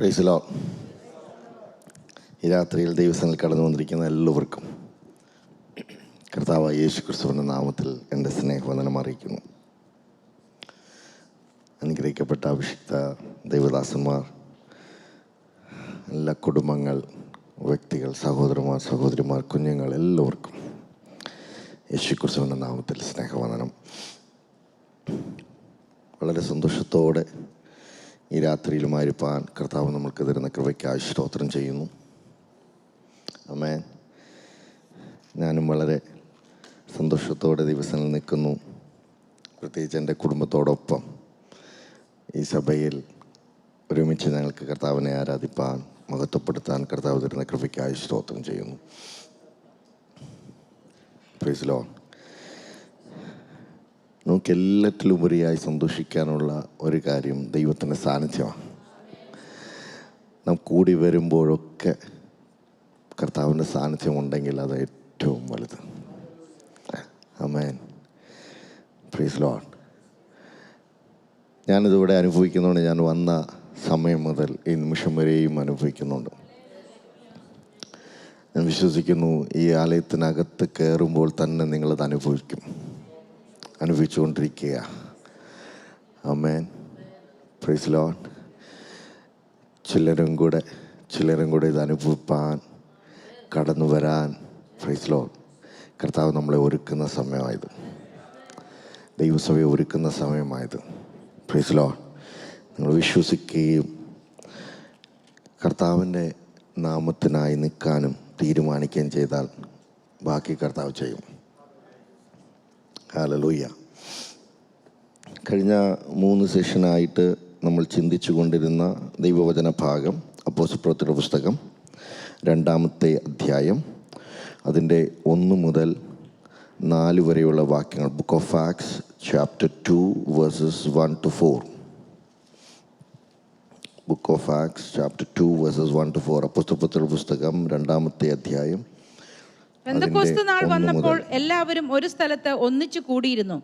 Price the Lord. ഈ രാത്രിയിൽ ദൈവസന്നിധിയിൽ കടന്നു വന്നിരിക്കുന്ന എല്ലാവർക്കും കർത്താവായ യേശു ക്രിസ്തുവിൻ്റെ നാമത്തിൽ എൻ്റെ സ്നേഹവന്ദനം അറിയിക്കുന്നു. അനുഗ്രഹിക്കപ്പെട്ട അഭിഷിക്ത ദൈവദാസന്മാർ, എല്ലാ കുടുംബങ്ങൾ, വ്യക്തികൾ, സഹോദരന്മാർ, സഹോദരിമാർ, കുഞ്ഞുങ്ങൾ, എല്ലാവർക്കും യേശു ക്രിസ്തുവിൻ്റെ നാമത്തിൽ സ്നേഹവന്ദനം. വളരെ സന്തോഷത്തോടെ ഈ രാത്രിയിലുമായിരിക്കാൻ കർത്താവ് നമ്മൾക്ക് തരുന്ന കൃപയ്ക്കായി സ്തോത്രം ചെയ്യുന്നു. ആമേൻ. ഞാനും വളരെ സന്തോഷത്തോടെ ദിവസങ്ങളിൽ നിൽക്കുന്നു. പ്രത്യേകിച്ച് എൻ്റെ കുടുംബത്തോടൊപ്പം ഈ സഭയിൽ ഒരുമിച്ച് ഞങ്ങൾക്ക് കർത്താവിനെ ആരാധിപ്പാൻ, മഹത്വപ്പെടുത്താൻ കർത്താവ് തരുന്ന കൃപയ്ക്കായി സ്തോത്രം ചെയ്യുന്നു. Price the lord. നമുക്ക് എല്ലാറ്റിലും ഉപരിയായി സന്തോഷിക്കാനുള്ള ഒരു കാര്യം ദൈവത്തിൻ്റെ സാന്നിധ്യമാണ്. നാം കൂടി വരുമ്പോഴൊക്കെ കർത്താവിൻ്റെ സാന്നിധ്യം ഉണ്ടെങ്കിൽ അത് ഏറ്റവും വലുത്. ആമേൻ. Praise the Lord. ഞാനിതിവിടെ അനുഭവിക്കുന്നുണ്ട്. ഞാൻ വന്ന സമയം മുതൽ ഈ നിമിഷം വരെയും അനുഭവിക്കുന്നുണ്ട്. ഞാൻ വിശ്വസിക്കുന്നു ഈ ആലയത്തിനകത്ത് കയറുമ്പോൾ തന്നെ നിങ്ങളത് അനുഭവിച്ചുകൊണ്ടിരിക്കുക. ആമേൻ. Praise the Lord. ചിലരും കൂടെ ഇത് അനുഭവിപ്പാൻ, കടന്നു വരാൻ, പ്രൈസ് ദി ലോർഡ്, കർത്താവ് നമ്മളെ ഒരുക്കുന്ന സമയമായത്, ദൈവസഭയെ ഒരുക്കുന്ന സമയമായത്. Price the Lord. നിങ്ങൾ വിശ്വസിക്കുകയും കർത്താവിൻ്റെ നാമത്തിനായി നിൽക്കാനും തീരുമാനിക്കുകയും ചെയ്താൽ ബാക്കി കർത്താവ് ചെയ്യും. ഹല്ലേലൂയ. കഴിഞ്ഞ 3 സെഷനായിട്ട് നമ്മൾ ചിന്തിച്ചു കൊണ്ടിരുന്ന ദൈവവചന ഭാഗം അപ്പോസ്തലപ്രവൃത്തിയുടെ പുസ്തകം 2-ാമത്തെ അധ്യായം, അതിൻ്റെ 1 മുതൽ 4 വരെയുള്ള വാക്യങ്ങൾ. Book of acts chapter 2 versus 1 to 4. Book of acts chapter 2 versus 1 to 4. അപ്പോസ്തലപ്രവൃത്തിയുടെ പുസ്തകം 2-ാമത്തെ അധ്യായം. പെന്തക്കോസ്ത് നാൾ വന്നപ്പോൾ എല്ലാവരും ഒരു സ്ഥലത്ത് ഒന്നിച്ചു കൂടിയിരുന്നു.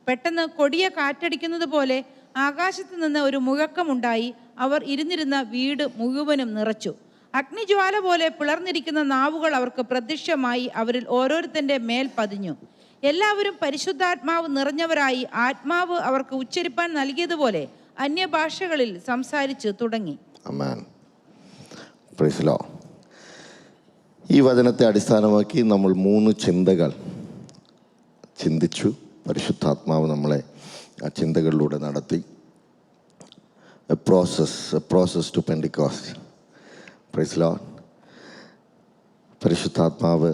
പെട്ടെന്ന് കൊടിയ കാറ്റടിക്കുന്നത് പോലെ ആകാശത്ത് നിന്ന് ഒരു മുഴക്കമുണ്ടായി. അവർ ഇരുന്നിരുന്ന വീട് മുഴുവനും നിറച്ചു. അഗ്നിജ്വാല പോലെ പിളർന്നിരിക്കുന്ന നാവുകൾ അവർക്ക് പ്രത്യക്ഷമായി അവരിൽ ഓരോരുത്തന്റെ മേൽ പതിഞ്ഞു. എല്ലാവരും പരിശുദ്ധാത്മാവ് നിറഞ്ഞവരായി ആത്മാവ് അവർക്ക് ഉച്ചരിപ്പാൻ നൽകിയതുപോലെ അന്യഭാഷകളിൽ സംസാരിച്ചു തുടങ്ങി. ആമേൻ. Praise the Lord. ഈ വചനത്തെ അടിസ്ഥാനമാക്കി നമ്മൾ 3 ചിന്തകൾ ചിന്തിച്ചു. പരിശുദ്ധാത്മാവ് നമ്മളെ ആ ചിന്തകളിലൂടെ നടത്തി. A process to Pentecost. Praise the Lord. പരിശുദ്ധാത്മാവ്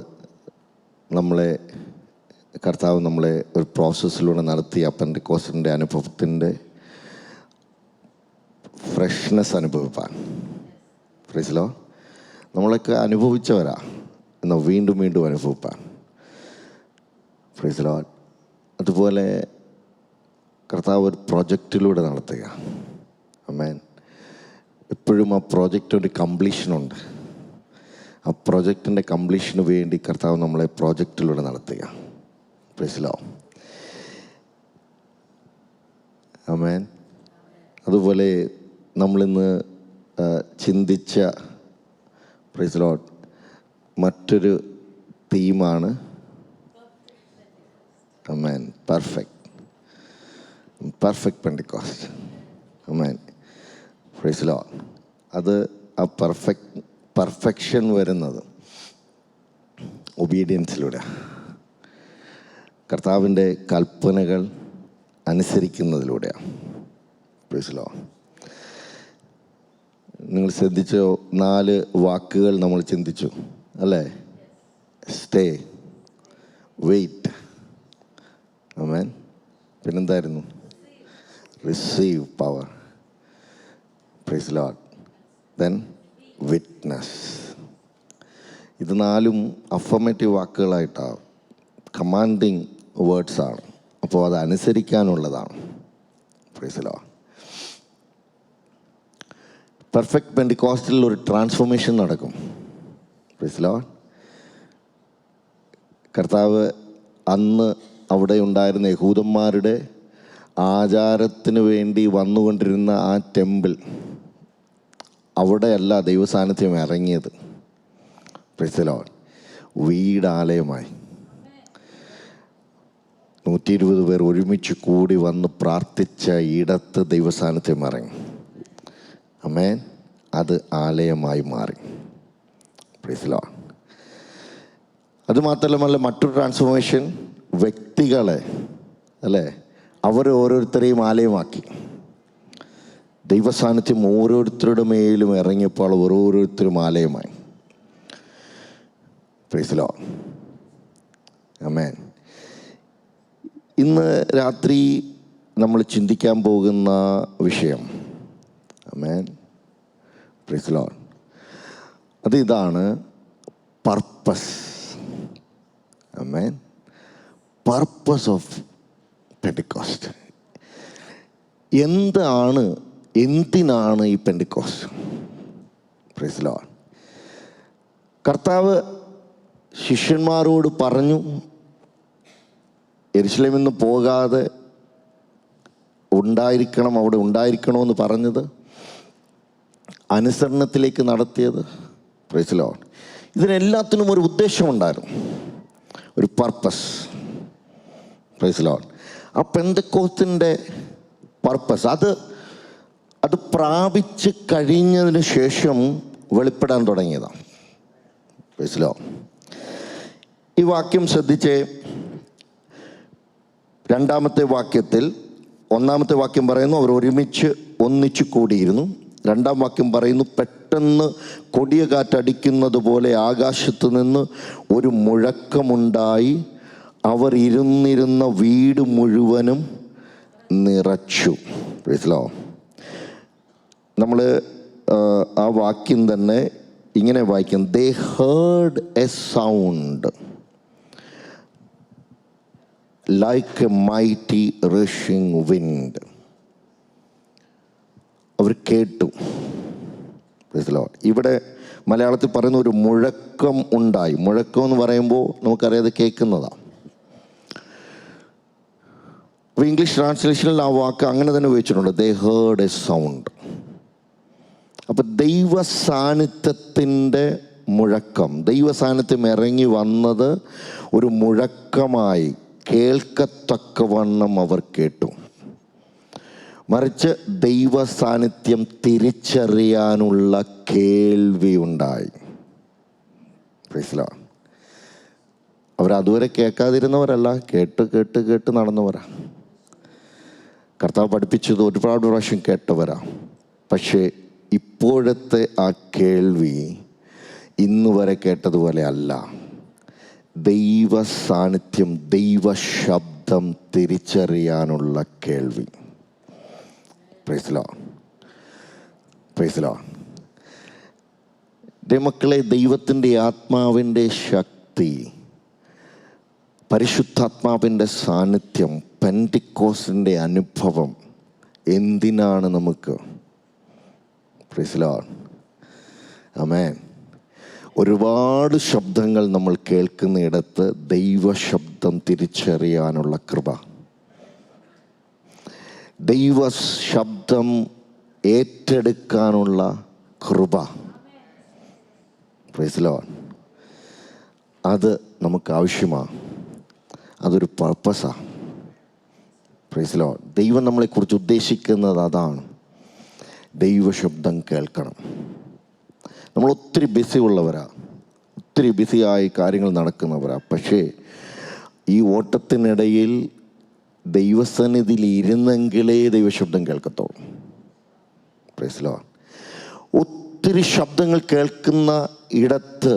കർത്താവ് നമ്മളെ ഒരു പ്രോസസ്സിലൂടെ നടത്തി ആ പെന്റിക്കോസ്റ്റിൻ്റെ അനുഭവത്തിൻ്റെ ഫ്രഷ്നെസ് അനുഭവിപ്പാൻ. Praise the Lord. നമ്മളൊക്കെ അനുഭവിച്ചവരാ, എന്നാൽ വീണ്ടും അനുഭവിപ്പാൻ. Praise the Lord. അതുപോലെ കർത്താവ് ഒരു പ്രോജക്റ്റിലൂടെ നടത്തുക. ആമേൻ. എപ്പോഴും ആ പ്രോജക്റ്റ് ഒരു കംപ്ലീഷനുണ്ട്. ആ പ്രോജക്റ്റിൻ്റെ കംപ്ലീഷന് വേണ്ടി കർത്താവ് നമ്മളെ പ്രോജക്റ്റിലൂടെ നടത്തുക. Praise the Lord. ആമേൻ. അതുപോലെ നമ്മളിന്ന് ചിന്തിച്ച, പ്രൈസ് ദി ലോർഡ്, മറ്റൊരു തീമാണ് ആമേൻ, പെർഫെക്റ്റ് പെന്റിക്കോസ്റ്റ്. ആമേൻ. Praise the Lord. അത് ആ പെർഫെക്ഷൻ വരുന്നത് ഒബീഡിയൻസിലൂടെ, കർത്താവിൻ്റെ കൽപ്പനകൾ അനുസരിക്കുന്നതിലൂടെയാണ്. Price the Lord. നിങ്ങൾ ശ്രദ്ധിച്ചോ? 4 വാക്കുകൾ നമ്മൾ ചിന്തിച്ചു, അല്ലേ? സ്റ്റേ, വെയിറ്റ്, ആമേൻ. പിന്നെന്തായിരുന്നു? Receive power. Praise the Lord. Then witness. ഇത് 4ഉം അഫർമേറ്റീവ് വാക്കുകളായിട്ടാണ്, കമാൻഡിങ് വേർഡ്സാണ്. അപ്പോൾ അത് അനുസരിക്കാനുള്ളതാണ്. Praise the Lord. പെർഫെക്റ്റ് പെന്റിക്കോസ്റ്റിൽ ഒരു ട്രാൻസ്ഫോർമേഷൻ നടക്കും. Praise the Lord. കർത്താവ് അന്ന് അവിടെ ഉണ്ടായിരുന്ന യഹൂദന്മാരുടെ ആചാരത്തിന് വേണ്ടി വന്നുകൊണ്ടിരുന്ന ആ ടെമ്പിൾ, അവിടെയല്ല ദൈവസാന്നിധ്യം ഇറങ്ങിയത്. Price the Lord. വീടാലയമായി 120 പേർ ഒരുമിച്ച് കൂടി വന്ന് പ്രാർത്ഥിച്ച ഇടത്ത് ദൈവസാന്നിധ്യം ഇറങ്ങി. ആമേൻ. അത് ആലയമായി മാറി. Price the Lord. അതുമാത്രമല്ല, മറ്റൊരു ട്രാൻസ്ഫോർമേഷൻ, വ്യക്തികളെ അല്ലേ, അവർ ഓരോരുത്തരെയും ആലയമാക്കി. ദൈവസാന്നിധ്യം ഓരോരുത്തരുടെ മേലും ഇറങ്ങിയപ്പോൾ ഓരോരുത്തരും ആലയമായി. Praise the Lord. ആമേൻ. ഇന്ന് രാത്രി നമ്മൾ ചിന്തിക്കാൻ പോകുന്ന വിഷയം, ആമേൻ, പ്രൈസ് ദി ലോർഡ്, അത് ഇതാണ്: purpose. Amen. Purpose of Pentecost. എന്തിനാണ് ഈ പെന്തിക്കോസ്റ്റ്? Price the Lord. കർത്താവ് ശിഷ്യന്മാരോട് പറഞ്ഞു, യെരുശലേമിൽ നിന്ന് പോകാതെ അവിടെ ഉണ്ടായിരിക്കണമെന്ന് പറഞ്ഞത്, അനുസരണത്തിലേക്ക് നടത്തിയത്. Price the Lord. ഇതിനെല്ലാത്തിനും ഒരു ഉദ്ദേശമുണ്ടായിരുന്നു, ഒരു പർപ്പസ്. Praise the Lord. ആ പെന്തക്കോസ്തിൻ്റെ പർപ്പസ് അത് പ്രാപിച്ച് കഴിഞ്ഞതിന് ശേഷം വെളിപ്പെടാൻ തുടങ്ങിയതാണ്. Price the Lord. ഈ വാക്യം ശ്രദ്ധിച്ചേ. രണ്ടാമത്തെ വാക്യത്തിൽ, ഒന്നാമത്തെ വാക്യം പറയുന്നു അവർ ഒന്നിച്ചു കൂടിയിരുന്നു. രണ്ടാം വാക്യം പറയുന്നു പെട്ടെന്ന് കൊടിയ കാറ്റടിക്കുന്നത് പോലെ ആകാശത്ത് നിന്ന് ഒരു മുഴക്കമുണ്ടായി, അവർ ഇരുന്നിരുന്ന വീട് മുഴുവനും നിറച്ചു. Praise the Lord. നമ്മൾ ആ വാക്യം തന്നെ ഇങ്ങനെ വായിക്കും: they heard a sound like a mighty rushing wind. അവർ കേട്ടു. Praise the Lord. ഇവിടെ മലയാളത്തിൽ പറയുന്ന ഒരു മുഴക്കം ഉണ്ടായി. മുഴക്കം എന്ന് പറയുമ്പോൾ നമുക്കറിയാതെ കേൾക്കുന്നതാണ്. അപ്പോൾ ഇംഗ്ലീഷ് ട്രാൻസ്ലേഷനിൽ ആ വാക്ക് അങ്ങനെ തന്നെ ഉപയോഗിച്ചിട്ടുണ്ട്: ദേ ഹേർഡ് എ സൗണ്ട്. അപ്പം ദൈവ സാന്നിധ്യത്തിൻ്റെ മുഴക്കം, ദൈവ സാന്നിധ്യം ഇറങ്ങി വന്നത് ഒരു മുഴക്കമായി കേൾക്കത്തക്കവണ്ണം അവർ കേട്ടു. മറിച്ച് ദൈവ സാന്നിധ്യം തിരിച്ചറിയാനുള്ള കേൾവി ഉണ്ടായി. Praise the Lord. അവരതുവരെ കേൾക്കാതിരുന്നവരല്ല, കേട്ട് നടന്നവരാ. കർത്താവ് പഠിപ്പിച്ചത് ഒരുപാട് പ്രാവശ്യം കേട്ടവരാ. പക്ഷേ ഇപ്പോഴത്തെ ആ കേൾവി ഇന്ന് വരെ കേട്ടതുപോലെ അല്ല. ദൈവ സാന്നിധ്യം, ദൈവ ശബ്ദം തിരിച്ചറിയാനുള്ള കേൾവി. Price the lord. Praise the Lord. മക്കളെ, ദൈവത്തിൻ്റെ ആത്മാവിൻ്റെ ശക്തി, പരിശുദ്ധാത്മാവിൻ്റെ സാന്നിധ്യം, പെന്തിക്കോസ്തിൻ്റെ അനുഭവം എന്തിനാണ് നമുക്ക്? Praise the Lord. ആമേൻ. ഒരുപാട് ശബ്ദങ്ങൾ നമ്മൾ കേൾക്കുന്നിടത്ത് ദൈവശബ്ദം തിരിച്ചറിയാനുള്ള കൃപ, ദൈവ ശബ്ദം ഏറ്റെടുക്കാനുള്ള കൃപ. Price the Lord. അത് നമുക്ക് ആവശ്യമാണ്. അതൊരു പർപ്പസാണ്. Price the Lord. ദൈവം നമ്മളെക്കുറിച്ച് ഉദ്ദേശിക്കുന്നത് അതാണ്. ദൈവശബ്ദം കേൾക്കണം. നമ്മൾ ഒത്തിരി ബിസി ഉള്ളവരാണ്, ഒത്തിരി ബിസിയായി കാര്യങ്ങൾ നടക്കുന്നവരാണ്. പക്ഷേ ഈ ഓട്ടത്തിനിടയിൽ ദൈവസന്നിധിയിൽ ഇരുന്നെങ്കിലേ ദൈവശബ്ദം കേൾക്കത്തുള്ളൂ. Price the Lord. ഒത്തിരി ശബ്ദങ്ങൾ കേൾക്കുന്ന ഇടത്ത്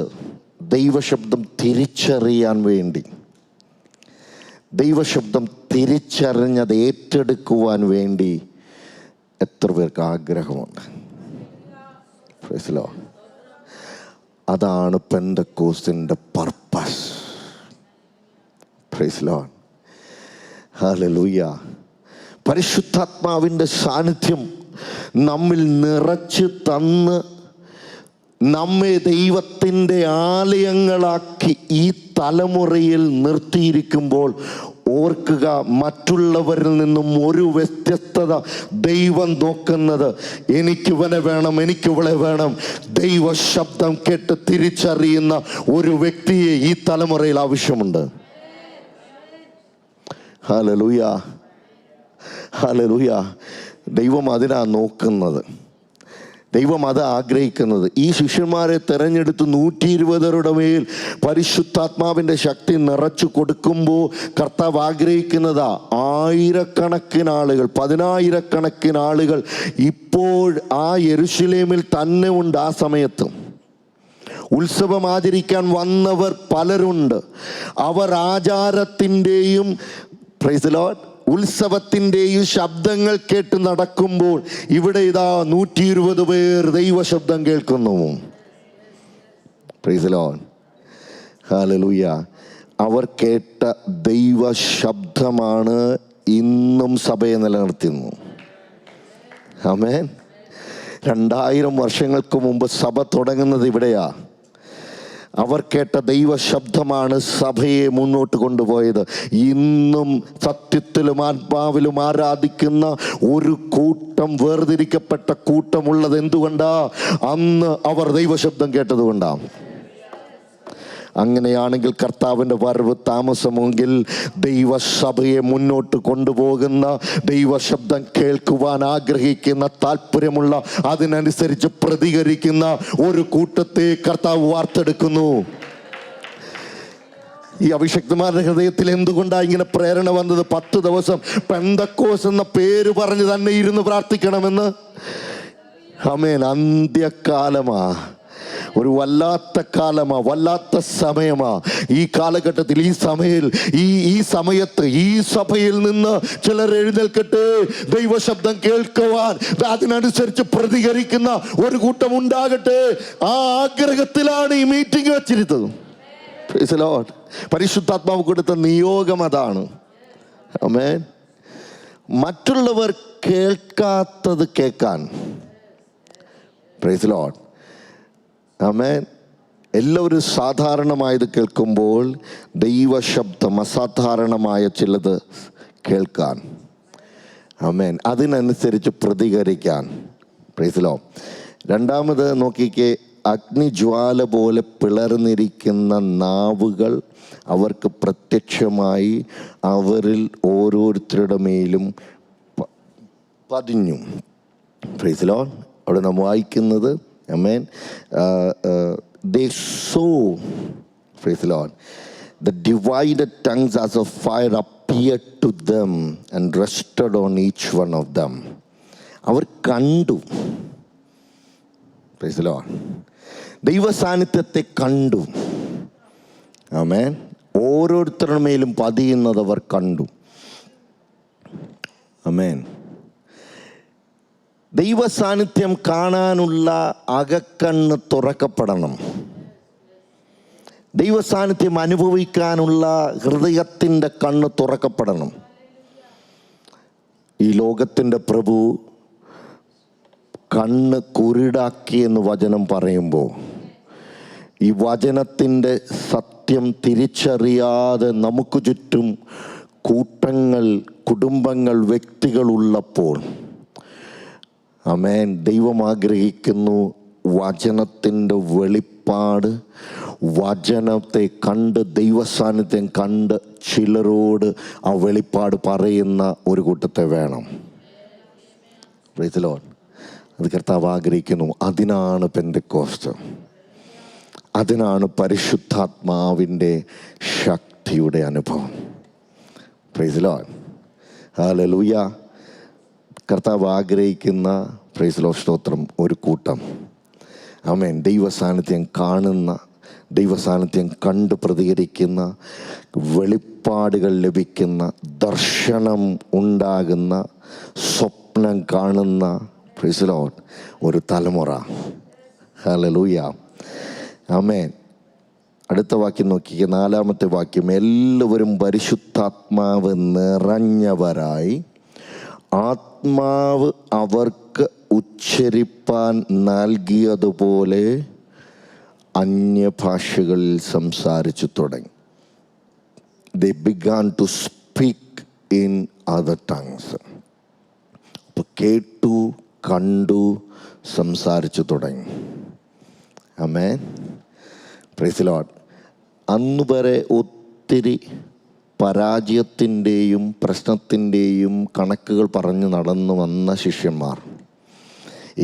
ദൈവശബ്ദം തിരിച്ചറിയാൻ വേണ്ടി, ദൈവശബ്ദം തിരിച്ചറിഞ്ഞത് ഏറ്റെടുക്കുവാൻ വേണ്ടി എത്ര പേർക്ക് ആഗ്രഹമുണ്ട്? Praise the Lord. അതാണ് പെന്തക്കോസ്തിൻ്റെ പർപ്പസ്. Praise the Lord. ഹല്ലേലൂയ. പരിശുദ്ധാത്മാവിൻ്റെ സാന്നിധ്യം നമ്മിൽ നിറച്ച് തന്ന് നമ്മെ ദൈവത്തിൻ്റെ ആലയങ്ങളാക്കി ഈ തലമുറയിൽ നിർത്തിയിരിക്കുമ്പോൾ ഓർക്കുക, മറ്റുള്ളവരിൽ നിന്നും ഒരു വ്യത്യസ്തത ദൈവം നോക്കുന്നത് എനിക്കിവനെ വേണം, എനിക്കിവളെ വേണം. ദൈവ ശബ്ദം കേട്ട് തിരിച്ചറിയുന്ന ഒരു വ്യക്തിയെ ഈ തലമുറയിൽ ആവശ്യമുണ്ട്. Hallelujah, hallelujah. ദൈവം അതിനാ നോക്കുന്നത്, ദൈവം അത് ആഗ്രഹിക്കുന്നത്. ഈ ശിഷ്യന്മാരെ തെരഞ്ഞെടുത്ത് 120 മേൽ പരിശുദ്ധാത്മാവിൻ്റെ ശക്തി നിറച്ചു കൊടുക്കുമ്പോൾ കർത്താവ് ആഗ്രഹിക്കുന്നതാ ആയിരക്കണക്കിന് ആളുകൾ, 10,000-കണക്കിന് ആളുകൾ ഇപ്പോൾ ആ യെരുശലേമിൽ തന്നെ ഉണ്ട്. ആ സമയത്ത് ഉത്സവം ആചരിക്കാൻ വന്നവർ പലരുണ്ട്. അവർ ആചാരത്തിൻ്റെയും പ്രൈസ് ദി ലോർഡ് ഉത്സവത്തിൻ്റെയും ശബ്ദങ്ങൾ കേട്ട് നടക്കുമ്പോൾ ഇവിടെ ഇതാ 120 പേർ ദൈവശബ്ദം കേൾക്കുന്നു. പ്രൈസ് ദി ലോർഡ്, ഹല്ലേലൂയ. അവർ കേട്ട ദൈവശബ്ദമാണ് ഇന്നും സഭയെ നിലനിർത്തുന്നു. ആമേൻ. 2000 വർഷങ്ങൾക്ക് മുമ്പ് സഭ തുടങ്ങുന്നത് ഇവിടെയാ. അവർ കേട്ട ദൈവശബ്ദമാണ് സഭയെ മുന്നോട്ട് കൊണ്ടുപോയത്. ഇന്നും സത്യത്തിലും ആത്മാവിലും ആരാധിക്കുന്ന ഒരു കൂട്ടം, വേർതിരിക്കപ്പെട്ട കൂട്ടമുള്ളത് എന്തുകൊണ്ടാ? അന്ന് അവർ ദൈവശബ്ദം കേട്ടതുകൊണ്ടാ. അങ്ങനെയാണെങ്കിൽ കർത്താവിൻ്റെ വരവ് താമസമെങ്കിൽ ദൈവസഭയെ മുന്നോട്ട് കൊണ്ടുപോകുന്ന, ദൈവശബ്ദം കേൾക്കുവാൻ ആഗ്രഹിക്കുന്ന, താല്പര്യമുള്ള, അതിനനുസരിച്ച് പ്രതികരിക്കുന്ന ഒരു കൂട്ടത്തെ കർത്താവ് വാർത്തെടുക്കുന്നു. ഈ അഭിഷക്തന്മാരുടെ ഹൃദയത്തിൽ എന്തുകൊണ്ടാണ് ഇങ്ങനെ പ്രേരണ വന്നത്? 10 ദിവസം പെന്തക്കോസ് എന്ന പേര് പറഞ്ഞ് തന്നെ ഇരുന്ന് പ്രാർത്ഥിക്കണമെന്ന്. ആമേൻ. അന്ത്യകാലമാ, ഒരു വല്ലാത്ത കാലമാ, വല്ലാത്ത സമയമാ. ഈ കാലഘട്ടത്തിൽ, ഈ സമയത്ത് ഈ സഭയിൽ നിന്ന് ചിലർ എഴുന്നേൽക്കട്ടെ, ദൈവശബ്ദം കേൾക്കുവാൻ, അതിനനുസരിച്ച് പ്രതികരിക്കുന്ന ഒരു കൂട്ടം ഉണ്ടാകട്ടെ. ആ ആഗ്രഹത്തിലാണ് ഈ മീറ്റിംഗ് വെച്ചിരുന്നത്. Praise the Lord. പരിശുദ്ധാത്മാവ് കൊടുത്ത നിയോഗം അതാണ്. ആമേൻ. മറ്റുള്ളവർ കേൾക്കാത്തത് കേൾക്കാൻ. Praise the Lord. ആമേൻ. എല്ലാവരും സാധാരണമായത് കേൾക്കുമ്പോൾ ദൈവശബ്ദം അസാധാരണമായ ചിലത് കേൾക്കാൻ. ആമേൻ. അതിനനുസരിച്ച് പ്രതികരിക്കാൻ. Price the Lord. രണ്ടാമത് നോക്കിക്കേ, അഗ്നിജ്വാല പോലെ പിളർന്നിരിക്കുന്ന നാവുകൾ അവർക്ക് പ്രത്യക്ഷമായി അവരിൽ ഓരോരുത്തരുടെ മേലും പതിഞ്ഞു. Price the Lord. അവിടെ നാം വായിക്കുന്നത്, amen, they saw, praise the Lord, the divided tongues as of fire appeared to them and rested on each one of them. അവർ കണ്ടു. praise the Lord. ദൈവ സാന്നിധ്യത്തെ കണ്ടു. ആമേൻ. ഓരോരുത്തരുടെ മേലും പതിയുന്നത് അവർ കണ്ടു. ആമേൻ. ദൈവ സാന്നിധ്യം കാണാനുള്ള അകക്കണ്ണ് തുറക്കപ്പെടണം. ദൈവ സാന്നിധ്യം അനുഭവിക്കാനുള്ള ഹൃദയത്തിൻ്റെ കണ്ണ് തുറക്കപ്പെടണം. ഈ ലോകത്തിൻ്റെ പ്രഭു കണ്ണ് കുരുടാക്കിയെന്ന് വചനം പറയുമ്പോൾ, ഈ വചനത്തിൻ്റെ സത്യം തിരിച്ചറിയാതെ നമുക്ക് ചുറ്റും കൂട്ടങ്ങൾ, കുടുംബങ്ങൾ, വ്യക്തികളുള്ളപ്പോൾ, ആമേൻ, ദൈവം ആഗ്രഹിക്കുന്നു വചനത്തിൻ്റെ വെളിപ്പാട്. വചനത്തെ കണ്ട്, ദൈവസാന്നിധ്യം കണ്ട് ചിലരോട് ആ വെളിപ്പാട് പറയുന്ന ഒരു കൂട്ടത്തെ വേണം. Praise the Lord. അത് കർത്താവ് ആഗ്രഹിക്കുന്നു. അതിനാണ് പെന്തക്കോസ്ത്, അതിനാണ് പരിശുദ്ധാത്മാവിൻ്റെ ശക്തിയുടെ അനുഭവം. Price the Lord. ഹല്ലേലൂയ. കർത്താവ് ആഗ്രഹിക്കുന്ന, പ്രൈസ് ദി ലോർഡ്, സ്തോത്രം, ഒരു കൂട്ടം, ആമേൻ, ദൈവസാന്നിധ്യം കാണുന്ന, ദൈവസാന്നിധ്യം കണ്ട് പ്രതികരിക്കുന്ന, വെളിപ്പാടുകൾ ലഭിക്കുന്ന, ദർശനം ഉണ്ടാകുന്ന, സ്വപ്നം കാണുന്ന, പ്രൈസ് ദി ലോർഡ്, ഒരു തലമുറ. ഹല്ലേലൂയ. ആമേൻ. അടുത്ത വാക്യം നോക്കിക്കുക, 4-ാമത്തെ വാക്യം. എല്ലാവരും പരിശുദ്ധാത്മാവ് നിറഞ്ഞവരായി ആത്മാവ് അവർക്ക് ഉച്ചരിപ്പാൻ നൽകിയതുപോലെ അന്യഭാഷകളിൽ സംസാരിച്ചു തുടങ്ങി. They began to speak speak in other tongues. അപ്പോൾ കേട്ടു, കണ്ടു, സംസാരിച്ചു തുടങ്ങി. ആമേൻ. Praise the Lord. അന്ന് വരെ ഒത്തിരി പരാജയത്തിൻ്റെയും പ്രശ്നത്തിൻ്റെയും കണക്കുകൾ പറഞ്ഞു നടന്നു വന്ന ശിഷ്യന്മാർ,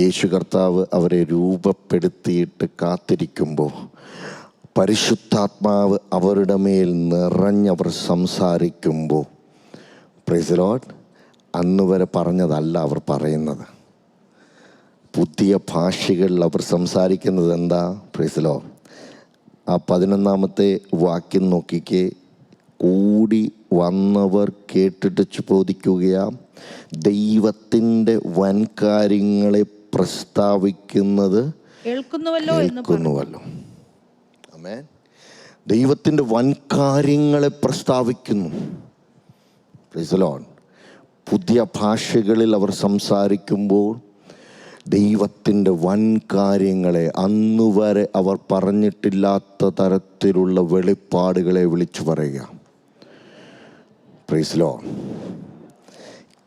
യേശു കർത്താവ് അവരെ രൂപപ്പെടുത്തിയിട്ട് കാത്തിരിക്കുമ്പോൾ പരിശുദ്ധാത്മാവ് അവരുടെ മേൽ നിറഞ്ഞവർ സംസാരിക്കുമ്പോൾ, പ്രൈസ് ദി ലോർഡ്, അന്ന് വരെ പറഞ്ഞതല്ല അവർ പറയുന്നത്. പുതിയ ഭാഷകളിൽ അവർ സംസാരിക്കുന്നത് എന്താ? Price the Lord. ആ 11-ാമത്തെ വാക്യം നോക്കിക്കേ. കൂടി വന്നവർ കേട്ടിട്ട് ചോദിക്കുകയാ, ദൈവത്തിൻ്റെ വൻകാര്യങ്ങളെ പ്രസ്താവിക്കുന്നത് കേൾക്കുന്നുവല്ലോ. ആമേൻ. ദൈവത്തിൻ്റെ വൻകാര്യങ്ങളെ പ്രസ്താവിക്കുന്നു. Price the Lord. പുതിയ ഭാഷകളിൽ അവർ സംസാരിക്കുമ്പോൾ ദൈവത്തിൻ്റെ വൻ കാര്യങ്ങളെ, അന്നുവരെ അവർ പറഞ്ഞിട്ടില്ലാത്ത തരത്തിലുള്ള വെളിപ്പാടുകളെ വിളിച്ചു പറയുക. Praise the Lord.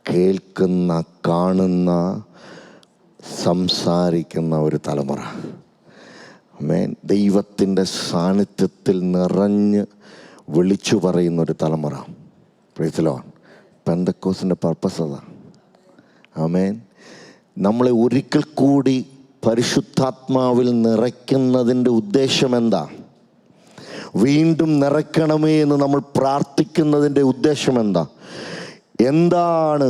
കേൾക്കുന്ന, കാണുന്ന, സംസാരിക്കുന്ന ഒരു തലമുറ. ആമേൻ. ദൈവത്തിൻ്റെ സാന്നിധ്യത്തിൽ നിറഞ്ഞ് വിളിച്ചു പറയുന്നൊരു തലമുറ. Praise the Lord. പെന്തക്കോസ്തിൻ്റെ പർപ്പസ് അതാ. ആമേൻ. നമ്മളെ ഒരിക്കൽ കൂടി പരിശുദ്ധാത്മാവിൽ നിറയ്ക്കുന്നതിൻ്റെ ഉദ്ദേശം എന്താ? വീണ്ടും നിറയ്ക്കണമേ എന്ന് നമ്മൾ പ്രാർത്ഥിക്കുന്നതിൻ്റെ ഉദ്ദേശം എന്താ? എന്താണ്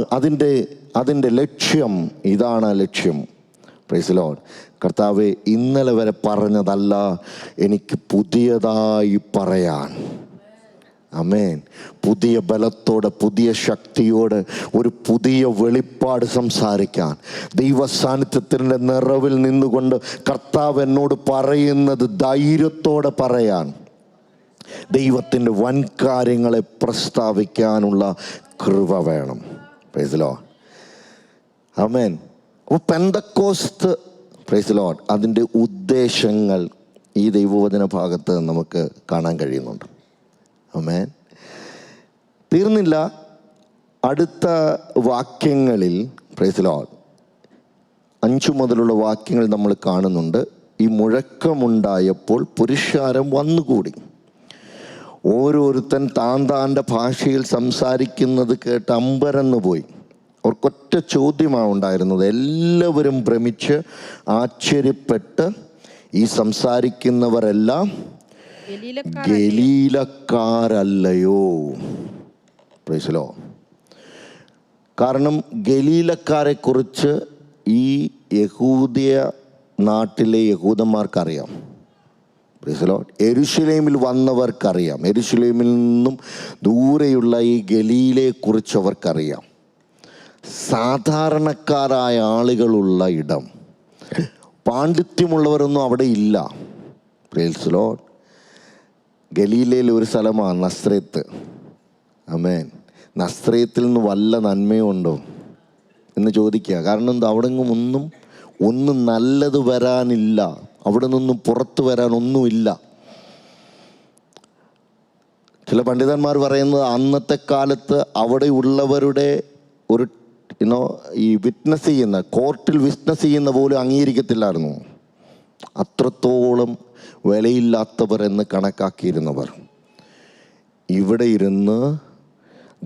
അതിൻ്റെ ലക്ഷ്യം? ഇതാണ് ആ ലക്ഷ്യം. Price the Lord. കർത്താവേ, ഇന്നലെ വരെ പറഞ്ഞതല്ല, എനിക്ക് പുതിയതായി പറയാൻ. ആമേൻ. പുതിയ ബലത്തോടെ, പുതിയ ശക്തിയോടെ ഒരു പുതിയ വെളിപ്പാട് സംസാരിക്കാൻ, ദൈവസാന്നിധ്യത്തിൻ്റെ നിറവിൽ നിന്നുകൊണ്ട് കർത്താവ് എന്നോട് പറയുന്നത് ധൈര്യത്തോടെ പറയാൻ, ദൈവത്തിൻ്റെ വൻകാര്യങ്ങളെ പ്രസ്താവിക്കാനുള്ള കൃപ വേണം. Praise the Lord. ആമേൻ. അപ്പോൾ പെന്തക്കോസ്ത്, പ്രൈസ് ദി ലോർഡ്, അതിൻ്റെ ഉദ്ദേശങ്ങൾ ഈ ദൈവവചന ഭാഗത്ത് നമുക്ക് കാണാൻ കഴിയുന്നുണ്ട്. ആമേൻ. തീർന്നില്ല. അടുത്ത വാക്യങ്ങളിൽ, പ്രൈസ് ദി ലോർഡ്, 5 മുതലുള്ള വാക്യങ്ങൾ നമ്മൾ കാണുന്നുണ്ട്. ഈ മുഴക്കമുണ്ടായപ്പോൾ പുരുഷാരം വന്നുകൂടി. ഓരോരുത്തൻ താൻ്റെ ഭാഷയിൽ സംസാരിക്കുന്നത് കേട്ട് അമ്പരന്ന് പോയി. അവർക്കൊറ്റ ചോദ്യമാണ് ഉണ്ടായിരുന്നത്. എല്ലാവരും ഭ്രമിച്ച് ആശ്ചര്യപ്പെട്ട്, ഈ സംസാരിക്കുന്നവരെല്ലാം ഗലീലക്കാരല്ലയോ? Praise the Lord. കാരണം ഗലീലക്കാരെ കുറിച്ച് ഈ യഹൂദിയ നാട്ടിലെ യഹൂദന്മാർക്കറിയാം. Price the Lord. യെരുശലേമിൽ വന്നവർക്കറിയാം. യെരുശലേമിൽ നിന്നും ദൂരെയുള്ള ഈ ഗലീലയെക്കുറിച്ച് അവർക്കറിയാം. സാധാരണക്കാരായ ആളുകളുള്ള ഇടം, പാണ്ഡിത്യമുള്ളവരൊന്നും അവിടെ ഇല്ല. Praise the Lord. ഗലീലയിൽ ഒരു സ്ഥലമാണ് നസ്രേത്ത്. ആമേൻ. നസ്രേത്തിൽ നിന്ന് വല്ല നന്മയും ഉണ്ടോ എന്ന് ചോദിക്കുക. കാരണം എന്താ? അവിടെ ഒന്നും നല്ലത് വരാനില്ല. അവിടെ നിന്നും പുറത്തു വരാൻ ഒന്നുമില്ല. ചില പണ്ഡിതന്മാർ പറയുന്നത് അന്നത്തെ കാലത്ത് അവിടെ ഉള്ളവരുടെ ഒരു ഈ വിറ്റ്നസ് ചെയ്യുന്ന, കോർട്ടിൽ വിറ്റ്നസ് ചെയ്യുന്ന പോലും അംഗീകരിക്കത്തില്ലായിരുന്നു. അത്രത്തോളം വിലയില്ലാത്തവർ എന്ന് കണക്കാക്കിയിരുന്നവർ ഇവിടെ ഇരുന്ന്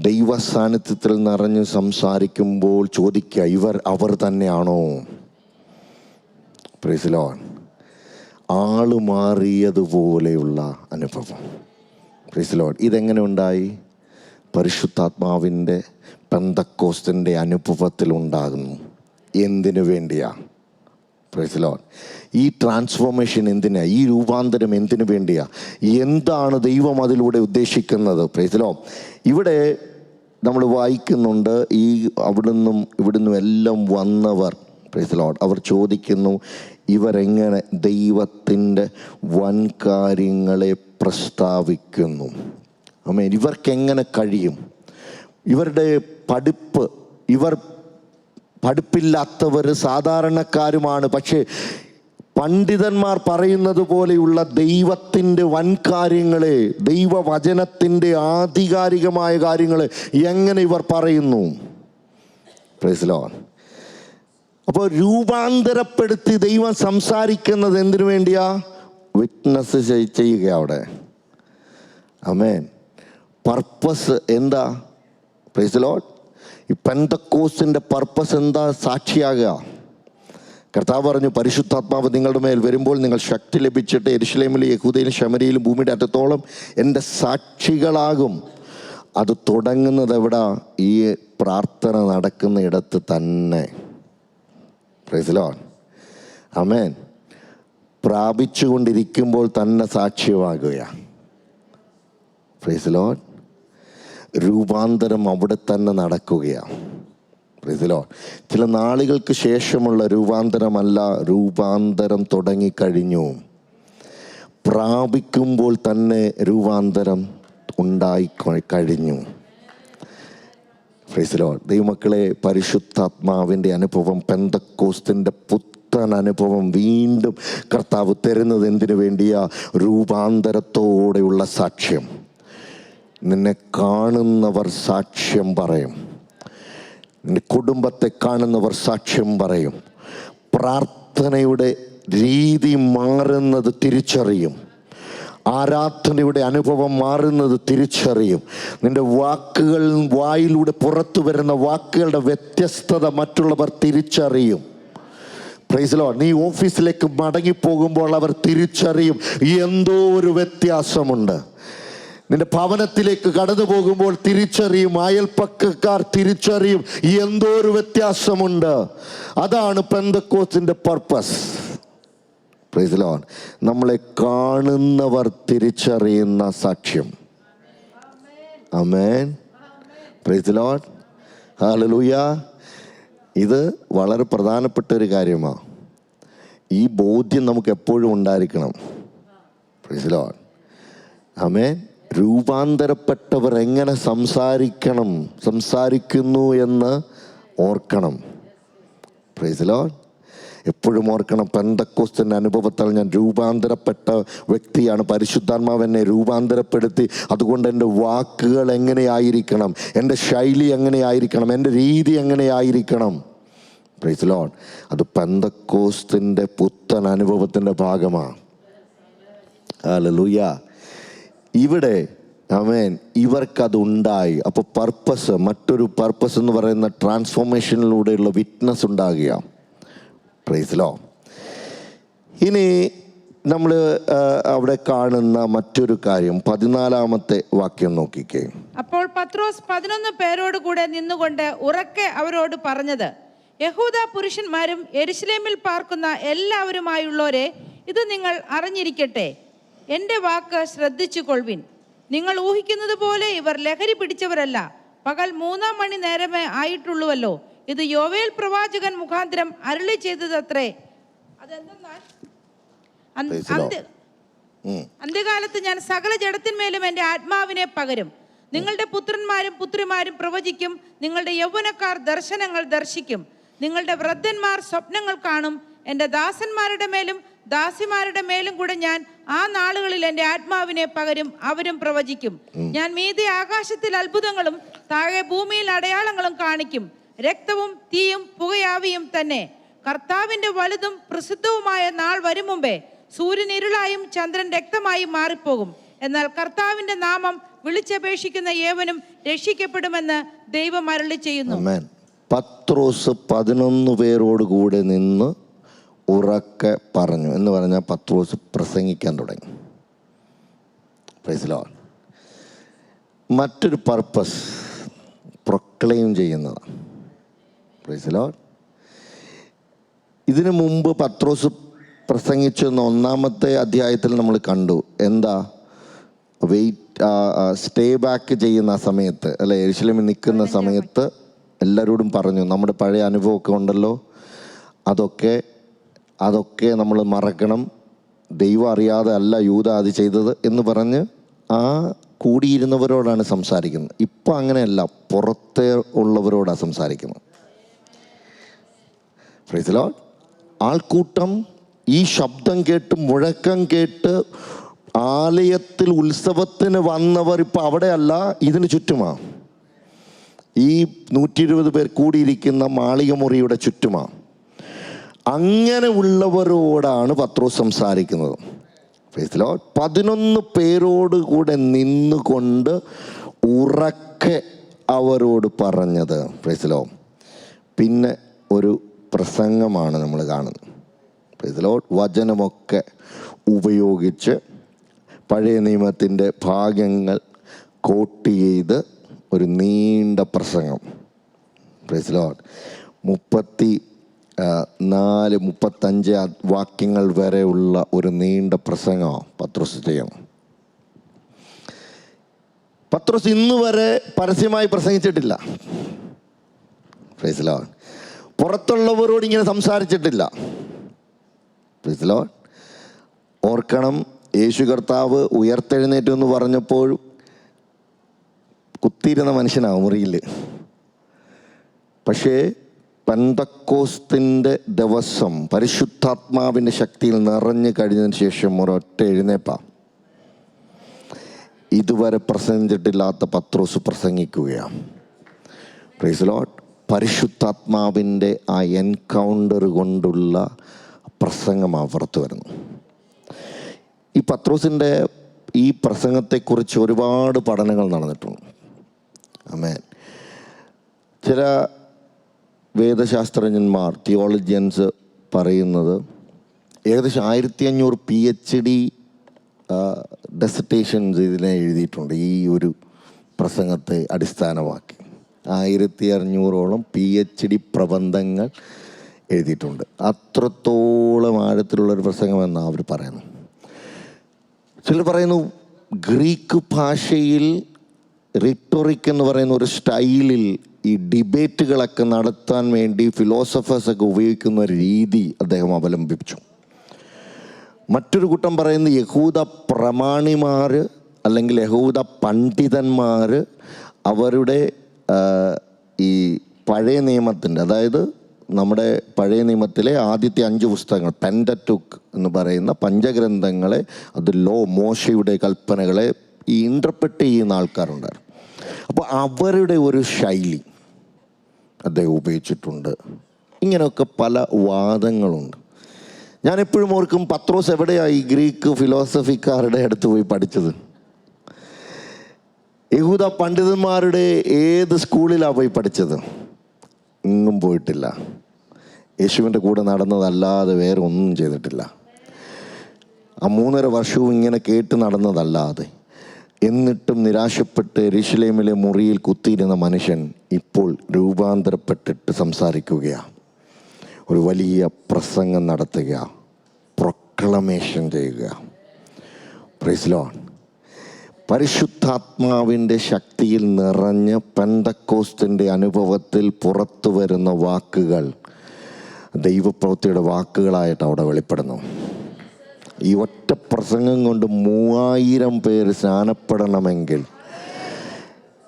ദൈവ സാന്നിധ്യത്തിൽ നിറഞ്ഞ് സംസാരിക്കുമ്പോൾ ചോദിക്കുക, അവർ തന്നെയാണോ? Price the Lord. ആള് മാറിയതുപോലെയുള്ള അനുഭവം. Price the Lord. ഇതെങ്ങനെ ഉണ്ടായി? പരിശുദ്ധാത്മാവിൻ്റെ പെന്തക്കോസ്തിൻ്റെ അനുഭവത്തിൽ ഉണ്ടാകുന്നു. എന്തിനു വേണ്ടിയാ? Price the Lord. ഈ ട്രാൻസ്ഫോർമേഷൻ എന്തിനാ? ഈ രൂപാന്തരം എന്തിനു വേണ്ടിയാ? എന്താണ് ദൈവം അതിലൂടെ ഉദ്ദേശിക്കുന്നത്? Price the Lord. ഇവിടെ നമ്മൾ വായിക്കുന്നുണ്ട്, ഈ ഇവിടുന്നും എല്ലാം വന്നവർ, പ്രൈസ് ദി ലോർഡ്, അവർ ചോദിക്കുന്നു, ഇവരെങ്ങനെ ദൈവത്തിൻ്റെ വൻകാര്യങ്ങളെ പ്രസ്താവിക്കുന്നു? ആമേൻ. ഇവർക്കെങ്ങനെ കഴിയും? ഇവരുടെ പഠിപ്പില്ലാത്തവർ, സാധാരണക്കാരുമാണ്. പക്ഷേ പണ്ഡിതന്മാർ പറയുന്നത് പോലെയുള്ള ദൈവത്തിൻ്റെ വൻകാര്യങ്ങളെ, ദൈവവചനത്തിൻ്റെ ആധികാരികമായ കാര്യങ്ങൾ എങ്ങനെ ഇവർ പറയുന്നു? Praise Lord. അപ്പോൾ രൂപാന്തരപ്പെടുത്തി ദൈവം സംസാരിക്കുന്നത് എന്തിനു വേണ്ടിയാ? വിറ്റ്നസ് ചെയ്യുക അവിടെ. ആമേൻ. പർപ്പസ് എന്താ? Praise Lord. ഈ പെന്തക്കോസ്തിൻ്റെ പർപ്പസ് എന്താ? സാക്ഷിയാകുക. കർത്താവ് പറഞ്ഞു, പരിശുദ്ധാത്മാവ് നിങ്ങളുടെ മേൽ വരുമ്പോൾ നിങ്ങൾ ശക്തി ലഭിച്ചിട്ട് യെരൂശലേമിലും യഹൂദയിലും ശമര്യയിലും ഭൂമിയുടെ അറ്റത്തോളം എൻ്റെ സാക്ഷികളാകും. അത് തുടങ്ങുന്നത് എവിടാ? ഈ പ്രാർത്ഥന നടക്കുന്ന ഇടത്ത് തന്നെ. Price Lord. ആമേൻ. പ്രാപിച്ചുകൊണ്ടിരിക്കുമ്പോൾ തന്നെ സാക്ഷ്യമാകുകയാണ്. Praise Lord. രൂപാന്തരം അവിടെ തന്നെ നടക്കുകയാണ്. Praise Lord. ചില നാളുകൾക്ക് ശേഷമുള്ള രൂപാന്തരമല്ല, രൂപാന്തരം തുടങ്ങിക്കഴിഞ്ഞു. പ്രാപിക്കുമ്പോൾ തന്നെ രൂപാന്തരം ഉണ്ടായി കഴിഞ്ഞു. Praise Lord. ദൈവമക്കളെ, പരിശുദ്ധാത്മാവിൻ്റെ അനുഭവം, പെന്തക്കോസ്തിൻ്റെ പുത്തൻ അനുഭവം വീണ്ടും കർത്താവ് തരുന്നത് എന്തിനു വേണ്ടിയാ? രൂപാന്തരത്തോടെയുള്ള സാക്ഷ്യം. നിന്നെ കാണുന്നവർ സാക്ഷ്യം പറയും. നിന്റെ കുടുംബത്തെ കാണുന്നവർ സാക്ഷ്യം പറയും. പ്രാർത്ഥനയുടെ രീതി മാറുന്നത് തിരിച്ചറിയും. ആരാധനയുടെ അനുഭവം മാറുന്നത് തിരിച്ചറിയും. നിന്റെ വാക്കുകൾ, വായിലൂടെ പുറത്തു വരുന്ന വാക്കുകളുടെ വ്യത്യസ്തത മറ്റുള്ളവർ തിരിച്ചറിയും. Praise Lord. നീ ഓഫീസിലേക്ക് മടങ്ങിപ്പോകുമ്പോൾ അവർ തിരിച്ചറിയും എന്തോ ഒരു വ്യത്യാസമുണ്ട്. നിന്റെ ഭവനത്തിലേക്ക് കടന്നു പോകുമ്പോൾ തിരിച്ചറിയും, അയൽപ്പക്കക്കാർ തിരിച്ചറിയും എന്തോ ഒരു വ്യത്യാസമുണ്ട്. അതാണ് പെന്തക്കോസ്തിൻ്റെ പർപ്പസ്. Praise Lord. നമ്മളെ കാണുന്നവർ തിരിച്ചറിയുന്ന സാക്ഷ്യം. ആമേൻ. Praise Lord. ഹല്ലേലൂയ. ഇത് വളരെ പ്രധാനപ്പെട്ട ഒരു കാര്യമാണ്. ഈ ബോധ്യം നമുക്ക് എപ്പോഴും ഉണ്ടായിരിക്കണം. Price Lord. ആമേൻ. രൂപാന്തരപ്പെട്ടവർ എങ്ങനെ സംസാരിക്കുന്നു എന്ന് ഓർക്കണം. Praise Lord. എപ്പോഴും ഓർക്കണം, പെന്തക്കോസ്തിൻ്റെ അനുഭവത്താൽ ഞാൻ രൂപാന്തരപ്പെട്ട വ്യക്തിയാണ്. പരിശുദ്ധാത്മാവ് എന്നെ രൂപാന്തരപ്പെടുത്തി. അതുകൊണ്ട് എൻ്റെ വാക്കുകൾ എങ്ങനെയായിരിക്കണം, എൻ്റെ ശൈലി എങ്ങനെയായിരിക്കണം, എൻ്റെ രീതി എങ്ങനെയായിരിക്കണം. Praise Lord. അത് പെന്തക്കോസ്തിൻ്റെ പുത്തൻ അനുഭവത്തിൻ്റെ ഭാഗമാണ്. ഹല്ലേലൂയ. ഇവിടെ ആമേൻ, ഇവർക്കതുണ്ടായി. അപ്പോൾ പർപ്പസ്, മറ്റൊരു പർപ്പസ് എന്ന് പറയുന്ന ട്രാൻസ്ഫോർമേഷനിലൂടെയുള്ള വിറ്റ്നസ് ഉണ്ടാകുക. Praise Lord. ഇനി നമ്മൾ അവിടെ കാണുന്ന മറ്റൊരു കാര്യം 14-ാമത്തെ വാക്യം നോക്കിക്കേ. അപ്പോൾ പത്രോസ് 11 പേരോട് കൂടെ നിന്നുകൊണ്ട് ഉറക്കെ അവരോട് പറഞ്ഞത്, യഹൂദ പുരുഷന്മാരും യെരൂശലേമിൽ പാർക്കുന്ന എല്ലാവരുമായുള്ളവരെ, ഇത് നിങ്ങൾ അറിഞ്ഞിരിക്കട്ടെ. എൻ്റെ വാക്ക് ശ്രദ്ധിച്ചു കൊള്ളുവിൻ. നിങ്ങൾ ഊഹിക്കുന്നത് പോലെ ഇവർ ലഹരി പിടിച്ചവരല്ല. പകൽ 3-ാം മണി നേരമേ ആയിട്ടുള്ളുവല്ലോ. ഇത് യോവേൽ പ്രവാചകൻ മുഖാന്തരം അരുളി ചെയ്തതത്രേ. അതെന്തെന്നാൽ അന്ത്യകാലത്ത് ഞാൻ സകല ജഡത്തിന്മേലും എൻ്റെ ആത്മാവിനെ പകരും. നിങ്ങളുടെ പുത്രന്മാരും പുത്രിമാരും പ്രവചിക്കും. നിങ്ങളുടെ യൗവനക്കാർ ദർശനങ്ങൾ ദർശിക്കും. നിങ്ങളുടെ വൃദ്ധന്മാർ സ്വപ്നങ്ങൾ കാണും. എൻ്റെ ദാസന്മാരുടെ മേലും ദാസിമാരുടെ മേലും കൂടെ ഞാൻ ആ നാളുകളിൽ എൻ്റെ ആത്മാവിനെ പകരും. അവരും പ്രവചിക്കും. ഞാൻ മീതെ ആകാശത്തിൽ അത്ഭുതങ്ങളും താഴെ ഭൂമിയിൽ അടയാളങ്ങളും കാണിക്കും. രക്തവും തീയും പുകയാവിയും തന്നെ. കർത്താവിൻ്റെ വലുതും പ്രസിദ്ധവുമായ നാൾ വരും മുമ്പേ സൂര്യൻ ഇരുളായും ചന്ദ്രൻ രക്തമായും മാറിപ്പോകും. എന്നാൽ കർത്താവിൻ്റെ നാമം വിളിച്ചപേക്ഷിക്കുന്ന ഏവനും രക്ഷിക്കപ്പെടുമെന്ന് ദൈവം അരുളി ചെയ്യുന്നു. പത്രോസ് 11 പേരോട് കൂടെ നിന്ന് ഉറക്കെ പറഞ്ഞു എന്ന് പറഞ്ഞാൽ പത്രോസ് പ്രസംഗിക്കാൻ തുടങ്ങി. Praise Lord. മറ്റൊരു പർപ്പസ് പ്രൊക്ലെയിം ചെയ്യുന്നതാണ്. Praise Lord. ഇതിനു മുമ്പ് പത്രോസ് പ്രസംഗിച്ചെന്ന 1-ാമത്തെ അധ്യായത്തിൽ നമ്മൾ കണ്ടു. എന്താ? സ്റ്റേ ബാക്ക് ചെയ്യുന്ന സമയത്ത്, അല്ലെ, യെരൂശലേമിൽ നിൽക്കുന്ന സമയത്ത് എല്ലാവരോടും പറഞ്ഞു, നമ്മുടെ പഴയ അനുഭവമൊക്കെ ഉണ്ടല്ലോ, അതൊക്കെ നമ്മൾ മറക്കണം. ദൈവം അറിയാതെ അല്ല യൂദ അത് ചെയ്തത് എന്ന് പറഞ്ഞ് ആ കൂടിയിരുന്നവരോടാണ് സംസാരിക്കുന്നത്. ഇപ്പം അങ്ങനെയല്ല, പുറത്തെ ഉള്ളവരോടാണ് സംസാരിക്കുന്നത്. Price the Lord. ആൾക്കൂട്ടം ഈ ശബ്ദം കേട്ട്, മുഴക്കം കേട്ട് ആലയത്തിൽ ഉത്സവത്തിന് വന്നവർ ഇപ്പം അവിടെയല്ല, ഇതിന് ചുറ്റുമാണ്. ഈ 120 പേർ കൂടിയിരിക്കുന്ന മാളിക മുറിയുടെ ചുറ്റുമാണ്. അങ്ങനെ ഉള്ളവരോടാണ് പത്രോസ് സംസാരിക്കുന്നത്. 11 പേരോട് കൂടെ നിന്നുകൊണ്ട് ഉറക്കെ അവരോട് പറഞ്ഞത്. പിന്നെ ഒരു പ്രസംഗമാണ് നമ്മൾ കാണുന്നത്. വചനമൊക്കെ ഉപയോഗിച്ച് പഴയ നിയമത്തിൻ്റെ ഭാഗങ്ങൾ കോട്ട് ചെയ്ത് ഒരു നീണ്ട പ്രസംഗം. 34-35 വാക്യങ്ങൾ വരെയുള്ള ഒരു നീണ്ട പ്രസംഗമാണ് പത്രോസ് ചെയ്യണം. പത്രോസ് ഇന്ന് വരെ പരസ്യമായി പ്രസംഗിച്ചിട്ടില്ല. പുറത്തുള്ളവരോട് ഇങ്ങനെ സംസാരിച്ചിട്ടില്ല. ഓർക്കണം, യേശു കർത്താവ് ഉയർത്തെഴുന്നേറ്റു എന്ന് പറഞ്ഞപ്പോൾ കുത്തിയിരുന്ന മനുഷ്യനാണ് മുറിയിൽ. പക്ഷേ പെന്തക്കോസ്തിൻ്റെ ദിവസം പരിശുദ്ധാത്മാവിൻ്റെ ശക്തിയിൽ നിറഞ്ഞു കഴിഞ്ഞതിന് ശേഷം ഒരൊറ്റ എഴുന്നേപ്പാ. ഇതുവരെ പ്രസംഗിച്ചിട്ടില്ലാത്ത പത്രോസ് പ്രസംഗിക്കുകയാണ്. Price Lord. പരിശുദ്ധാത്മാവിൻ്റെ ആ എൻകൗണ്ടർ കൊണ്ടുള്ള പ്രസംഗമാണ് പുറത്തു വരുന്നു. ഈ പത്രോസിൻ്റെ ഈ പ്രസംഗത്തെക്കുറിച്ച് ഒരുപാട് പഠനങ്ങൾ നടന്നിട്ടുണ്ട്. ആമേൻ. ചില വേദശാസ്ത്രജ്ഞന്മാർ, തിയോളജിയൻസ് പറയുന്നത് ഏകദേശം 1500 PhD ഡെസർട്ടേഷൻസ് ഇതിനെ എഴുതിയിട്ടുണ്ട്. ഈ ഒരു പ്രസംഗത്തെ അടിസ്ഥാനമാക്കി 1500ഓളം PhD പ്രബന്ധങ്ങൾ എഴുതിയിട്ടുണ്ട്. അത്രത്തോളം ആഴത്തിലുള്ളൊരു പ്രസംഗമെന്നാണ് അവർ പറയുന്നത്. ചിലർ പറയുന്നു ഗ്രീക്ക് ഭാഷയിൽ റിട്ടോറിക് എന്ന് പറയുന്ന ഒരു സ്റ്റൈലിൽ ഈ ഡിബേറ്റുകളൊക്കെ നടത്താൻ വേണ്ടി ഫിലോസഫേഴ്സൊക്കെ ഉപയോഗിക്കുന്ന ഒരു രീതി അദ്ദേഹം അവലംബിച്ചു. മറ്റൊരു കൂട്ടം പറയുന്ന യഹൂദ പ്രമാണിമാർ അല്ലെങ്കിൽ യഹൂദ പണ്ഡിതന്മാർ അവരുടെ ഈ പഴയ നിയമത്തിൻ്റെ, അതായത് നമ്മുടെ പഴയ നിയമത്തിലെ ആദ്യത്തെ 5 പുസ്തകങ്ങൾ, പെൻറ്ററ്റൂക്ക് എന്ന് പറയുന്ന പഞ്ചഗ്രന്ഥങ്ങളെ, അത് മോശയുടെ കൽപ്പനകളെ ഈ ഇൻ്റർപ്രറ്റ് ചെയ്യുന്ന ആൾക്കാരുണ്ടായിരുന്നു. അപ്പോൾ അവരുടെ ഒരു ശൈലി അദ്ദേഹം ഉപയോഗിച്ചിട്ടുണ്ട്. ഇങ്ങനെയൊക്കെ പല വാദങ്ങളുണ്ട്. ഞാനെപ്പോഴും ഓർക്കും, പത്രോസ് എവിടെയാണ് ഈ ഗ്രീക്ക് ഫിലോസഫിക്കാരുടെ അടുത്ത് പോയി പഠിച്ചത്? യഹൂദ പണ്ഡിതന്മാരുടെ ഏത് സ്കൂളിലാണ് പോയി പഠിച്ചത്? ഇന്നും പോയിട്ടില്ല. യേശുവിൻ്റെ കൂടെ നടന്നതല്ലാതെ വേറെ ഒന്നും ചെയ്തിട്ടില്ല. ആ 3.5 വർഷവും ഇങ്ങനെ കേട്ട് നടന്നതല്ലാതെ. എന്നിട്ടും നിരാശപ്പെട്ട് യെരൂശലേമിലെ മുറിയിൽ കുത്തിയിരുന്ന മനുഷ്യൻ ഇപ്പോൾ രൂപാന്തരപ്പെട്ടിട്ട് സംസാരിക്കുകയാണ്. ഒരു വലിയ പ്രസംഗം നടത്തുക, പ്രൊക്ലമേഷൻ ചെയ്യുക. Praise Lord. പരിശുദ്ധാത്മാവിൻ്റെ ശക്തിയിൽ നിറഞ്ഞ് പെന്തക്കോസ്തിൻ്റെ അനുഭവത്തിൽ പുറത്തു വരുന്ന വാക്കുകൾ ദൈവപ്രവൃത്തിയുടെ വാക്കുകളായിട്ട് അവിടെ വെളിപ്പെടുന്നു. ഈ ഒറ്റ പ്രസംഗം കൊണ്ട് 3000 പേര് സ്നാനപ്പെടണമെങ്കിൽ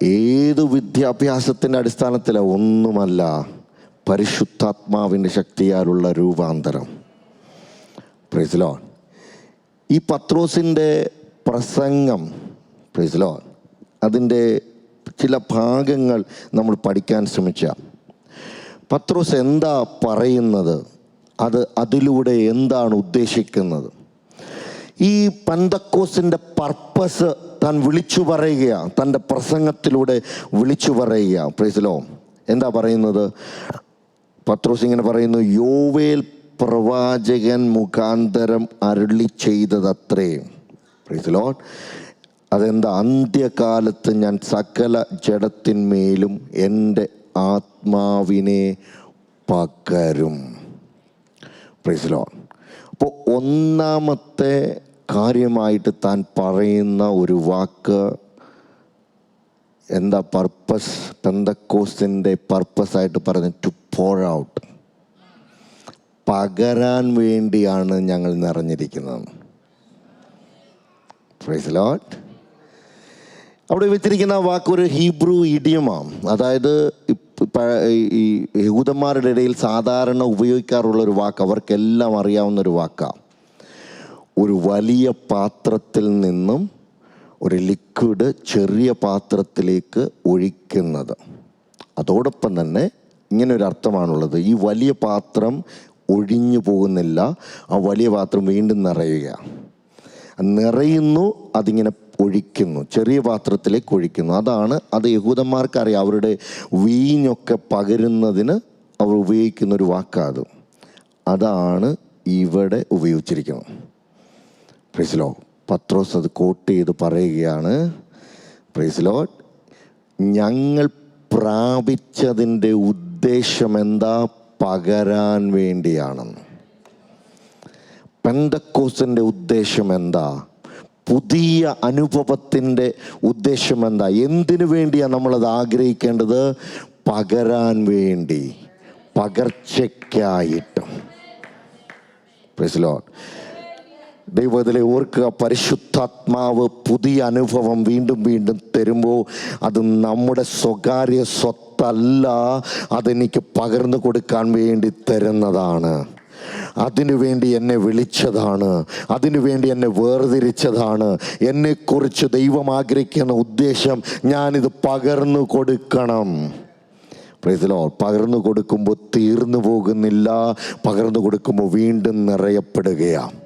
ഏത് വിദ്യാഭ്യാസത്തിൻ്റെ അടിസ്ഥാനത്തിലാണ്? ഒന്നുമല്ല, പരിശുദ്ധാത്മാവിൻ്റെ ശക്തിയാലുള്ള രൂപാന്തരം. Praise Lord. ഈ പത്രോസിൻ്റെ പ്രസംഗം, പ്രൈസ് ലോർഡ്, അതിൻ്റെ ചില ഭാഗങ്ങൾ നമ്മൾ പഠിക്കാൻ ശ്രമിച്ചാൽ പത്രോസ് എന്താ പറയുന്നത്, അതിലൂടെ എന്താണ് ഉദ്ദേശിക്കുന്നത്? ഈ പെന്തക്കോസ്തിൻ്റെ പർപ്പസ് താൻ വിളിച്ചു പറയുകയാണ്, തൻ്റെ പ്രസംഗത്തിലൂടെ വിളിച്ചു പറയുക. Praise Lord. എന്താ പറയുന്നത്? പത്രോസ് ഇങ്ങനെ പറയുന്നു, യോവേൽ പ്രവാചകൻ മുഖാന്തരം അരുളി ചെയ്തതത്രേ. Praise Lord. അതെന്താ? അന്ത്യകാലത്ത് ഞാൻ സകല ജഡത്തിന്മേലും എൻ്റെ ആത്മാവിനെ പകരും. Praise Lord. അപ്പോൾ ഒന്നാമത്തെ കാര്യമായിട്ട് താൻ പറയുന്ന ഒരു വാക്ക് എന്താ? പർപ്പസ്. പെന്തക്കോസ്തിൻ്റെ പർപ്പസായിട്ട് പറഞ്ഞ ടു പോർ ഔട്ട്, പകരാൻ വേണ്ടിയാണ് ഞങ്ങൾ നിറഞ്ഞിരിക്കുന്നത്. Praise Lord. അവിടെ വെച്ചിരിക്കുന്ന വാക്ക് ഒരു ഹീബ്രു ഇഡിയമാണ്. അതായത് ഈ യഹൂദന്മാരുടെ ഇടയിൽ സാധാരണ ഉപയോഗിക്കാറുള്ളൊരു വാക്ക്, അവർക്കെല്ലാം അറിയാവുന്നൊരു വാക്കാണ്. ഒരു വലിയ പാത്രത്തിൽ നിന്നും ഒരു ലിക്വിഡ് ചെറിയ പാത്രത്തിലേക്ക് ഒഴിക്കുന്നത്. അതോടൊപ്പം തന്നെ ഇങ്ങനൊരു അർത്ഥമാണുള്ളത്, ഈ വലിയ പാത്രം ഒഴിഞ്ഞു പോകുന്നില്ല, ആ വലിയ പാത്രം വീണ്ടും നിറയുന്നു, അതിങ്ങനെ ഒഴിക്കുന്നു, ചെറിയ പാത്രത്തിലേക്ക് ഒഴിക്കുന്നു. അത് യഹൂദന്മാർക്കറിയാം. അവരുടെ വീഞ്ഞൊക്കെ പകരുന്നതിന് അവർ ഉപയോഗിക്കുന്നൊരു വാക്കാണ്. അതാണ് ഇവിടെ ഉപയോഗിച്ചിരിക്കുന്നത്. Praise Lord. പത്രോസ് അത് കോട്ട് ചെയ്ത് പറയുകയാണ്, പ്രൈസ് ലോർഡ്, ഞങ്ങൾ പ്രാപിച്ചതിൻ്റെ ഉദ്ദേശം എന്താ? പകരാൻ വേണ്ടിയാണെന്ന്. പെന്തക്കോസ്തിൻ്റെ ഉദ്ദേശം എന്താ? പുതിയ അനുഭവത്തിൻ്റെ ഉദ്ദേശം എന്താ? എന്തിനു വേണ്ടിയാണ് നമ്മളത് ആഗ്രഹിക്കേണ്ടത്? പകരാൻ വേണ്ടി, പകർച്ചയ്ക്കായിട്ട്. Praise Lord. ദൈവത്തിലെ ഓർക്കുക, പരിശുദ്ധാത്മാവ് പുതിയ അനുഭവം വീണ്ടും വീണ്ടും തരുമ്പോൾ അത് നമ്മുടെ സ്വകാര്യ സ്വത്തല്ല, അതെനിക്ക് പകർന്നു കൊടുക്കാൻ വേണ്ടി തരുന്നതാണ്. അതിനുവേണ്ടി എന്നെ വിളിച്ചതാണ്, അതിനുവേണ്ടി എന്നെ വേർതിരിച്ചതാണ്. എന്നെക്കുറിച്ച് ദൈവം ആഗ്രഹിക്കുന്ന ഉദ്ദേശം, ഞാനിത് പകർന്നു കൊടുക്കണം. Praise Lord. പകർന്നു കൊടുക്കുമ്പോൾ തീർന്നു പോകുന്നില്ല, പകർന്നു കൊടുക്കുമ്പോൾ വീണ്ടും നിറയപ്പെടുകയാണ്.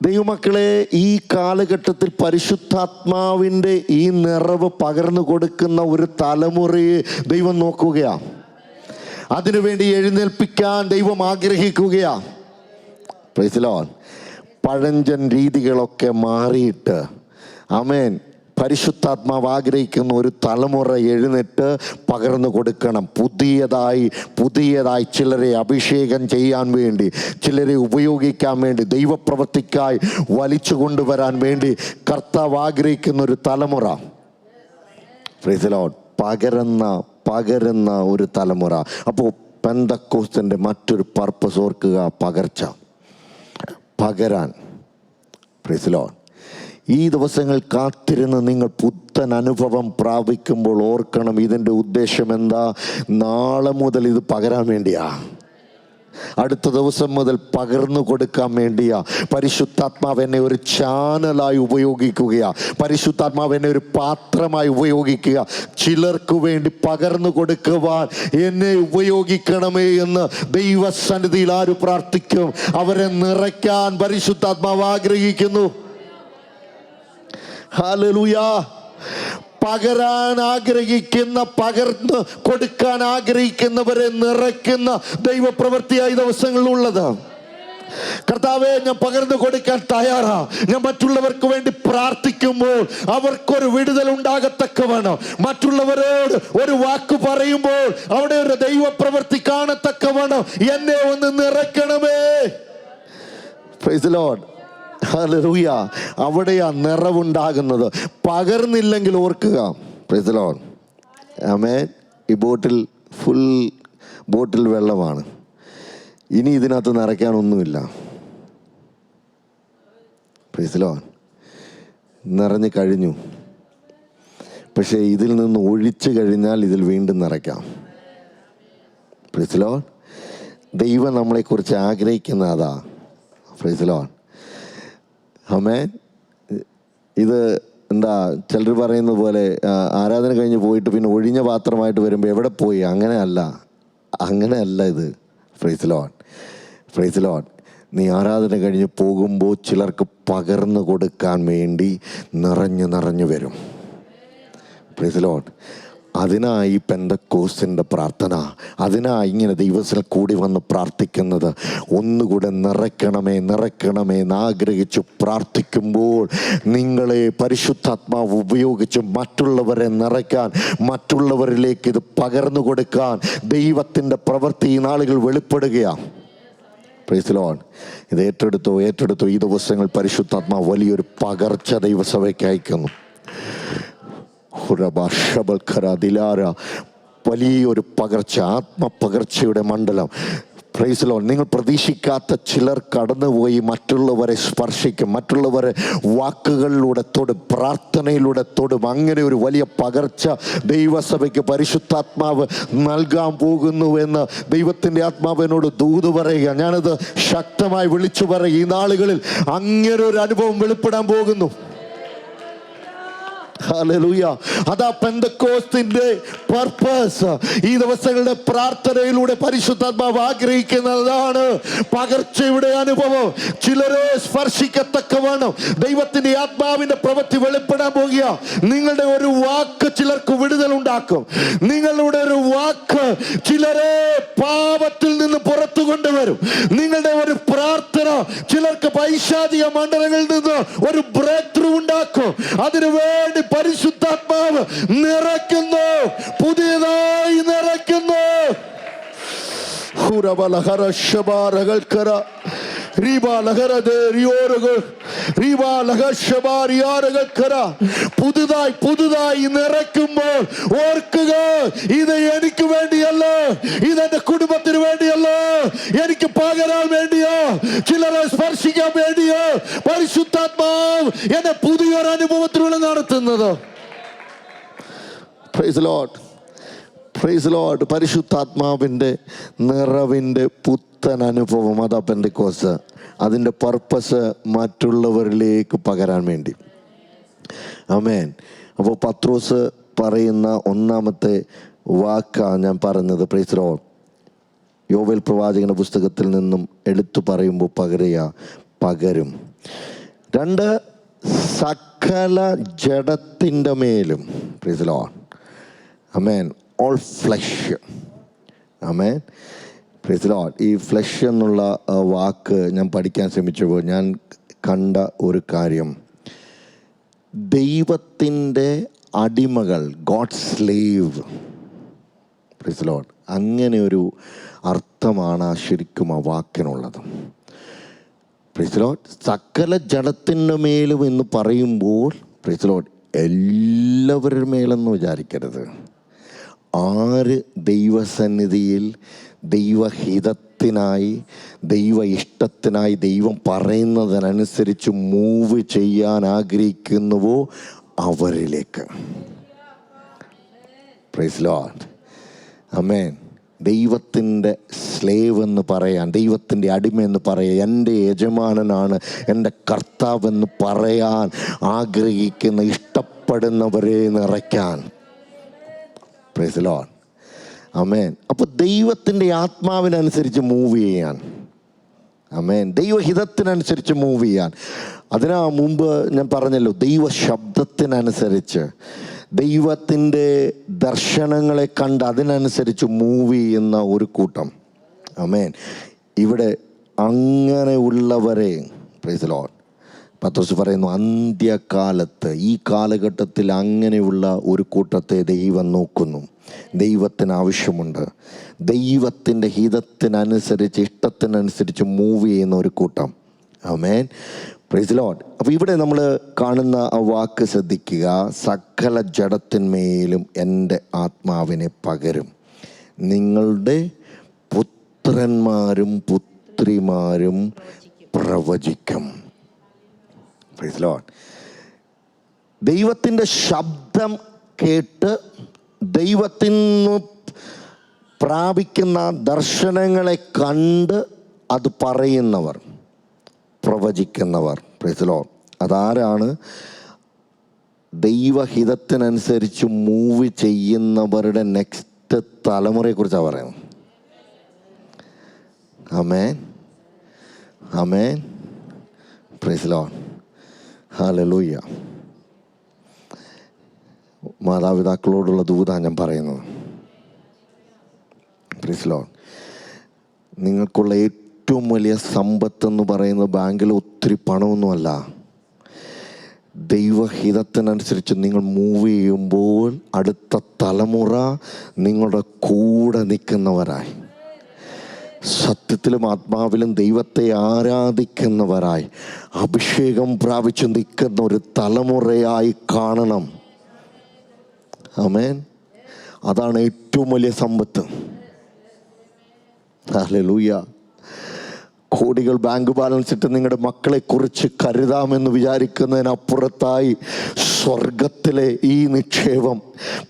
ദൈവമക്കളെ, ഈ കാലഘട്ടത്തിൽ പരിശുദ്ധാത്മാവിൻ്റെ ഈ നിറവ് പകർന്നു കൊടുക്കുന്ന ഒരു തലമുറയെ ദൈവം നോക്കുകയാണ്. അതിനുവേണ്ടി എഴുന്നേൽപ്പിക്കാൻ ദൈവം ആഗ്രഹിക്കുകയാണ്. Praise Lord. പഴഞ്ചൻ രീതികളൊക്കെ മാറിയിട്ട്, ആമേൻ, പരിശുദ്ധാത്മാവ് ആഗ്രഹിക്കുന്ന ഒരു തലമുറ എഴുന്നേറ്റ് പകർന്നു കൊടുക്കണം. പുതിയതായി ചിലരെ അഭിഷേകം ചെയ്യാൻ വേണ്ടി, ചിലരെ ഉപയോഗിക്കാൻ വേണ്ടി, ദൈവപ്രവൃത്തിക്കായി വലിച്ചു കൊണ്ടുവരാൻ വേണ്ടി കർത്താവ് ആഗ്രഹിക്കുന്ന ഒരു തലമുറ. Praise Lord. പകരുന്ന ഒരു തലമുറ. അപ്പോൾ പെന്തക്കോസ്തിൻ്റെ മറ്റൊരു പർപ്പസ് ഓർക്കുക, പകരാൻ. Praise Lord. ഈ ദിവസങ്ങൾ കാത്തിരുന്ന് നിങ്ങൾ പുത്തൻ അനുഭവം പ്രാപിക്കുമ്പോൾ ഓർക്കണം, ഇതിൻ്റെ ഉദ്ദേശം എന്താ? നാളെ മുതൽ ഇത് പകരാൻ വേണ്ടിയാ. അടുത്ത ദിവസം മുതൽ പകർന്നു കൊടുക്കാൻ വേണ്ടിയാ. പരിശുദ്ധാത്മാവ് എന്നെ ഒരു ചാനലായി ഉപയോഗിക്കുകയാ. പരിശുദ്ധാത്മാവ് എന്നെ ഒരു പാത്രമായി ഉപയോഗിക്കുക. ചിലർക്ക് വേണ്ടി പകർന്നു കൊടുക്കുവാൻ എന്നെ ഉപയോഗിക്കണമേ എന്ന് ദൈവസന്നിധിയിൽ ആര് പ്രാർത്ഥിക്കും? അവരെ നിറയ്ക്കാൻ പരിശുദ്ധാത്മാവ് ആഗ്രഹിക്കുന്നു. ഹല്ലേലൂയ. പകരാൻ ആഗ്രഹിക്കുന്ന, പകർന്ന് കൊടുക്കാൻ ആഗ്രഹിക്കുന്നവരെ നിറയ്ക്കുന്ന ദൈവപ്രവൃത്തിയായി ദിവസങ്ങളിലുള്ളത്. കർത്താവേ, ഞാൻ പകർന്നു കൊടുക്കാൻ തയ്യാറാ. ഞാൻ മറ്റുള്ളവർക്ക് വേണ്ടി പ്രാർത്ഥിക്കുമ്പോൾ അവർക്കൊരു വിടുതൽ ഉണ്ടാകത്തക്കവണ്ണം, മറ്റുള്ളവരോട് ഒരു വാക്ക് പറയുമ്പോൾ അവിടെ ഒരു ദൈവപ്രവൃത്തി കാണത്തക്കവണ്ണം എന്നെ ഒന്ന് നിറയ്ക്കണമേ. Praise the Lord. ഹല്ലേലൂയ. അവിടെയാ നിറവുണ്ടാകുന്നത്. പകർന്നില്ലെങ്കിൽ ഓർക്കുക. Praise the Lord. ആമേൻ. ഈ ഫുൾ ബോട്ടിൽ വെള്ളമാണ്. ഇനി ഇതിനകത്ത് നിറയ്ക്കാനൊന്നുമില്ല. Price the Lord. നിറഞ്ഞു കഴിഞ്ഞു. പക്ഷേ ഇതിൽ നിന്ന് ഒഴിച്ചു കഴിഞ്ഞാൽ ഇതിൽ വീണ്ടും നിറയ്ക്കാം. Price the Lord. ദൈവം നമ്മളെക്കുറിച്ച് ആഗ്രഹിക്കുന്ന അതാ. Praise the Lord. ആമേൻ. ഇത് എന്താ, ചിലർ പറയുന്ന പോലെ ആരാധന കഴിഞ്ഞ് പോയിട്ട് പിന്നെ ഒഴിഞ്ഞ പാത്രമായിട്ട് വരുമ്പോൾ എവിടെ പോയി? അങ്ങനെയല്ല ഇത്. Price the lord. Praise the Lord. നീ ആരാധന കഴിഞ്ഞ് പോകുമ്പോൾ ചിലർക്ക് പകർന്നു കൊടുക്കാൻ വേണ്ടി നിറഞ്ഞു വരും. Price the Lord. അതിനായി പെന്തക്കോസ്തിൻ്റെ പ്രാർത്ഥന, അതിനായി ഇങ്ങനെ ദൈവത്തിൽ കൂടി വന്ന് പ്രാർത്ഥിക്കുന്നത്. ഒന്നുകൂടെ നിറയ്ക്കണമേ എന്ന് ആഗ്രഹിച്ചു പ്രാർത്ഥിക്കുമ്പോൾ നിങ്ങളെ പരിശുദ്ധാത്മാവ് ഉപയോഗിച്ച് മറ്റുള്ളവരെ നിറയ്ക്കാൻ, മറ്റുള്ളവരിലേക്ക് ഇത് പകർന്നു കൊടുക്കാൻ ദൈവത്തിൻ്റെ പ്രവൃത്തി ഈ നാളുകൾ വെളിപ്പെടുകയാണ്. Price the Lord. ഇത് ഏറ്റെടുത്തോ. ഈ ദിവസങ്ങൾ പരിശുദ്ധാത്മാവ് വലിയൊരു പകർച്ച ദൈവസഭയ്ക്ക് അയക്കുന്നു. വലിയൊരു പകർച്ച, ആത്മപകർച്ചയുടെ മണ്ഡലം പ്രൈസ് ലോർഡ്. നിങ്ങൾ പ്രതീക്ഷിക്കാത്ത ചിലർ കടന്നുപോയി മറ്റുള്ളവരെ സ്പർശിക്കും, മറ്റുള്ളവരെ വാക്കുകളിലൂടെ തൊടും, പ്രാർത്ഥനയിലൂടെ തൊടും. അങ്ങനെ ഒരു വലിയ പകർച്ച ദൈവസഭയ്ക്ക് പരിശുദ്ധാത്മാവ് നൽകാൻ പോകുന്നുവെന്ന് ദൈവത്തിൻ്റെ ആത്മാവിനോട് ദൂത് പറയുക. ഞാനത് ശക്തമായി വിളിച്ചു പറയും. ഈ നാളുകളിൽ അങ്ങനെ ഒരു അനുഭവം വെളിപ്പെടാൻ പോകുന്നു. ഹല്ലേലൂയ. അതാ പെന്തക്കോസ്തിന്റെ പർപ്പസ്. ഈ ദിവസങ്ങളുടെ പ്രാർത്ഥനയിലൂടെ പരിശുദ്ധാത്മാവ് ആഗ്രഹിക്കുന്നതാണ് പകർച്ചയുടെ അനുഭവം. ചിലരെ സ്പർശിക്കത്തക്കവണ്ണം ദൈവത്തിന്റെ ആത്മാവിന്റെ പ്രവൃത്തി വെളിപ്പെടാൻ പോകുക. നിങ്ങളുടെ ഒരു വാക്ക് ചിലർക്ക് വിടുതൽ ഉണ്ടാക്കും. നിങ്ങളുടെ ഒരു വാക്ക് ചിലരെ പാപത്തിൽ നിന്ന് പുറത്തു കൊണ്ടുവരും. നിങ്ങളുടെ ഒരു പ്രാർത്ഥന ചിലർക്ക് പൈശാചിക മണ്ഡലങ്ങളിൽ നിന്ന് ഒരു ബ്രേക്ക് ത്രൂ ഉണ്ടാക്കും. അതിനുവേണ്ടി പരിശുദ്ധാത്മാവ് നിറയ്ക്കുന്നു, പുതിയതായി നിറയ്ക്കുന്നു. പുതുതായി നിറയ്ക്കുമ്പോൾ ഓർക്കുക, ഇത് എനിക്ക് വേണ്ടിയല്ല, ഇതെന്റെ കുടുംബത്തിന് വേണ്ടിയല്ല, എനിക്ക് പകരാൻ വേണ്ടിയോ, ചിലരെ സ്പർശിക്കാൻ വേണ്ടിയോ പരിശുദ്ധാത്മാവ് എന്നെ പുതിയൊരു അനുഭവത്തിലൂടെ നടത്തുന്നത്. Praise Lord, praise Lord. പരിശുദ്ധാത്മാവിൻ്റെ നിറവിൻ്റെ പുത്തൻ അനുഭവം, അതാ പെന്തക്കോസ്ത്. അതിൻ്റെ പർപ്പസ് മറ്റുള്ളവരിലേക്ക് പകരാൻ വേണ്ടി. ആമേൻ. അപ്പോൾ പത്രോസ് പറയുന്ന ഒന്നാമത്തെ വാക്കാണ് ഞാൻ പറഞ്ഞത്. Praise Lord. യോവേൽ പ്രവാചകന്റെ പുസ്തകത്തിൽ നിന്നും എടുത്തു പറയുമ്പോൾ പകരും. 2, സകല ജഡത്തിൻ്റെ മേലും. Praise Lord. ആമേൻ. All flesh. ആമേൻ. Praise Lord. ഈ ഫ്ലഷ് എന്നുള്ള വാക്ക് ഞാൻ പഠിക്കാൻ ശ്രമിച്ചപ്പോൾ ഞാൻ കണ്ട ഒരു കാര്യം, ദൈവത്തിൻ്റെ അടിമകൾ, ഗോഡ് സ്ലേവ്. Praise Lord. അങ്ങനെ ഒരു അർത്ഥമാണ് ശരിക്കും ആ വാക്കിനുള്ളത്. Praise Lord. സകല ജഡത്തിൻ്റെ മേലും എന്ന് പറയുമ്പോൾ പ്രൈസ് ലോർഡ് എല്ലാവരുടെ മേലെന്ന് വിചാരിക്കരുത്. ആര് ദൈവസന്നിധിയിൽ ദൈവഹിതത്തിനായി, ദൈവ ഇഷ്ടത്തിനായി, ദൈവം പറയുന്നതിനനുസരിച്ച് മൂവ് ചെയ്യാൻ ആഗ്രഹിക്കുന്നുവോ അവരിലേക്ക്. Praise Lord. ആമേൻ. ദൈവത്തിൻ്റെ സ്ലേവ് എന്ന് പറയാൻ, ദൈവത്തിൻ്റെ അടിമ എന്ന് പറയാൻ, എൻ്റെ യജമാനനാണ്, എൻ്റെ കർത്താവെന്ന് പറയാൻ ആഗ്രഹിക്കുന്ന, ഇഷ്ടപ്പെടുന്നവരെ നിറയ്ക്കാൻ. Praise Lord. ആമേൻ. അപ്പോൾ ദൈവത്തിൻ്റെ ആത്മാവിനനുസരിച്ച് മൂവ് ചെയ്യാൻ, ആമേൻ, ദൈവഹിതത്തിനനുസരിച്ച് മൂവ് ചെയ്യാൻ. അതിനാ മുമ്പ് ഞാൻ പറഞ്ഞല്ലോ, ദൈവ ശബ്ദത്തിനനുസരിച്ച്, ദൈവത്തിൻ്റെ ദർശനങ്ങളെ കണ്ട് അതിനനുസരിച്ച് മൂവ് ചെയ്യുന്ന ഒരു കൂട്ടം. ആമേൻ. ഇവിടെ അങ്ങനെയുള്ളവരെ, പ്രൈസ് ലോർഡ്, പത്രോസ് പറയുന്നു, അന്ത്യകാലത്ത്, ഈ കാലഘട്ടത്തിൽ അങ്ങനെയുള്ള ഒരു കൂട്ടത്തെ ദൈവം നോക്കുന്നു. ദൈവത്തിന് ആവശ്യമുണ്ട്. ദൈവത്തിൻ്റെ ഹിതത്തിനനുസരിച്ച്, ഇഷ്ടത്തിനനുസരിച്ച് മൂവ് ചെയ്യുന്ന ഒരു കൂട്ടം. ആമേൻ. Praise Lord. അപ്പോൾ ഇവിടെ നമ്മൾ കാണുന്ന ആ വാക്ക് ശ്രദ്ധിക്കുക, സകല ജഡത്തിന്മേലും എൻ്റെ ആത്മാവിനെ പകരും, നിങ്ങളുടെ പുത്രന്മാരും പുത്രിമാരും പ്രവചിക്കും. Praise Lord. ദൈവത്തിൻ്റെ ശബ്ദം കേട്ട് ദൈവത്തിൽ നിന്ന് പ്രാപിക്കുന്ന ദർശനങ്ങളെ കണ്ട് അത് പറയുന്നവർ, പ്രവചിക്കുന്നവർ. Praise Lord. അതാരാണ്? ദൈവഹിതത്തിനനുസരിച്ച് മൂവ് ചെയ്യുന്നവരുടെ നെക്സ്റ്റ് തലമുറയെക്കുറിച്ചാണ് പറയുന്നത്. ആമേൻ. ആമേൻ. Praise Lord. ഹല്ലേലൂയ. മാതാപിതാക്കളോടുള്ള ദൂതാണ് ഞാൻ പറയുന്നത്. Praise Lord. നിങ്ങൾക്കുള്ള ഏറ്റവും വലിയ സമ്പത്തെന്ന് പറയുന്നത് ബാങ്കിൽ ഒത്തിരി പണമൊന്നുമല്ല. ദൈവഹിതത്തിനനുസരിച്ച് നിങ്ങൾ മൂവ് ചെയ്യുമ്പോൾ അടുത്ത തലമുറ നിങ്ങളുടെ കൂടെ നിൽക്കുന്നവരായി, സത്യത്തിലും ആത്മാവിലും ദൈവത്തെ ആരാധിക്കുന്നവരായി, അഭിഷേകം പ്രാപിച്ച് നിൽക്കുന്ന ഒരു തലമുറയായി കാണണം. ആമേൻ. അതാണ് ഏറ്റവും വലിയ സമ്പത്ത്. ഹല്ലേലൂയ. കോടികൾ ബാങ്ക് ബാലൻസ് ഇട്ട് നിങ്ങളുടെ മക്കളെ കുറിച്ച് കരുതാമെന്ന് വിചാരിക്കുന്നതിനപ്പുറത്തായി സ്വർഗത്തിലെ ഈ നിക്ഷേപം,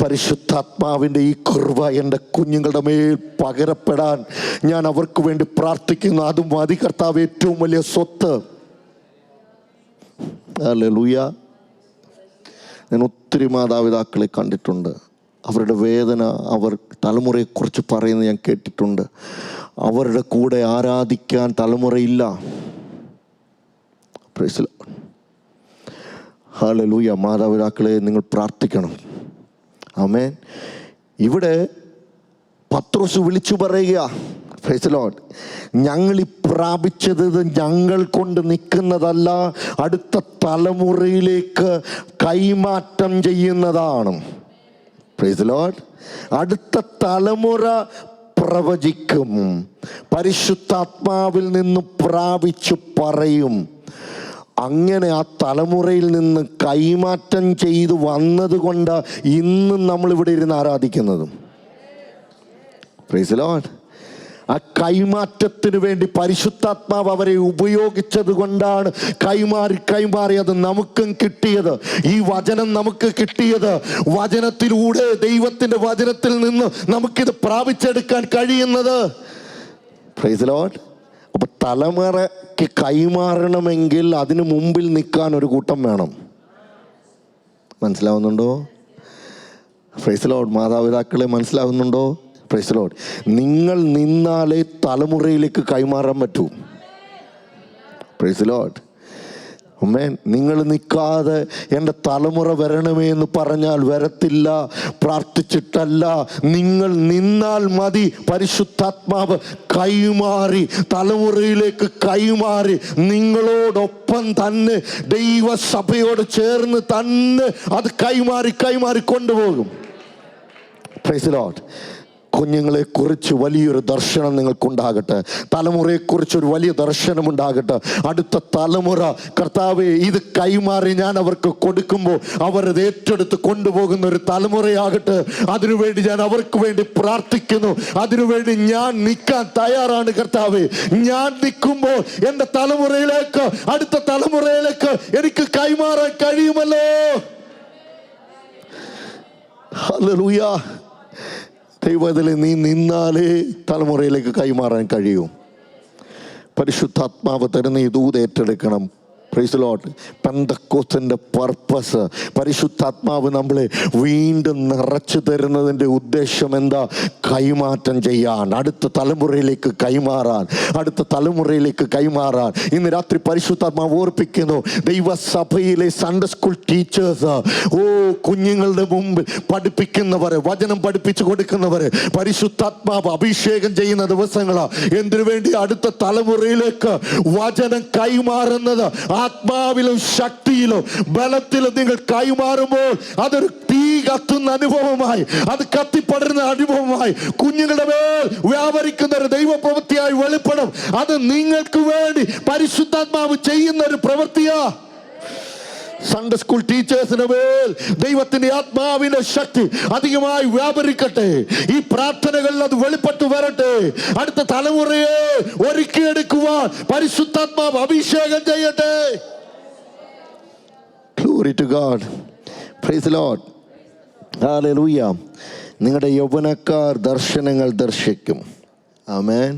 പരിശുദ്ധാത്മാവിൻ്റെ ഈ കൃപ എൻ്റെ കുഞ്ഞുങ്ങളുടെ മേൽ പകരപ്പെടാൻ ഞാൻ അവർക്ക് വേണ്ടി പ്രാർത്ഥിക്കുന്നു. അതും മതി കർത്താവ്, ഏറ്റവും വലിയ സ്വത്ത്. ഹല്ലേലൂയ. ഞാൻ ഒത്തിരി മാതാപിതാക്കളെ കണ്ടിട്ടുണ്ട്. അവരുടെ വേദന, അവർ തലമുറയെക്കുറിച്ച് പറയുന്നത് ഞാൻ കേട്ടിട്ടുണ്ട്. അവരുടെ കൂടെ ആരാധിക്കാൻ തലമുറയില്ല. Praise the Lord. ഹല്ലേലൂയ. മാതാപിതാക്കളെ നിങ്ങൾ പ്രാർത്ഥിക്കണം. ആമേൻ. ഇവിടെ പത്രോസ് വിളിച്ചു പറയുക, പ്രൈസ് ദി ലോർഡ്, ഞങ്ങൾ ഈ പ്രാപിച്ചത് ഞങ്ങൾ കൊണ്ട് നിൽക്കുന്നതല്ല, അടുത്ത തലമുറയിലേക്ക് കൈമാറ്റം ചെയ്യുന്നതാണ്. Price the Lord. അടുത്ത തലമുറ പ്രവചിക്കും, പരിശുദ്ധാത്മാവിൽ നിന്ന് പ്രാപിച്ചു പറയും. അങ്ങനെ ആ തലമുറയിൽ നിന്ന് കൈമാറ്റം ചെയ്തു വന്നത് കൊണ്ട് ഇന്നും നമ്മളിവിടെ ഇരുന്ന് ആരാധിക്കുന്നതും. Price the Lord. ആ കൈമാറ്റത്തിന് വേണ്ടി പരിശുദ്ധാത്മാവ് അവരെ ഉപയോഗിച്ചത് കൊണ്ടാണ് കൈമാറി അത് നമുക്കും കിട്ടിയത്. ഈ വചനം നമുക്ക് കിട്ടിയത്, വചനത്തിലൂടെ, ദൈവത്തിൻ്റെ വചനത്തിൽ നിന്ന് നമുക്കിത് പ്രാപിച്ചെടുക്കാൻ കഴിയുന്നത്. Price the Lord. അപ്പം തലമുറയ്ക്ക് കൈമാറണമെങ്കിൽ അതിന് മുമ്പിൽ നിൽക്കാൻ ഒരു കൂട്ടം വേണം. മനസ്സിലാവുന്നുണ്ടോ? Praise the Lord. മാതാപിതാക്കളെ മനസ്സിലാവുന്നുണ്ടോ? Praise the Lord. നിങ്ങൾ നിന്നാലേ തലമുറയിലേക്ക് കൈമാറാൻ പറ്റൂ. Praise the Lord. ആമേൻ. നിങ്ങൾ നിൽക്കാതെ എൻ്റെ തലമുറ വരണമേ എന്ന് പറഞ്ഞാൽ വരത്തില്ല. പ്രാർത്ഥിച്ചിട്ടല്ല, നിങ്ങൾ നിന്നാൽ മതി. പരിശുദ്ധാത്മാവ് കൈമാറി, തലമുറയിലേക്ക് കൈമാറി, നിങ്ങളോടൊപ്പം തന്നെ, ദൈവസഭയോട് ചേർന്ന് തന്നെ അത് കൈമാറി കൊണ്ടുപോകും. Price the Lord. കുഞ്ഞുങ്ങളെക്കുറിച്ച് വലിയൊരു ദർശനം നിങ്ങൾക്കുണ്ടാകട്ടെ. തലമുറയെക്കുറിച്ചൊരു വലിയ ദർശനമുണ്ടാകട്ടെ. അടുത്ത തലമുറ, കർത്താവേ, ഇത് കൈമാറി ഞാൻ അവർക്ക് കൊടുക്കുമ്പോൾ അവരത് ഏറ്റെടുത്ത് കൊണ്ടുപോകുന്ന ഒരു തലമുറയാകട്ടെ. അതിനുവേണ്ടി ഞാൻ അവർക്ക് വേണ്ടി പ്രാർത്ഥിക്കുന്നു. അതിനുവേണ്ടി ഞാൻ നിൽക്കാൻ തയ്യാറാണ് കർത്താവേ. ഞാൻ നിൽക്കുമ്പോൾ എൻ്റെ തലമുറയിലേക്ക്, അടുത്ത തലമുറയിലേക്ക് എനിക്ക് കൈമാറാൻ കഴിയുമല്ലോ. ഹല്ലേലൂയ. ദൈവത്തിലെ നീ നിന്നാലേ തലമുറയിലേക്ക് കൈമാറാൻ കഴിയും. പരിശുദ്ധാത്മാവ് തരുന്ന ഈ ദൂത് ഏറ്റെടുക്കണം. Praise the Lord. പെന്തക്കോസ്തിൻ്റെ പർപ്പസ്, പരിശുദ്ധാത്മാവ് നമ്മളെ വീണ്ടും നിറച്ചു തരുന്നതിൻ്റെ ഉദ്ദേശം എന്താ? കൈമാറ്റം ചെയ്യാൻ, അടുത്ത തലമുറയിലേക്ക് കൈമാറാൻ, അടുത്ത തലമുറയിലേക്ക് കൈമാറാൻ. ഇന്ന് രാത്രി പരിശുദ്ധാത്മാവ് ഓർപ്പിക്കുന്നു, ദൈവസഭയിലെ സൺഡേ സ്കൂൾ ടീച്ചേഴ്സ്, കുഞ്ഞുങ്ങളുടെ മുമ്പിൽ പഠിപ്പിക്കുന്നവരെ, വചനം പഠിപ്പിച്ചു കൊടുക്കുന്നവരെ പരിശുദ്ധാത്മാവ് അഭിഷേകം ചെയ്യുന്ന ദിവസങ്ങളാണ്. എന്തിനു വേണ്ടി? അടുത്ത തലമുറയിലേക്ക് വചനം കൈമാറുന്നത്. ആത്മാവിലും ശക്തിയിലും ബലത്തിലും നിങ്ങൾ കൈമാറുമ്പോൾ അതൊരു തീ കത്തുന്ന അനുഭവമായി, അത് കത്തിപ്പടരുന്ന അനുഭവമായി കുഞ്ഞുങ്ങളുടെ മേൽ വ്യാപരിക്കുന്ന ഒരു ദൈവപ്രവൃത്തിയായി വെളിപ്പെടും. അത് നിങ്ങൾക്ക് വേണ്ടി പരിശുദ്ധാത്മാവ് ചെയ്യുന്ന ഒരു പ്രവൃത്തിയാ. സൺഡേ സ്കൂൾ ടീച്ചേഴ്സിന് മേൽ ദൈവത്തിന്റെ ആത്മാവിന്റെ ശക്തി അധികമായി വ്യാപരിക്കട്ടെ. ഈ പ്രാർത്ഥനകളിൽ അത് വെളിപ്പെട്ടു വരട്ടെ. അടുത്ത തലമുറയെ ഒരുക്കിയെടുക്കുവാൻ പരിശുദ്ധാത്മാവ് അഭിഷേകം ചെയ്യട്ടെ. Glory to God. Praise the Lord. Hallelujah. നിങ്ങളുടെ യൗവനക്കാർ ദർശനങ്ങൾ ദർശിക്കും. ആമേൻ.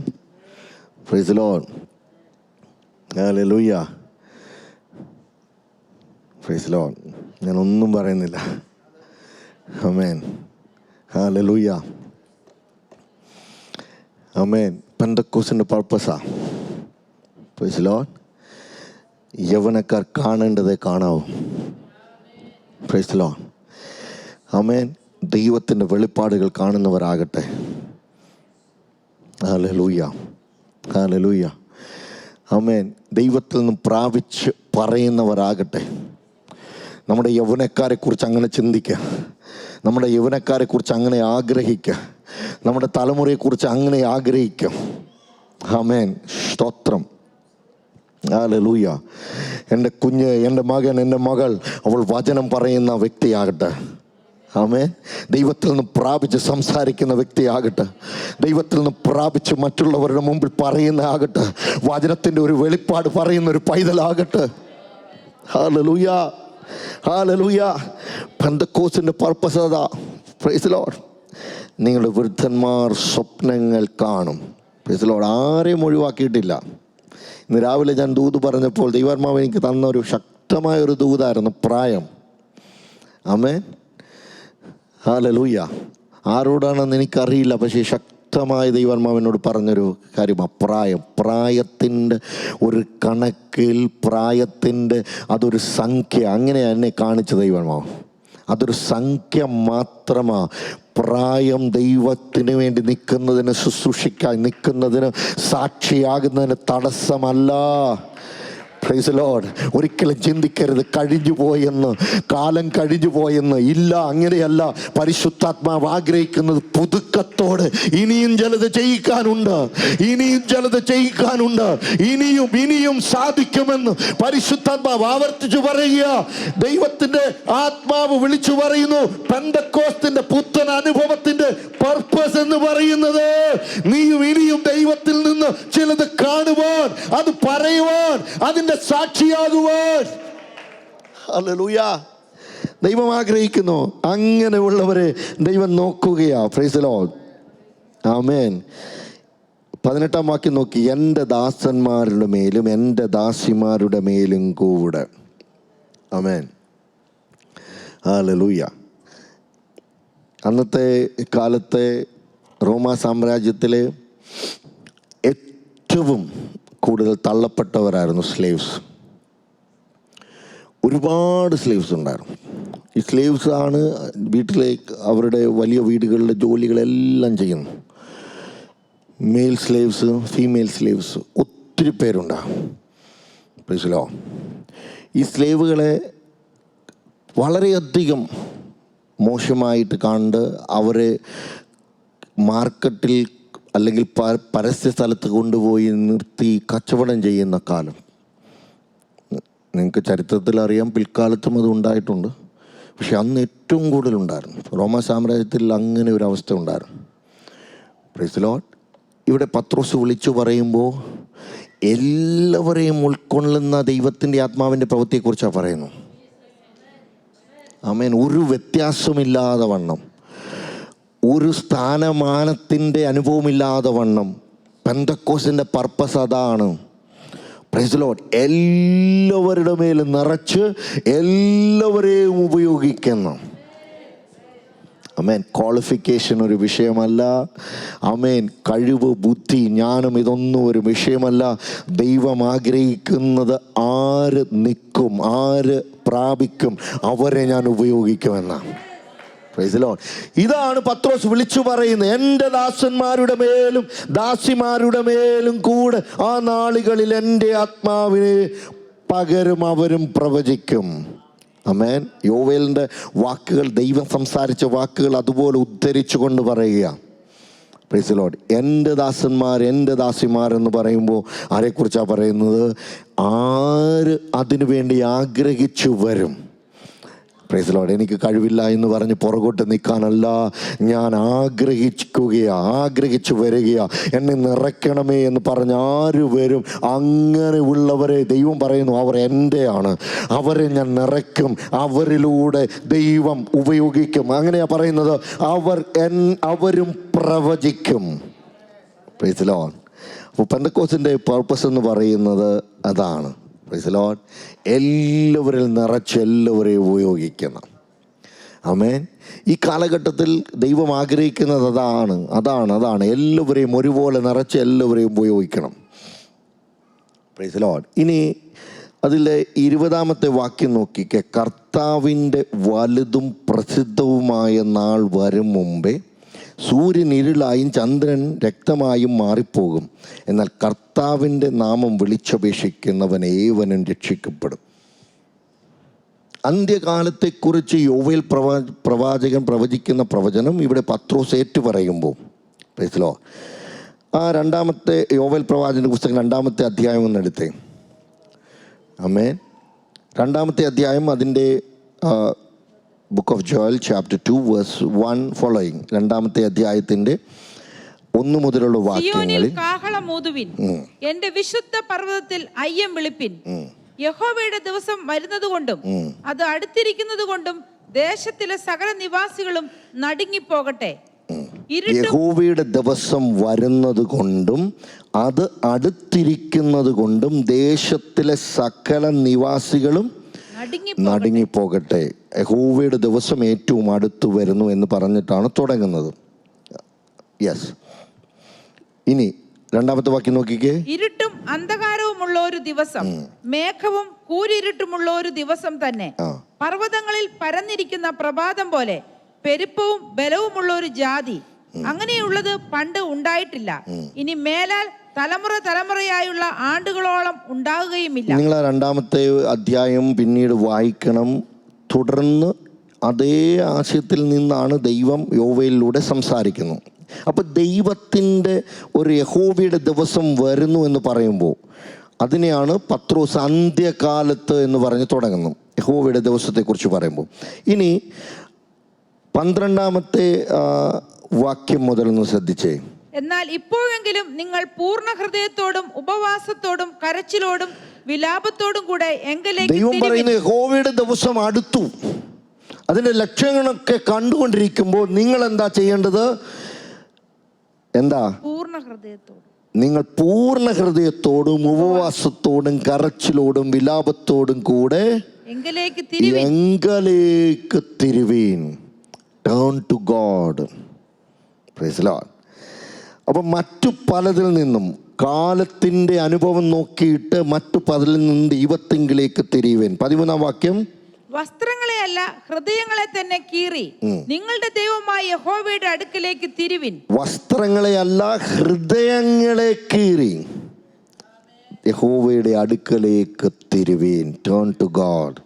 Praise the Lord. Hallelujah. Praise the Lord. ഞാനൊന്നും പറയുന്നില്ല. ആമേൻ. ഹല്ലേലൂയ. ആമേൻ. പെന്തക്കോസ്തിൻ്റെ പർപ്പസാ. Praise the Lord. യൗവനക്കാർ കാണേണ്ടതേ കാണാവൂ. Praise the Lord. ആമേൻ. ദൈവത്തിൻ്റെ വെളിപ്പാടുകൾ കാണുന്നവരാകട്ടെ. ഹല്ലേലൂയ. ഹല്ലേലൂയ. ആമേൻ. ദൈവത്തിൽ നിന്നും പ്രാപിച്ച് പറയുന്നവരാകട്ടെ. നമ്മുടെ യൗവനക്കാരെക്കുറിച്ച് അങ്ങനെ ചിന്തിക്കുക, നമ്മുടെ യൗവനക്കാരെക്കുറിച്ച് അങ്ങനെ ആഗ്രഹിക്കുക, നമ്മുടെ തലമുറയെക്കുറിച്ച് അങ്ങനെ ആഗ്രഹിക്കുക. ആമേൻ. സ്തോത്രം. ഹല്ലേലൂയ. എൻ്റെ കുഞ്ഞ്, എൻ്റെ മകൻ, എൻ്റെ മകൾ, അവൾ വചനം പറയുന്ന വ്യക്തിയാകട്ടെ. ആമേൻ. ദൈവത്തിൽ നിന്ന് പ്രാപിച്ച് സംസാരിക്കുന്ന വ്യക്തിയാകട്ടെ, ദൈവത്തിൽ നിന്ന് പ്രാപിച്ച് മറ്റുള്ളവരുടെ മുമ്പിൽ പറയുന്ന ആകട്ടെ, വചനത്തിൻ്റെ ഒരു വെളിപ്പാട് പറയുന്ന ഒരു പൈതലാകട്ടെ. ഹല്ലേലൂയ, ഹല്ലേലൂയ. പെന്തക്കോസ്തിൻ്റെ പർപ്പസ് അതാ. Praise the Lord. നിങ്ങളുടെ വൃദ്ധന്മാർ സ്വപ്നങ്ങൾ കാണും. Praise the Lord. ആരെയും ഒഴിവാക്കിയിട്ടില്ല. ഇന്ന് രാവിലെ ഞാൻ ദൂത് പറഞ്ഞപ്പോൾ ദൈവാത്മാവ് എനിക്ക് തന്ന ഒരു ശക്തമായൊരു ദൂതായിരുന്നു പ്രായം. ആമേൻ, ഹല്ലേലൂയ. ആരോടാണെന്ന് എനിക്കറിയില്ല, പക്ഷേ ശക്തമായ ദൈവാത്മാവിനോട് പറഞ്ഞൊരു കാര്യമാണ് പ്രായം. പ്രായത്തിൻ്റെ ഒരു കണക്കിൽ, പ്രായത്തിൻ്റെ അതൊരു സംഖ്യ, അങ്ങനെ എന്നെ കാണിച്ച ദൈവാത്മാവ്. അതൊരു സംഖ്യ മാത്രമാണ്. പ്രായം ദൈവത്തിന് വേണ്ടി നിൽക്കുന്നതിന്, ശുശ്രൂഷിക്കാൻ നിൽക്കുന്നതിന്, സാക്ഷിയാകുന്നതിന് തടസ്സമല്ല. Praise the Lord. ഒരിക്കലും ചിന്തിക്കരുത് കഴിഞ്ഞു പോയെന്ന്, കാലം കഴിഞ്ഞു പോയെന്ന്. ഇല്ല, അങ്ങനെയല്ല. പരിശുദ്ധാത്മാവ് ആഗ്രഹിക്കുന്നത് പുതുക്കത്തോട് ഇനിയും ചിലത് ചെയ്യിക്കാനുണ്ട്, ഇനിയും ചിലത് ചെയ്യിക്കാനുണ്ട്, ഇനിയും സാധിക്കുമെന്ന് പരിശുദ്ധാത്മാവ് ആവർത്തിച്ചു പറയുക. ദൈവത്തിന്റെ ആത്മാവ് വിളിച്ചു പറയുന്നു. പെന്തക്കോസ്തിന്റെ പുത്തൻ അനുഭവത്തിന്റെ പർപ്പസ് എന്ന് പറയുന്നത് ഇനിയും ദൈവത്തിൽ നിന്ന് ചിലത് കാണുവാൻ, അത് പറയുവാൻ, അതിന്റെ സാക്ഷിയാകുവാൻ. ഹല്ലേലൂയ. ദൈവം ആഗ്രഹിക്കുന്നു. അങ്ങനെയുള്ളവരെ ദൈവം നോക്കുകയാ. Praise the Lord. ആമേൻ. 18-ാം വാക്യം നോക്കി. എൻ്റെ ദാസന്മാരുടെ മേലും എൻ്റെ ദാസിമാരുടെ മേലും കൂടെ. ആമേൻ, ഹല്ലേലൂയ. അന്നത്തെ കാലത്തെ റോമാ സാമ്രാജ്യത്തിലെ ഏറ്റവും കൂടുതൽ തള്ളപ്പെട്ടവരായിരുന്നു സ്ലേവ്സ്. ഒരുപാട് സ്ലേവ്സ് ഉണ്ടായിരുന്നു. ഈ സ്ലേവ്സ് ആണ് വീട്ടിലേക്ക്, അവരുടെ വലിയ വീടുകളിലെ ജോലികളെല്ലാം ചെയ്യുന്നു. മെയിൽ സ്ലേവ്സ്, ഫീമെയിൽ സ്ലേവ്സ്, ഒത്തിരി പേരുണ്ടാകും. Price the Lord. ഈ സ്ലേവുകളെ വളരെയധികം മോശമായിട്ട് കണ്ട് അവരെ മാർക്കറ്റിൽ അല്ലെങ്കിൽ പരസ്യ സ്ഥലത്ത് കൊണ്ടുപോയി നിർത്തി കച്ചവടം ചെയ്യുന്ന കാലം നിങ്ങൾക്ക് ചരിത്രത്തിൽ അറിയാം. പിൽക്കാലത്തും അത് ഉണ്ടായിട്ടുണ്ട്. പക്ഷെ അന്ന് ഏറ്റവും കൂടുതലുണ്ടായിരുന്നു. റോമാ സാമ്രാജ്യത്തിൽ അങ്ങനെ ഒരു അവസ്ഥ ഉണ്ടായിരുന്നു. Price the Lord. ഇവിടെ പത്രോസ് വിളിച്ചു പറയുമ്പോൾ എല്ലാവരെയും ഉൾക്കൊള്ളുന്ന ദൈവത്തിൻ്റെ ആത്മാവിൻ്റെ പ്രവൃത്തിയെക്കുറിച്ചാണ് പറയുന്നു. ആമേൻ. ഒരു വ്യത്യാസമില്ലാതെ വണ്ണം, ഒരു സ്ഥാനമാനത്തിൻ്റെ അനുഭവമില്ലാതെ വണ്ണം. പെന്തക്കോസ്തിൻ്റെ പർപ്പസ് അതാണ്. Praise the Lord. എല്ലാവരുടെ മേലും നിറച്ച് എല്ലാവരെയും ഉപയോഗിക്കുന്നു. ആമേൻ. ക്വാളിഫിക്കേഷൻ ഒരു വിഷയമല്ല. ആമേൻ. കഴിവ്, ബുദ്ധി, ജ്ഞാനം, ഇതൊന്നും ഒരു വിഷയമല്ല. ദൈവം ആഗ്രഹിക്കുന്നത് ആര് നിൽക്കും, ആര് പ്രാപിക്കും, അവരെ ഞാൻ ഉപയോഗിക്കുമെന്നാണ്. Price the Lord. ഇതാണ് പത്രോസ് വിളിച്ചു പറയുന്നത്. എൻ്റെ ദാസന്മാരുടെ മേലും ദാസിമാരുടെ മേലും കൂടെ ആ നാളുകളിൽ എൻ്റെ ആത്മാവിനെ പകരും, അവരും പ്രവചിക്കും. ആമേൻ. യോവേലിൻ്റെ വാക്കുകൾ, ദൈവം സംസാരിച്ച വാക്കുകൾ അതുപോലെ ഉദ്ധരിച്ചു കൊണ്ട് പറയുക. Praise the Lord. എൻ്റെ ദാസന്മാർ, എൻ്റെ ദാസിമാർ എന്ന് പറയുമ്പോൾ ആരെക്കുറിച്ചാണ് പറയുന്നത്? ആര് അതിനു വേണ്ടി ആഗ്രഹിച്ചു വരും. Price the Lord. എനിക്ക് കഴിവില്ല എന്ന് പറഞ്ഞ് പുറകോട്ട് നിൽക്കാനല്ല, ഞാൻ ആഗ്രഹിച്ചു വരികയാ. എന്നെ നിറയ്ക്കണമേ എന്ന് പറഞ്ഞ് ആര് വരും? അങ്ങനെയുള്ളവരെ ദൈവം പറയുന്നു അവർ എൻ്റെയാണ്, അവരെ ഞാൻ നിറയ്ക്കും, അവരിലൂടെ ദൈവം ഉപയോഗിക്കും. അങ്ങനെയാ പറയുന്നത്. അവരും പ്രവചിക്കും. Price the Lord. അപ്പോൾ പെന്തക്കോസ്തിൻ്റെ പർപ്പസ് എന്ന് പറയുന്നത് അതാണ്. Praise the Lord. എല്ലാവരിൽ നിറച്ച് എല്ലാവരെയും ഉപയോഗിക്കണം. ആമേൻ. ഈ കാലഘട്ടത്തിൽ ദൈവം ആഗ്രഹിക്കുന്നത് അതാണ്. എല്ലാവരെയും ഒരുപോലെ നിറച്ച് എല്ലാവരെയും ഉപയോഗിക്കണം. Price the lord. ഇനി അതിലെ 20-ാമത്തെ വാക്യം നോക്കിക്കേ. കർത്താവിൻ്റെ വലുതും പ്രസിദ്ധവുമായ നാൾ വരും മുമ്പേ സൂര്യൻ ഇരുളായും ചന്ദ്രൻ രക്തമായും മാറിപ്പോകും. എന്നാൽ കർത്താവിൻ്റെ നാമം വിളിച്ചപേക്ഷിക്കുന്നവൻ ഏവനും രക്ഷിക്കപ്പെടും. അന്ത്യകാലത്തെക്കുറിച്ച് യോവേൽ പ്രവാചകൻ പ്രവചിക്കുന്ന പ്രവചനം ഇവിടെ പത്രോസ് ഏറ്റു പറയുമ്പോൾ, പ്രൈസ് ദി ലോർഡ്, ആ 2-ാമത്തെ യോവേൽ പ്രവാചകൻ്റെ പുസ്തകം 2-ാമത്തെ അധ്യായം എന്നെടുത്തേ. ആമേൻ. 2-ാമത്തെ അധ്യായം അതിൻ്റെ book of Joel chapter 2 verse 1 following. 2-ാമത്തെ അധ്യായത്തിൻ്റെ 1 മുതലുള്ള വാക്യങ്ങളിൽ, കാഹളമൂതുവിൻ, എന്റെ വിശുദ്ധ പർവ്വതത്തിൽ അയ്യം വിളിപ്പിൻ, യഹോവയുടെ ദിവസം വരുന്നതുകൊണ്ടും അത് അടുത്തിരിക്കുന്നത് കൊണ്ടും ദേശത്തിലെ സകല നിവാസികളും നടുങ്ങിപ്പോകട്ടെ. യഹോവയുടെ ദിവസം വരുന്നത് കൊണ്ടും അത് അടുത്തിരിക്കുന്നത് കൊണ്ടും ദേശത്തിലെ സകല നിവാസികളും നടുങ്ങിപ്പോകട്ടെ. യഹോവയുടെ ദിവസം ഏറ്റവും അടുത്ത് വരുന്നു എന്ന് പറഞ്ഞിട്ടാണ് തുടങ്ങുന്നത്. യെസ്. ഇനി 2-ാമത്തെ വാക്യം നോക്കിക്കേ. ഇരുട്ടും അന്ധകാരവുമുള്ള ഒരു ദിവസം, മേഘവും കൂരിരുട്ടുമുള്ള ഒരു ദിവസം തന്നെ, പർവ്വതങ്ങളിൽ പരന്നിരിക്കുന്ന പ്രഭാതം പോലെ പെരുപ്പവും ബലവുമുള്ള ഒരു ജാതി, അങ്ങനെയുള്ളത് പണ്ട് ഉണ്ടായിട്ടില്ല, ഇനി മേലാൽ തലമുറ തലമുറയായുള്ള ആണ്ടുകളോളം ഉണ്ടാവുകയുമില്ല. നിങ്ങൾ 2-ാമത്തെ അധ്യായം പിന്നീട് വായിക്കണം. തുടർന്ന് അതേ ആശയത്തിൽ നിന്നാണ് ദൈവം യോവേലിലൂടെ സംസാരിക്കുന്നത്. അപ്പോൾ ദൈവത്തിൻ്റെ ഒരു യഹോവയുടെ ദിവസം വരുന്നു എന്ന് പറയുമ്പോൾ അതിനെയാണ് പത്രോസ് അന്ത്യകാലത്ത് എന്ന് പറഞ്ഞ് തുടങ്ങുന്നു, യഹോവയുടെ ദിവസത്തെക്കുറിച്ച് പറയുമ്പോൾ. ഇനി 12-ാമത്തെ വാക്യം മുതലൊന്ന് ശ്രദ്ധിച്ചേ. എന്നാൽ ഇപ്പോഴെങ്കിലും നിങ്ങൾ പൂർണ്ണ ഹൃദയത്തോടും ഉപവാസത്തോടും കരച്ചിലോടും വിലാപത്തോടും കൂടെ എങ്കലേക്ക് ദൈവം പറയുന്നു യഹോവയുടെ ദിവസം അടുത്തു. അതിൻ്റെ ലക്ഷണങ്ങളൊക്കെ കണ്ടുകൊണ്ടിരിക്കുമ്പോൾ നിങ്ങൾ എന്താ ചെയ്യേണ്ടത്? എന്താ? പൂർണ്ണ ഹൃദയത്തോടും. നിങ്ങൾ പൂർണ്ണ ഹൃദയത്തോടും ഉപവാസത്തോടും കരച്ചിലോടും വിലാപത്തോടും കൂടെ എങ്കലേക്ക് തിരുവീൻ. Turn to God. Praise the Lord. അപ്പം മറ്റു പലതിൽ നിന്നും, കാലത്തിൻ്റെ അനുഭവം നോക്കിയിട്ട് മറ്റു പലതിൽ നിന്നും ദൈവത്തിങ്കിലേക്ക് തിരിയുവേൻ. 13-ാം വാക്യം. വസ്ത്രങ്ങളെ അല്ല ഹൃദയങ്ങളെ തന്നെ കീറി നിങ്ങളുടെ ദൈവമായ യഹോവയുടെ അടുക്കലേക്ക് തിരുവിൻ. വസ്ത്രങ്ങളെ അല്ല ഹൃദയങ്ങളെ കീറി യഹോവയുടെ അടുക്കലേക്ക് തിരുവീൻ. Turn to God.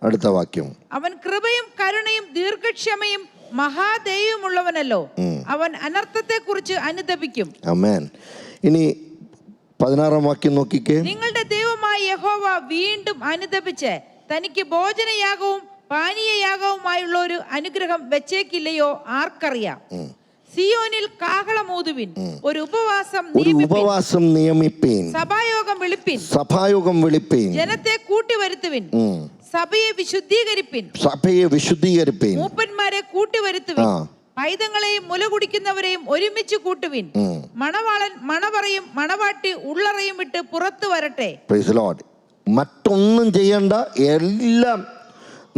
അടുത്ത വാക്യം. അവൻ കൃപയും കരുണയും ദീർഘക്ഷമയും മഹാദയവുമുള്ളവനല്ലോ, അവൻ അനർത്ഥത്തെ കുറിച്ച് അനുതപിക്കും. ആമേൻ. ഇനി 16-ാം വാക്യം നോക്കിക്കേ. നിങ്ങളുടെ ദൈവമായ യഹോവ വീണ്ടും അനുതപിച്ച് തനിക്ക് ഭോജനയാഗവും പാനീയയാഗവുമായുള്ള ഒരു അനുഗ്രഹം വെച്ചേക്കില്ലയോ ആർക്കറിയാം. സിയോനിൽ കാഹളമൂതുവിൻ, ഒരു ഉപവാസം നിയമിപ്പിൻ, സഭായോഗം വിളിപ്പിൻ, ജനത്തെ കൂട്ടിവരുത്തുവിൻ, സഭയെ വിശുദ്ധീകരിപ്പിൻ, മൂപ്പന്മാരെ കൂട്ടിവരുത്തുവിൻ, പൈതങ്ങളെയും മുല കുടിക്കുന്നവരെയും ഒരുമിച്ച് കൂട്ടുവിൻ, മണവാളൻ മണവറയും മണവാട്ടി ഉള്ളറയും വിട്ട് പുറത്തു വരട്ടെ. Price the Lord. മറ്റൊന്നും ചെയ്യണ്ട, എല്ലാം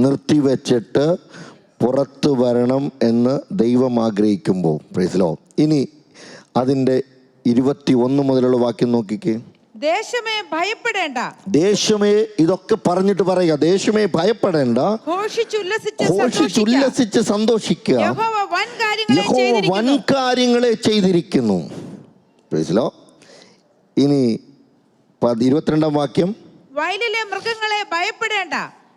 നിർത്തിവെച്ചിട്ട് പുറത്തു വരണം എന്ന് ദൈവം ആഗ്രഹിക്കുമ്പോൾ. Price the lord. ഇനി അതിൻ്റെ 21 മുതലുള്ള വാക്യം നോക്കിക്കേ. ദേശമേ ഭയപ്പെടേണ്ട. ദേശമേ, ഇതൊക്കെ പറഞ്ഞിട്ട് പറയുക, ദേശമേ ഭയപ്പെടേണ്ട, ഘോഷിച്ചുല്ലസിച്ച് സന്തോഷിക്കുക, യഹോവ വൻ കാര്യങ്ങളെ ചെയ്തിരിക്കുന്നു. Price the lord. ഇനി 22-ാം വാക്യം. വയലിലെ മൃഗങ്ങളെ ഭയപ്പെടേണ്ട,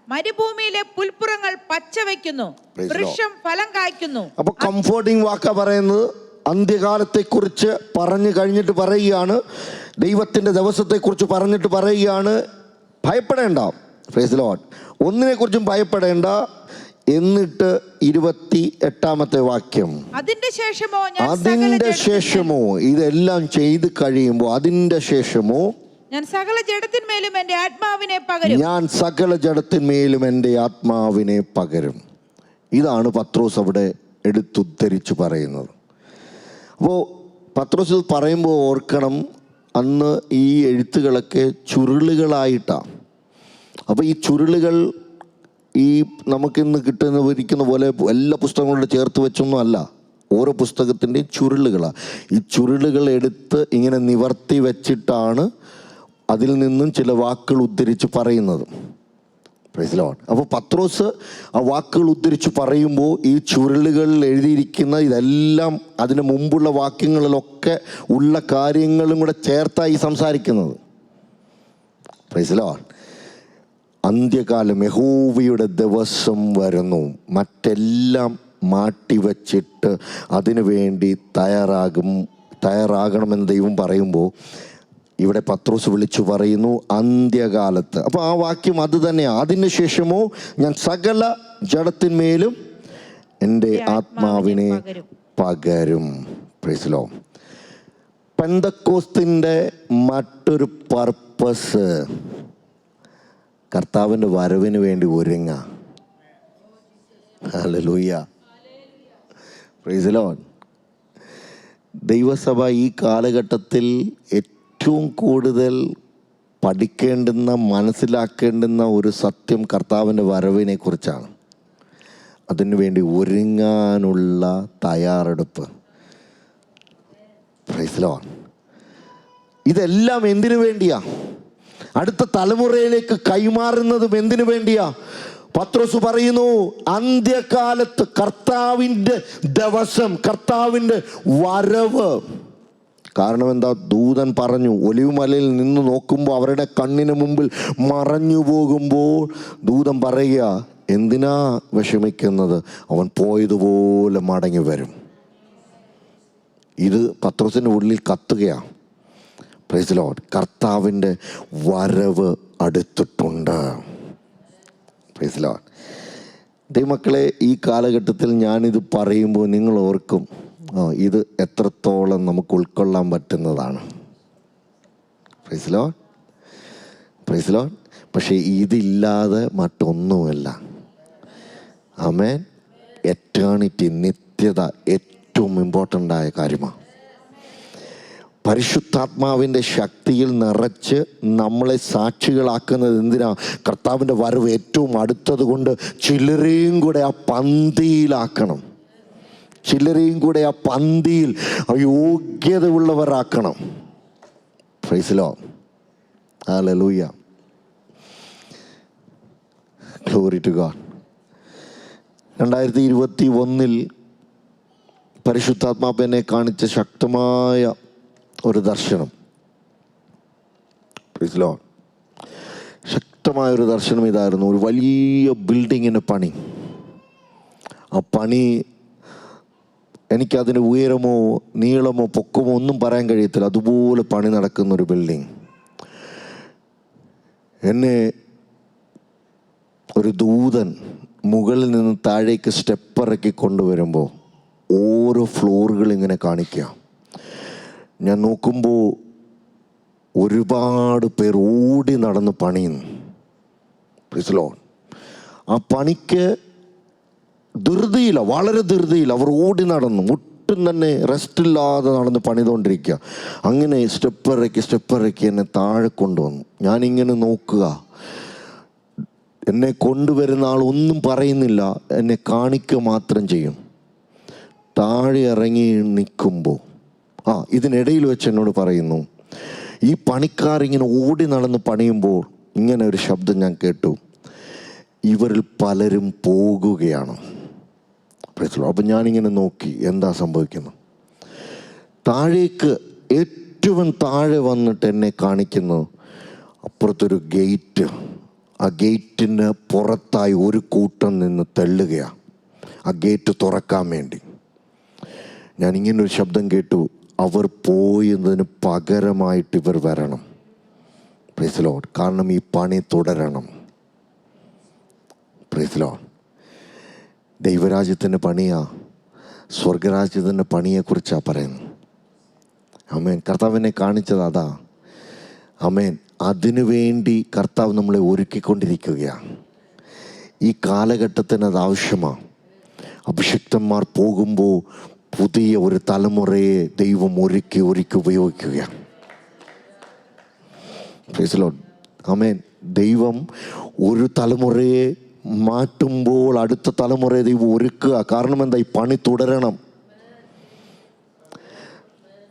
മരുഭൂമിയിലെ പുൽപ്പുറങ്ങൾ പച്ച വയ്ക്കുന്നു, വൃക്ഷം ഫലം കായ്ക്കുന്നു. അപ്പൊ കംഫോർട്ടിംഗ് വാക്കാ പറയുന്നത്. അന്ത്യകാലത്തെക്കുറിച്ച് പറഞ്ഞു കഴിഞ്ഞിട്ട് പറയുകയാണ്, ദൈവത്തിൻ്റെ ദിവസത്തെക്കുറിച്ച് പറഞ്ഞിട്ട് പറയുകയാണ്, ഭയപ്പെടേണ്ട. Price the Lord. ഒന്നിനെക്കുറിച്ചും ഭയപ്പെടേണ്ട. എന്നിട്ട് 28-ാമത്തെ വാക്യം. അതിന്റെ ശേഷമോ ഇതെല്ലാം ചെയ്ത് കഴിയുമ്പോൾ, അതിന്റെ ശേഷമോ ഞാൻ സകല ജഡത്തിന്മേലും എൻ്റെ ആത്മാവിനെ പകരും. ഇതാണ് പത്രോസ് അവിടെ എടുത്തുദ്ധരിച്ച് പറയുന്നത്. അപ്പോൾ പത്രോസ് ഇത് പറയുമ്പോൾ ഓർക്കണം, അന്ന് ഈ എഴുത്തുകളൊക്കെ ചുരുളുകളായിട്ടാണ്. അപ്പോൾ ഈ ചുരുളുകൾ ഈ നമുക്കിന്ന് ഇരിക്കുന്ന പോലെ എല്ലാ പുസ്തകങ്ങളോട് ചേർത്ത് വെച്ചൊന്നും അല്ല. ഓരോ പുസ്തകത്തിൻ്റെയും ചുരുളുകളാണ്. ഈ ചുരുളുകൾ എടുത്ത് ഇങ്ങനെ നിവർത്തി വെച്ചിട്ടാണ് അതിൽ നിന്നും ചില വാക്കുകൾ ഉദ്ധരിച്ച് പറയുന്നത്. Price the Lord. അപ്പോൾ പത്രോസ് ആ വാക്കുകൾ ഉദ്ധരിച്ച് പറയുമ്പോൾ ഈ ചുരുളുകളിൽ എഴുതിയിരിക്കുന്ന ഇതെല്ലാം അതിന് മുമ്പുള്ള വാക്യങ്ങളിലൊക്കെ ഉള്ള കാര്യങ്ങളും കൂടെ ചേർത്തായി സംസാരിക്കുന്നത്. Price the Lord. അന്ത്യകാലം, യഹോവയുടെ ദിവസം വരുന്നു, മറ്റെല്ലാം മാറ്റിവെച്ചിട്ട് അതിനു വേണ്ടി തയ്യാറാകണമെന്ന് ദൈവം പറയുമ്പോൾ ഇവിടെ പത്രോസ് വിളിച്ചു പറയുന്നു അന്ത്യകാലത്ത്. അപ്പോൾ ആ വാക്യം അത് തന്നെയാണ്. അതിന് ശേഷമോ ഞാൻ സകല ജഡത്തിന്മേലും എൻ്റെ ആത്മാവിനെ പകരും. Price the Lord. പെന്തക്കോസ്തിൻ്റെ മറ്റൊരു പർപ്പസ് കർത്താവിൻ്റെ വരവിന് വേണ്ടി ഒരുങ്ങുക. ഹല്ലേലൂയ, പ്രൈസ് ദി ലോർഡ്. ദൈവസഭ ഈ കാലഘട്ടത്തിൽ ഏറ്റവും കൂടുതൽ പഠിക്കേണ്ടുന്ന, മനസ്സിലാക്കേണ്ടുന്ന ഒരു സത്യം കർത്താവിൻ്റെ വരവിനെ കുറിച്ചാണ്. അതിനുവേണ്ടി ഒരുങ്ങാനുള്ള തയ്യാറെടുപ്പ്. Price the Lord. ഇതെല്ലാം എന്തിനു വേണ്ടിയാ? അടുത്ത തലമുറയിലേക്ക് കൈമാറുന്നതും എന്തിനു വേണ്ടിയാ? പത്രോസ് പറയുന്നു അന്ത്യകാലത്ത് കർത്താവിൻ്റെ ദിവസം, കർത്താവിൻ്റെ വരവ്. കാരണം എന്താ? ദൂതൻ പറഞ്ഞു, ഒലിവുമലയിൽ നിന്ന് നോക്കുമ്പോൾ അവരുടെ കണ്ണിന് മുമ്പിൽ മറഞ്ഞു പോകുമ്പോൾ ദൂതൻ പറയുക, എന്തിനാ വിഷമിക്കുന്നത്, അവൻ പോയതുപോലെ മടങ്ങി വരും. ഇത് പത്രോസിൻ്റെ ഉള്ളിൽ കത്തുകയാണ്. Price the Lord. കർത്താവിൻ്റെ വരവ് അടുത്തിട്ടുണ്ട്. Price the Lord. ദൈവമക്കളെ, ഈ കാലഘട്ടത്തിൽ ഞാനിത് പറയുമ്പോൾ നിങ്ങൾ ഓർക്കും, ഇത് എത്രത്തോളം നമുക്ക് ഉൾക്കൊള്ളാൻ പറ്റുന്നതാണ്. Price the lord, praise the Lord. പക്ഷേ ഇതില്ലാതെ മറ്റൊന്നുമല്ല. ആമേൻ. എറ്റേണിറ്റി, നിത്യത ഏറ്റവും ഇമ്പോർട്ടൻ്റ് ആയ കാര്യമാണ്. പരിശുദ്ധാത്മാവിൻ്റെ ശക്തിയിൽ നിറച്ച് നമ്മളെ സാക്ഷികളാക്കുന്നത് എന്തിനാ? കർത്താവിൻ്റെ വരവ് ഏറ്റവും അടുത്തത് കൊണ്ട് ചിലരെയും കൂടെ ആ പന്തിയിലാക്കണം. ചിലരെയും കൂടെ ആ പന്തിയിൽ യോഗ്യതയുള്ളവരാക്കണം. Praise the Lord. ഹല്ലേലൂയ, ഗ്ലോറി ടു ഗോഡ്. 2021 പരിശുദ്ധാത്മാവ് എന്നെ കാണിച്ച ശക്തമായ ഒരു ദർശനം. Praise the Lord. ശക്തമായൊരു ദർശനം ഇതായിരുന്നു. ഒരു വലിയ ബിൽഡിങ്ങിൻ്റെ പണി. ആ പണി എനിക്കതിന് ഉയരമോ നീളമോ പൊക്കമോ ഒന്നും പറയാൻ കഴിയത്തില്ല. അതുപോലെ പണി നടക്കുന്നൊരു ബിൽഡിങ്. എന്നെ ഒരു ദൂതൻ മുകളിൽ നിന്ന് താഴേക്ക് സ്റ്റെപ്പ് ഇറക്കി കൊണ്ടുവരുമ്പോൾ ഓരോ ഫ്ലോറുകൾ ഇങ്ങനെ കാണിക്കുക. ഞാൻ നോക്കുമ്പോൾ ഒരുപാട് പേർ ഓടി നടന്ന് പണിയുന്നു. Price the Lord. ആ പണിക്ക് ധൃതിയില്ല, വളരെ ധൃതിയില്ല. അവർ ഓടി നടന്നു, ഒട്ടും തന്നെ റെസ്റ്റില്ലാതെ നടന്ന് പണിതുകൊണ്ടിരിക്കുക. അങ്ങനെ സ്റ്റെപ്പ് ഇറക്കി എന്നെ താഴെ കൊണ്ടുവന്നു. ഞാനിങ്ങനെ നോക്കുക. എന്നെ കൊണ്ടുവരുന്ന ആൾ ഒന്നും പറയുന്നില്ല, എന്നെ കാണിക്കുക മാത്രം ചെയ്യും. താഴെ ഇറങ്ങി നിൽക്കുമ്പോൾ ഇതിനിടയിൽ വെച്ച് എന്നോട് പറയുന്നു, ഈ പണിക്കാരിങ്ങനെ ഓടി നടന്ന് പണിയുമ്പോൾ ഇങ്ങനെ ഒരു ശബ്ദം ഞാൻ കേട്ടു, ഇവരിൽ പലരും പോകുകയാണ്. അപ്പം ഞാനിങ്ങനെ നോക്കി, എന്താ സംഭവിക്കുന്നത്? താഴേക്ക് ഏറ്റവും താഴെ വന്നിട്ട് എന്നെ കാണിക്കുന്നു, അപ്പുറത്തൊരു ഗേറ്റ്. ആ ഗേറ്റിന് പുറത്തായി ഒരു കൂട്ടം നിന്ന് തള്ളുകയാണ്, ആ ഗേറ്റ് തുറക്കാൻ വേണ്ടി. ഞാനിങ്ങനൊരു ശബ്ദം കേട്ടു, അവർ പോയതിന് പകരമായിട്ട് ഇവർ വരണം. Price the Lord. കാരണം ഈ പണി തുടരണം. Price the Lord. ദൈവരാജ്യത്തിൻ്റെ പണിയാ, സ്വർഗരാജ്യത്തിൻ്റെ പണിയെക്കുറിച്ചാണ് പറയുന്നത്. ആമേൻ. കർത്താവിനെ കാണിച്ചത് അതാ. ആമേൻ. അതിനു വേണ്ടി കർത്താവ് നമ്മളെ ഒരുക്കിക്കൊണ്ടിരിക്കുകയാണ്. ഈ കാലഘട്ടത്തിന് അത് ആവശ്യമാണ്. അഭിഷിക്തന്മാർ പോകുമ്പോൾ പുതിയ ഒരു തലമുറയെ ദൈവം ഒരുക്കി ഉപയോഗിക്കുകയാണ്. Praise the Lord. ആമേൻ. ദൈവം ഒരു തലമുറയെ മാറ്റുമ്പോൾ അടുത്ത തലമുറയെ ദൈവം ഒരുക്കുക. കാരണം എന്താ? ഈ പണി തുടരണം.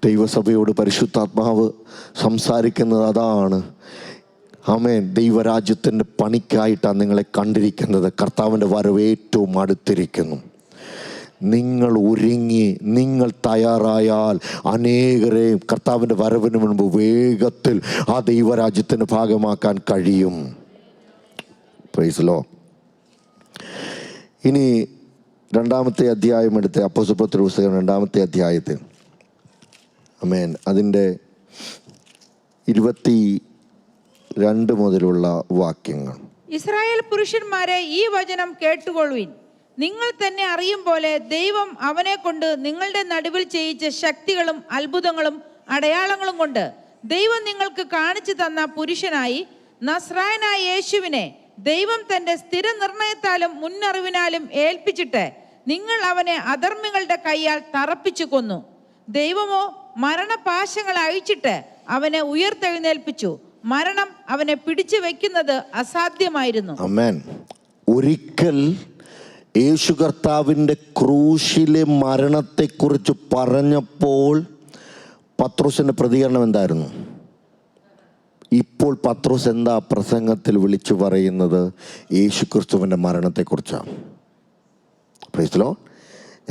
ദൈവസഭയോട് പരിശുദ്ധാത്മാവ് സംസാരിക്കുന്നത് അതാണ്. ആമേൻ. ദൈവരാജ്യത്തിൻ്റെ പണിക്കായിട്ടാണ് നിങ്ങളെ കണ്ടിരിക്കുന്നത്. കർത്താവിൻ്റെ വരവ് ഏറ്റവും അടുത്തിരിക്കുന്നു. നിങ്ങൾ ഒരുങ്ങി, നിങ്ങൾ തയ്യാറായാൽ അനേകരെയും കർത്താവിൻ്റെ വരവിന് മുൻപ് വേഗത്തിൽ ആ ദൈവരാജ്യത്തിൻ്റെ ഭാഗമാക്കാൻ കഴിയും. Price the lord. ഇനി 2-ാമത്തെ അധ്യായം എടുത്ത് അപ്പോസ്തലപ്രവൃത്തി പുസ്തകം 2-ാമത്തെ അധ്യായത്തിൽ, ആമേൻ, അതിൻ്റെ 22 മുതലുള്ള വാക്യങ്ങൾ. ഇസ്രായേൽ പുരുഷന്മാരെ, ഈ വചനം കേട്ടുകൊള്ളുവിൻ. നിങ്ങൾ തന്നെ അറിയും പോലെ ദൈവം അവനെ കൊണ്ട് നിങ്ങളുടെ നടുവിൽ ചെയ്യിച്ച ശക്തികളും അത്ഭുതങ്ങളും അടയാളങ്ങളും കൊണ്ട് ദൈവം നിങ്ങൾക്ക് കാണിച്ചു തന്ന പുരുഷനായി നസ്രായനായ യേശുവിനെ ദൈവം തന്റെ സ്ഥിര നിർണയത്താലും മുന്നറിവിനാലും ഏൽപ്പിച്ചിട്ട് നിങ്ങൾ അവനെ അധർമ്മികളുടെ കൈയാൽ തറപ്പിച്ചു കൊന്നു. ദൈവമോ മരണപാശങ്ങൾ അഴിച്ചിട്ട് അവനെ ഉയർത്തെഴുന്നേൽപ്പിച്ചു. മരണം അവനെ പിടിച്ചു വെക്കുന്നത് അസാധ്യമായിരുന്നു. ആമേൻ. ഒരിക്കൽ യേശു കർത്താവിൻ്റെ ക്രൂശിലെ മരണത്തെക്കുറിച്ച് പറഞ്ഞപ്പോൾ പത്രോസിൻ്റെ പ്രതികരണം എന്തായിരുന്നു? ഇപ്പോൾ പത്രോസ് എന്താ പ്രസംഗത്തിൽ വിളിച്ചു പറയുന്നത്? യേശു ക്രിസ്തുവിൻ്റെ മരണത്തെക്കുറിച്ചാണ്. Price the Lord.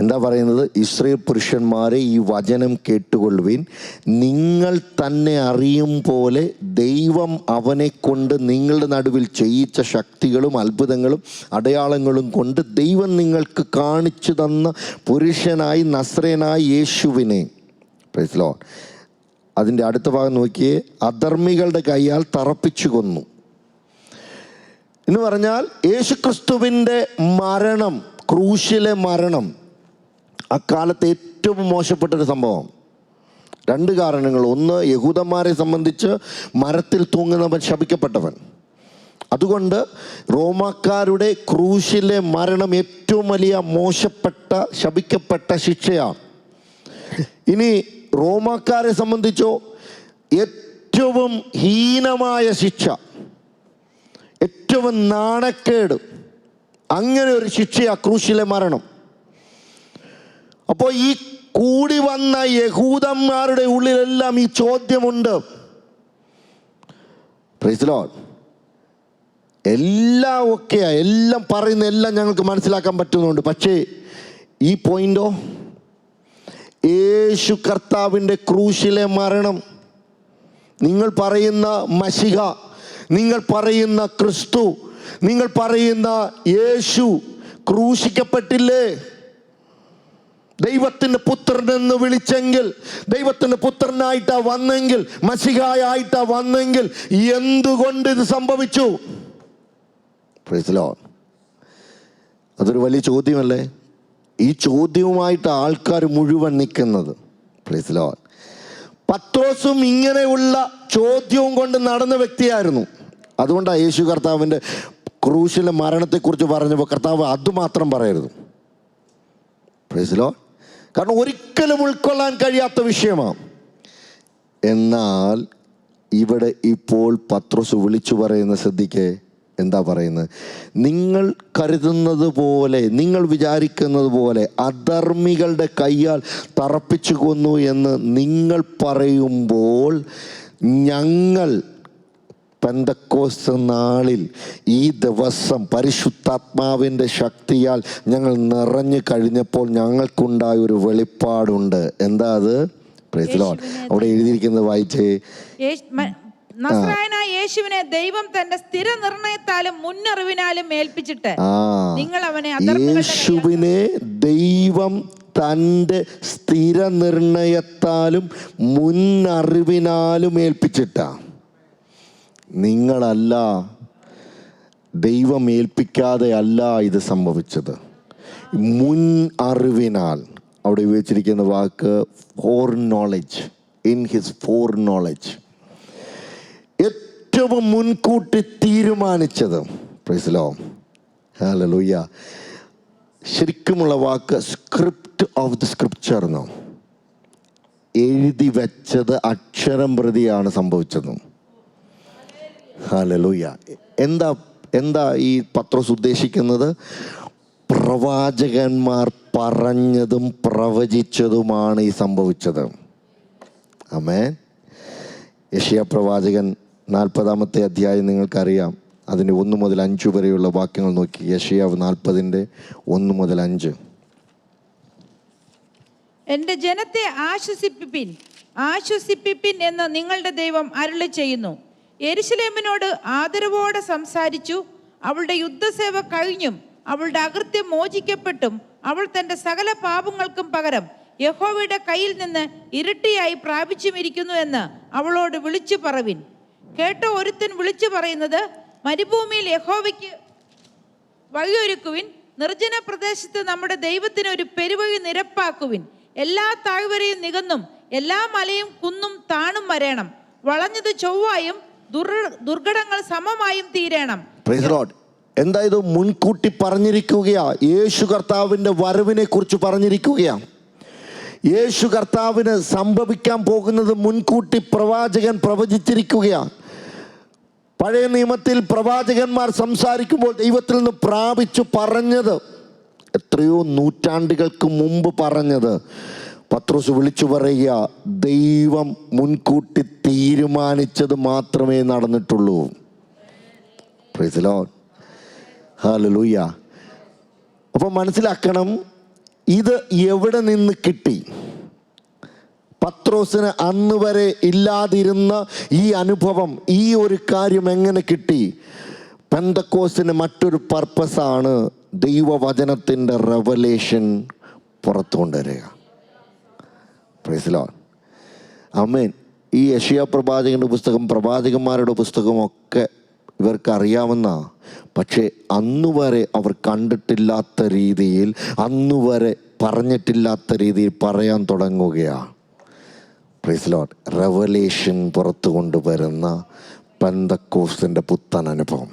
എന്താ പറയുന്നത്? ഇസ്രായേൽ പുരുഷന്മാരെ, ഈ വചനം കേട്ടുകൊള്ളുവിൻ. നിങ്ങൾ തന്നെ അറിയും പോലെ ദൈവം അവനെ കൊണ്ട് നിങ്ങളുടെ നടുവിൽ ചെയ്യിച്ച ശക്തികളും അത്ഭുതങ്ങളും അടയാളങ്ങളും കൊണ്ട് ദൈവം നിങ്ങൾക്ക് കാണിച്ചു തന്ന പുരുഷനായി നസ്രയനായ യേശുവിനെ, പ്രൈസ് ദി ലോർഡ്, അതിൻ്റെ അടുത്ത ഭാഗം നോക്കിയേ, അധർമ്മികളുടെ കൈയാൽ തറപ്പിച്ചു കൊന്നു എന്ന് പറഞ്ഞാൽ യേശുക്രിസ്തുവിൻ്റെ മരണം, ക്രൂശിലെ മരണം അക്കാലത്ത് ഏറ്റവും മോശപ്പെട്ടൊരു സംഭവം. 2 കാരണങ്ങൾ. ഒന്ന്, യഹൂദന്മാരെ സംബന്ധിച്ച് മരത്തിൽ തൂങ്ങുന്നവൻ ശപിക്കപ്പെട്ടവൻ. അതുകൊണ്ട് റോമാക്കാരുടെ ക്രൂശിലെ മരണം ഏറ്റവും വലിയ മോശപ്പെട്ട ശപിക്കപ്പെട്ട ശിക്ഷയാണ്. ഇനി റോമാക്കാരെ സംബന്ധിച്ചോ ഏറ്റവും ഹീനമായ ശിക്ഷ, ഏറ്റവും നാണക്കേട്, അങ്ങനെ ഒരു ശിക്ഷയാണ് ക്രൂശിലെ മരണം. അപ്പോൾ ഈ കൂടി വന്ന യഹൂദന്മാരുടെ ഉള്ളിലെല്ലാം ഈ ചോദ്യമുണ്ട്. Price the Lord. എല്ലാം ഒക്കെയാ, എല്ലാം പറയുന്ന എല്ലാം ഞങ്ങൾക്ക് മനസ്സിലാക്കാൻ പറ്റുന്നുണ്ട്. പക്ഷേ ഈ പോയിന്റോ, യേശു കർത്താവിൻ്റെ ക്രൂശിലെ മരണം, നിങ്ങൾ പറയുന്ന മശിഹ, നിങ്ങൾ പറയുന്ന ക്രിസ്തു, നിങ്ങൾ പറയുന്ന യേശു ക്രൂശിക്കപ്പെട്ടില്ലേ? ദൈവത്തിൻ്റെ പുത്രനെന്ന് വിളിച്ചെങ്കിൽ, ദൈവത്തിൻ്റെ പുത്രനായിട്ടാ വന്നെങ്കിൽ, മശിഹായായിട്ടാ വന്നെങ്കിൽ എന്തുകൊണ്ട് ഇത് സംഭവിച്ചു? Price the Lord. അതൊരു വലിയ ചോദ്യമല്ലേ? ഈ ചോദ്യവുമായിട്ട് ആൾക്കാർ മുഴുവൻ നിൽക്കുന്നത്. Price the Lord. പത്രോസും ഇങ്ങനെയുള്ള ചോദ്യവും കൊണ്ട് നടന്ന വ്യക്തിയായിരുന്നു. അതുകൊണ്ടാണ് യേശു കർത്താവിൻ്റെ ക്രൂശിലെ മരണത്തെക്കുറിച്ച് പറഞ്ഞപ്പോൾ കർത്താവ് അതുമാത്രം പറയരുത്. Price the Lord. കാരണം ഒരിക്കലും ഉൾക്കൊള്ളാൻ കഴിയാത്ത വിഷയമാണ്. എന്നാൽ ഇവിടെ ഇപ്പോൾ പത്രോസ് വിളിച്ചു പറയുന്ന ശ്രദ്ധിക്കേ, എന്താ പറയുന്നത്? നിങ്ങൾ കരുതുന്നത് പോലെ, നിങ്ങൾ വിചാരിക്കുന്നത് പോലെ അധർമ്മികളുടെ കൈയാൽ തറപ്പിച്ചു കൊന്നു എന്ന് നിങ്ങൾ പറയുമ്പോൾ, ഞങ്ങൾ പെന്തക്കോസ്ത് നാളിൽ ഈ ദിവസം പരിശുദ്ധാത്മാവിൻ്റെ ശക്തിയാൽ ഞങ്ങൾ നിറഞ്ഞു കഴിഞ്ഞപ്പോൾ ഞങ്ങൾക്കുണ്ടായ ഒരു വെളിപ്പാടുണ്ട്. എന്താ അത്? Price the Lord. അവിടെ എഴുതിയിരിക്കുന്നത് വായിച്ചേ. നസ്രായനായ യേശുവിനെ ദൈവം തന്റെ സ്ഥിര നിർണയത്താലും മുന്നറിവിനാലും ഏൽപ്പിച്ചിട്ട് നിങ്ങൾ അവനെ യേശുവിനെ ദൈവം തൻ്റെ സ്ഥിര നിർണയത്താലും മുന്നറിവിനാലും ഏൽപ്പിച്ചിട്ടാ. നിങ്ങളല്ല, ദൈവം ഏൽപ്പിക്കാതെ അല്ല ഇത് സംഭവിച്ചത്. മുൻ അറിവിനാൽ, അവിടെ ഉപയോഗിച്ചിരിക്കുന്ന വാക്ക് foreknowledge, in his foreknowledge, ഏറ്റവും മുൻകൂട്ടി തീരുമാനിച്ചത്. Praise the Lord. ഹല്ലേലൂയ. ശരിക്കുമുള്ള വാക്ക് സ്ക്രിപ്റ്റ് ഓഫ് ദി സ്ക്രിപ്ചർ എന്നോ, എഴുതി വെച്ചത് അക്ഷരം പ്രതിയാണ് സംഭവിച്ചത്. ഹല്ലേലൂയ. എന്താ ഈ പത്രോസ് ഉദ്ദേശിക്കുന്നത്? പ്രവാചകന്മാർ പറഞ്ഞതും പ്രവചിച്ചതുമാണ് ഈ സംഭവിച്ചത്. ആമേൻ. യെശയ്യാ പ്രവാചകൻ 40-ാമത്തെ അധ്യായം നിങ്ങൾക്കറിയാം. അതിൻ്റെ 1 മുതൽ 5 വരെയുള്ള വാക്യങ്ങൾ നോക്കി. യെശയ്യാവ് 40-ന്റെ 1 മുതൽ 5. എന്റെ ജനത്തെ ആശ്വസിപ്പിപ്പിൻ, ആശ്വസിപ്പിപ്പിൻ എന്ന് നിങ്ങളുടെ ദൈവം അരുളി ചെയ്യുന്നു. യെരൂശലേമിനോട് ആദരവോടെ സംസാരിച്ചു. അവളുടെ യുദ്ധസേവ കഴിഞ്ഞും അവളുടെ അകൃത്യം മോചിക്കപ്പെട്ടും അവൾ തൻ്റെ സകല പാപങ്ങൾക്കും പകരം യഹോവയുടെ കയ്യിൽ നിന്ന് ഇരട്ടിയായി പ്രാപിച്ചുമിരിക്കുന്നു എന്ന് അവളോട് വിളിച്ചു പറവിൻ. കേട്ടോ, ഒരുത്തൻ വിളിച്ചു പറയുന്നത്, മരുഭൂമിയിൽ യഹോവയ്ക്ക് വഴിയൊരുക്കുവിൻ, നിർജ്ജന പ്രദേശത്ത് നമ്മുടെ ദൈവത്തിന് ഒരു പെരുവഴി നിരപ്പാക്കുവിൻ. എല്ലാ താഴ്വരയും നികന്നും എല്ലാ മലയും കുന്നും താണും വരേണം. വളഞ്ഞത് ചൊവ്വായും ദുർഘടങ്ങൾ സമമായും തീരണം. എന്താ ഇത്? മുൻകൂട്ടി പറഞ്ഞിരിക്കുകയാ. യേശു കർത്താവിൻ്റെ വരവിനെ കുറിച്ച് പറഞ്ഞിരിക്കുകയാ. യേശു കർത്താവിന് സംഭവിക്കാൻ പോകുന്നത് മുൻകൂട്ടി പ്രവാചകൻ പ്രവചിച്ചിരിക്കുകയാ. പഴയ നിയമത്തിൽ പ്രവാചകന്മാർ സംസാരിക്കുമ്പോൾ ദൈവത്തിൽ നിന്ന് പ്രാപിച്ചു പറഞ്ഞത്, എത്രയോ നൂറ്റാണ്ടുകൾക്ക് മുമ്പ് പറഞ്ഞത് പത്രോസ് വിളിച്ചു പറയുക, ദൈവം മുൻകൂട്ടി തീരുമാനിച്ചത് മാത്രമേ നടന്നിട്ടുള്ളൂ. പ്രൈസ് ദി ലോർഡ്, ഹല്ലേലൂയ. അപ്പം മനസ്സിലാക്കണം, ഇത് എവിടെ നിന്ന് കിട്ടി? പത്രോസിന് അന്ന് വരെ ഇല്ലാതിരുന്ന ഈ അനുഭവം, ഈ ഒരു കാര്യം എങ്ങനെ കിട്ടി? പെന്തക്കോസ്തിന് മറ്റൊരു പർപ്പസാണ് ദൈവവചനത്തിൻ്റെ റെവലേഷൻ പുറത്തു കൊണ്ടുവരിക. പ്രൈസ് ദി ലോർഡ്, ആമേൻ. ഈ യെശയ്യാ പ്രവാചകൻ്റെ പുസ്തകം, പ്രവാചകന്മാരുടെ പുസ്തകമൊക്കെ ഇവർക്ക് അറിയാവുന്ന, പക്ഷേ അന്നുവരെ അവർ കണ്ടിട്ടില്ലാത്ത രീതിയിൽ, അന്നുവരെ പറഞ്ഞിട്ടില്ലാത്ത രീതിയിൽ പറയാൻ തുടങ്ങുകയാണ്. Price the Lord. റെവലേഷൻ പുറത്തു കൊണ്ടുവരുന്ന പെന്തക്കോസ്തിൻ്റെ പുത്തൻ അനുഭവം,